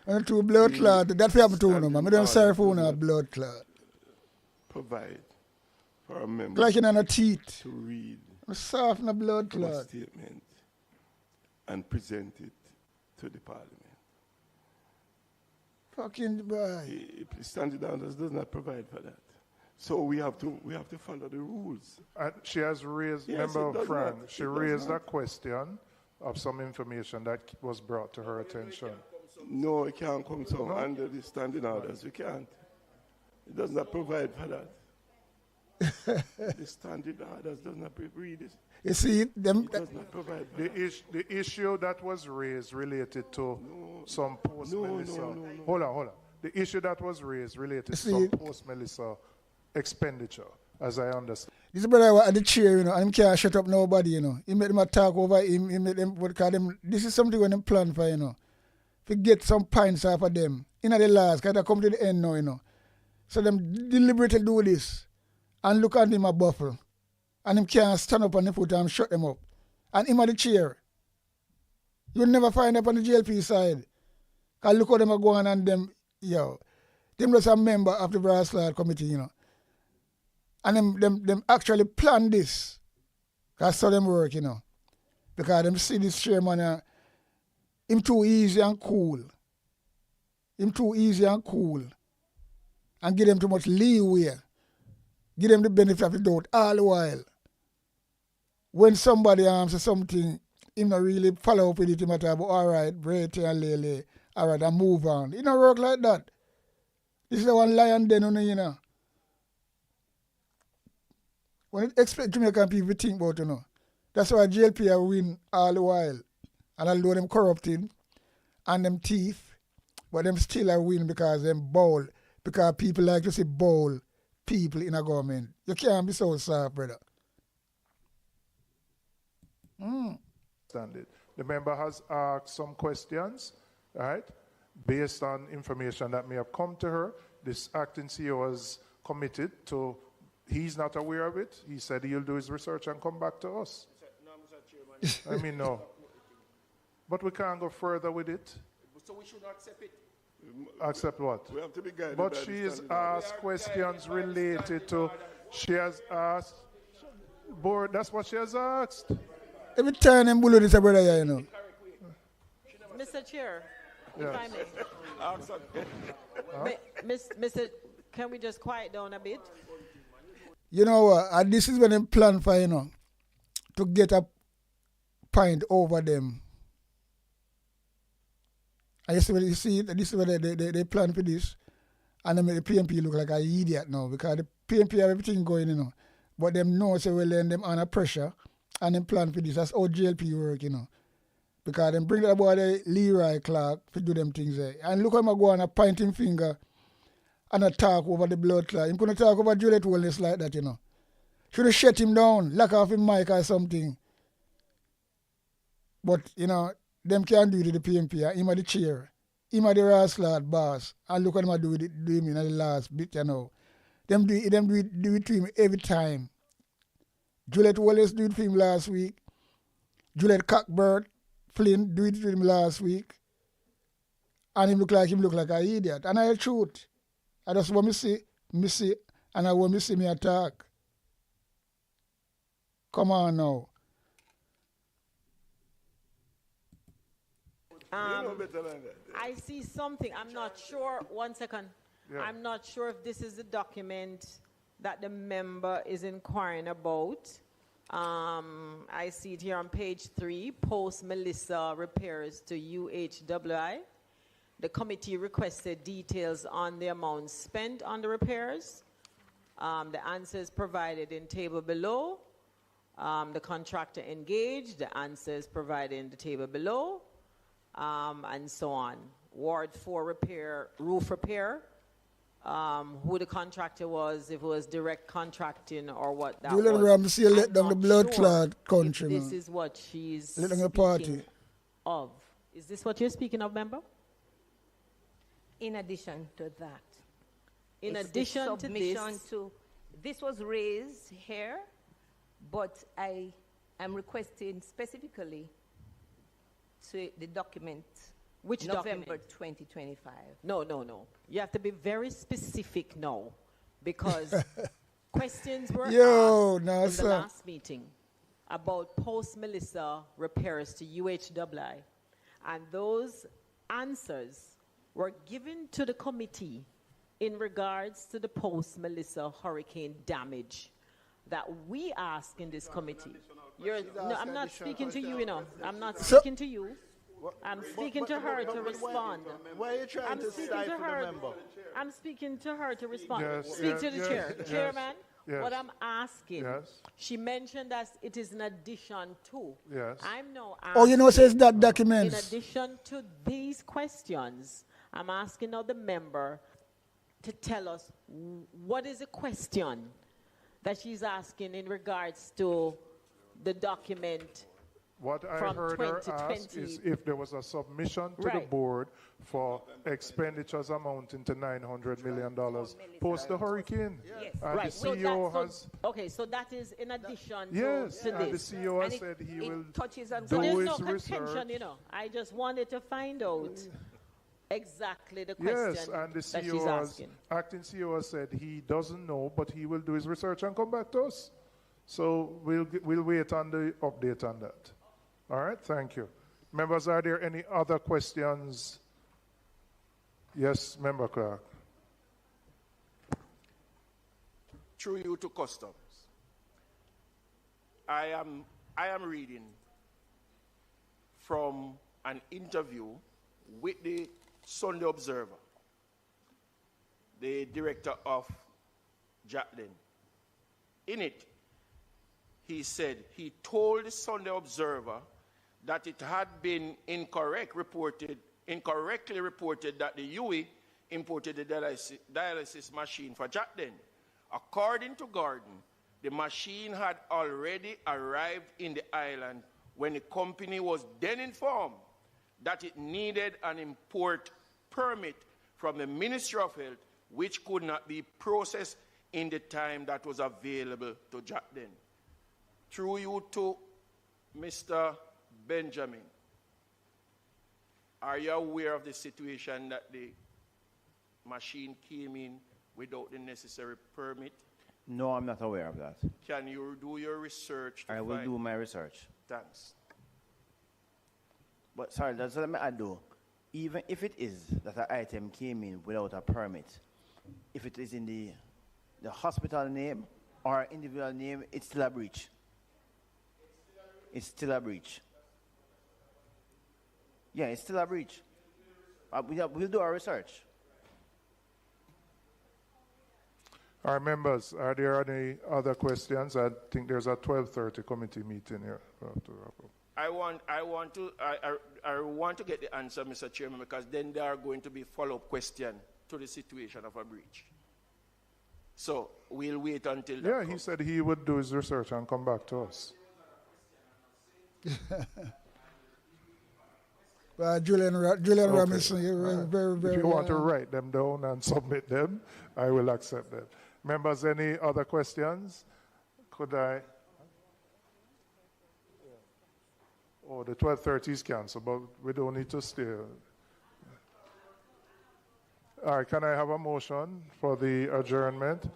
And two blood clot. That's what happened to him, man. I don't sorry for no blood clot. Provide for a member Like in a teeth. to read Soft in a blood our clot. statement and present it to the Parliament. Fucking boy. The standard orders does not provide for that. So we have to follow the rules. And she has raised, Yes, member it does Fran, not. she It does raised not. a question of some information that was brought to her attention. No, it can't come so under the standing orders. We can't. It does not provide for that. The standing orders does not read it. You see, them. It does not provide for that. The issue that was raised related to some post-Melissa. Hold on. The issue that was raised related to some post-Melissa expenditure, as I understand. This brother was at the chair, you know, and him can't shut up nobody, you know. He made them talk over him. He made them, because them, this is something when them plan for, you know. To get some pints off of them. In the last, because they come to the end now, you know. So them deliberately do this. And look at him a buffle. And him can't stand up on the foot and shut them up. And him at the chair. You'll never find up on the JLP side. Because look how them are going and them, yo. Them just a member of the Brass Slide Committee, you know. And them actually plan this. That's how them work, you know. Because them see this chairman, him too easy and cool. Him too easy and cool. And give them too much leeway. Give them the benefit of the doubt all the while. When somebody says something, him not really follow up with it, him at all, all right, break and lay, all right, and move on. It don't work like that. This is the one lion den, you know. When it expect Jamaican people to think about, you know. That's why JLP are win all the while. And although them corrupted and them thief, but them still are win because them bold. Because people like to see bold people in a government. You can't be so soft, brother. Stand it. The member has asked some questions, right, based on information that may have come to her. This acting CEO has committed to, he's not aware of it. He said he'll do his research and come back to us. No, Mr. Chairman. I mean, no. But we can't go further with it. So we should not accept it. Accept what? We have to be guided But by the she's standing asked questions related to, she has asked, board, that's what she has asked. Every time them bully this brother here, you know. Mr. Chair, Yes. if I may. Mr. Can we just quiet down a bit? You know what? And this is when they plan for, you know, to get a point over them. And you see, this is where they plan for this. And they make the PMP look like an idiot now because the PMP have everything going, you know. But them know, so well, then them under pressure and them plan for this. That's how JLP work, you know. Because them bring that boy the Leroy Clark to do them things there. And look how him go on a pointing finger and a talk over the blood clot. Him couldn't talk over Juliet Wellness like that, you know. Should have shut him down, lock off him mic or something. But, you know, them can't do it to the PMP. Him at the chair. Him at the Raslard boss. And look what him do him in the last bit, you know. Them do it to him every time. Juliet Wallace do it for him last week. Juliet Cockbird Flynn do it to him last week. And him look like an idiot. And I truth. I just want me see, and I want me see me attack. Come on now. I see something. I'm not sure. 1 second. Yeah. I'm not sure if this is the document that the member is inquiring about. I see it here on page 3, post Melissa repairs to UHWI. The committee requested details on the amounts spent on the repairs. The answers provided in table below. The contractor engaged, the answers provided in the table below, and so on. Ward 4 repair, roof repair, who the contractor was, if it was direct contracting or what that Julian was. Ramsey let down the blood clot if country. this man. is what she's Let down the speaking party. of. Is this what you're speaking of, member? In addition to that. In it's addition the to submission this- to this was raised here, but I am requesting specifically to the document Which November document? 2025. No. You have to be very specific now, because questions were Yo, asked nah, in sir. the last meeting about post-Melissa repairs to UHWI, and those answers were given to the committee in regards to the post-Melissa hurricane damage that we ask in this committee. No, I'm not speaking to you, I'm not speaking to you. I'm speaking to her to respond. Why are you trying I'm to speaking stifle to her. the member? I'm speaking to her to respond. Yes, Speak to yes, the yes, chair. yes, Chairman, yes. what I'm asking, Yes. she mentioned that it is in addition to. Yes. I'm now asking. Oh, you know, says that In documents. addition to these questions, I'm asking now the member to tell us what is the question that she's asking in regards to the document. What I From heard her ask 2020. is if there was a submission to the Right. board for expenditures amounting to $900 million post the hurricane. And Right. the So CEO that- has, okay, so that is in addition yes, to and the this. CEO has And said he it will touches on So do there's his no contention, research. I just wanted to find out exactly the question Yes, and the that she's CEO has, asking. acting CEO has said he doesn't know, but he will do his research and come back to us. So we'll wait on the update on that. All right, thank you. Members, are there any other questions? Yes, Member Clark. Through you to customs. I am reading from an interview with the Sunday Observer, the director of Jacqueline. In it, he said he told the Sunday Observer that it had been incorrectly reported that the UE imported the dialysis machine for Jacqueline. According to Gordon, the machine had already arrived in the island when the company was then informed that it needed an import permit from the Ministry of Health, which could not be processed in the time that was available to Jacqueline. Through you to Mr. Benjamin, are you aware of the situation that the machine came in without the necessary permit? No, I'm not aware of that. Can you do your research? I will do my research. Thanks. But sorry, that's what I do. Even if it is that an item came in without a permit, if it is in the hospital name or individual name, it's still a breach. It's still a breach. Yeah, it's still a breach. We'll do our research. All right, members, are there any other questions? I think there's a 12:30 committee meeting here. We have to wrap up. I want to get the answer, Mr. Chairman, because then there are going to be follow-up questions to the situation of a breach. So we'll wait until that Yeah, he comes. said he would do his research and come back to us. Julian Okay. Robinson, you're very, very. If you want to write them down and submit them, I will accept them. Members, any other questions? Could I? Oh, the 12:30 is canceled, but we don't need to stay. All right, can I have a motion for the adjournment?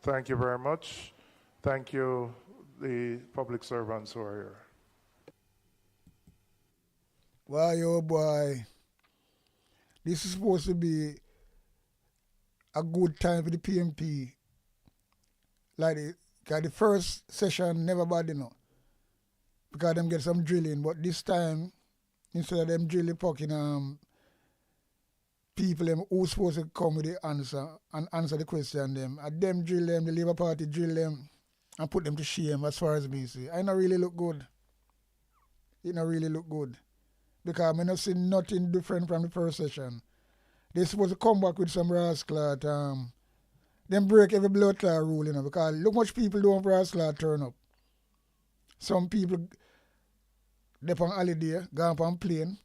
Thank you very much. Thank you, the public servants who are here. Why, oh boy. This is supposed to be a good time for the PMP. Like Because the first session never bad, you know. Because them get some drilling, but this time, instead of them drilling fucking people them who's supposed to come with the answer and answer the question them drill them, the Labour Party drill them and put them to shame as far as me see. I not really look good. It not really look good. Because I not see nothing different from the first session. They supposed to come back with some rascal them break every blood clot rule, you know, because look much people don't rascal turn up. Some people they on holiday, gone on plane.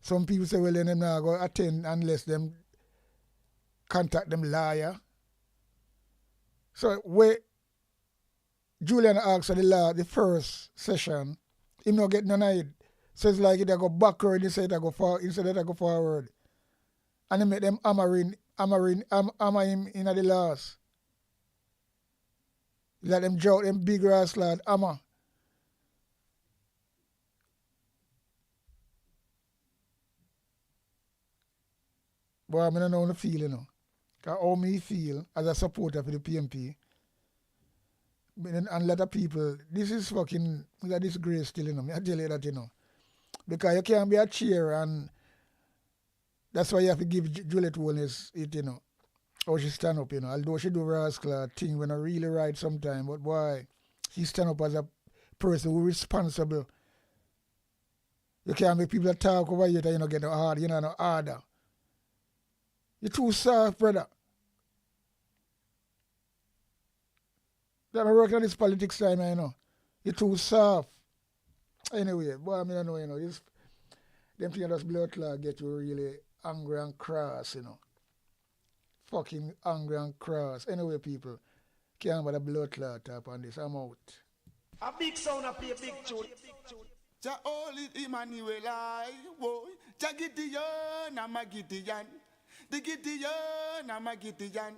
Some people say, well, then them not go attend unless them contact them lawyer. So where Julian asked for the first session, him not get none of it. So it's like it I go backward instead of I go forward. And they make them hammer him in the last. Let them jout them big ass lad hammer. But I don't know how to feel, you know. Because how me feel as a supporter for the PMP, and a lot of people, this is fucking, it's a disgrace still, you know. I tell you that, you know. Because you can't be a chair and that's why you have to give Juliet Wellness it, you know. How she stand up, you know. Although she do rascal thing when I really right sometime, but boy, she stand up as a person who is responsible. You can't make people talk over you that you know get no hard, you know, no harder. You're too soft, brother. That I work on this politics time, you know. You're too soft. Anyway, boy, I mean, I know, you know, this, them things that's blood clot get you really angry and cross, you know. Fucking angry and cross. Anyway, people, can't but a blood clot up on this. I'm out. A big sound up here, big tune. Ja holy Emmanuel, I woy. Ja Gideon, I'm a Gideon. The Gideon, I'm a Gideon.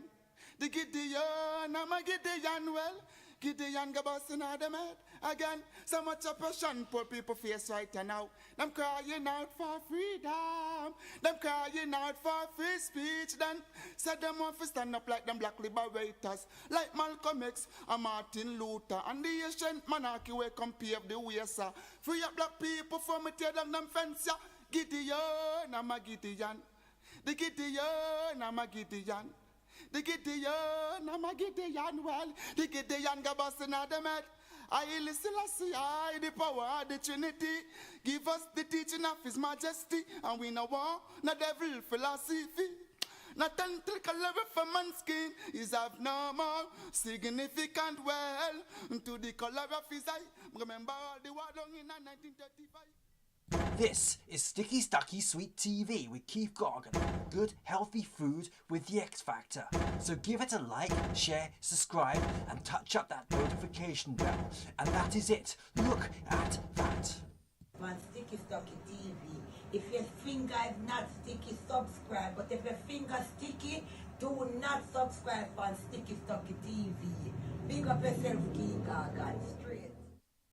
The Gideon, I'm a Gideon. Well, Gideon go busting out them head again. So much oppression, poor people face right now. Them crying out for freedom. Them crying out for free speech. Then said them want to stand up like them black liberators, like Malcolm X and Martin Luther. And the ancient monarchy will come pave the way, sir. Free up black people from it, tear down them fence, yeah. Gideon, I'm a Gideon. The Gideon, I'm a Gideon. The Gideon, I'm a Gideon. Well, the Gideon go busting out them head. I listen, I the power of the Trinity. Give us the teaching of His Majesty. And we know war, no devil philosophy. Not until level for man's skin is abnormal, significant well to the color of his eye. Remember all the war done in 1935. This is Sticky Stucky Sweet TV with Keith Gargan. Good, healthy food with the X Factor. So give it a like, share, subscribe, and touch up that notification bell. And that is it. Look at that. On Sticky Stucky TV. If your finger is not sticky, subscribe. But if your finger sticky, do not subscribe on Sticky Stucky TV. Big up yourself, Keith Gargan. Straight.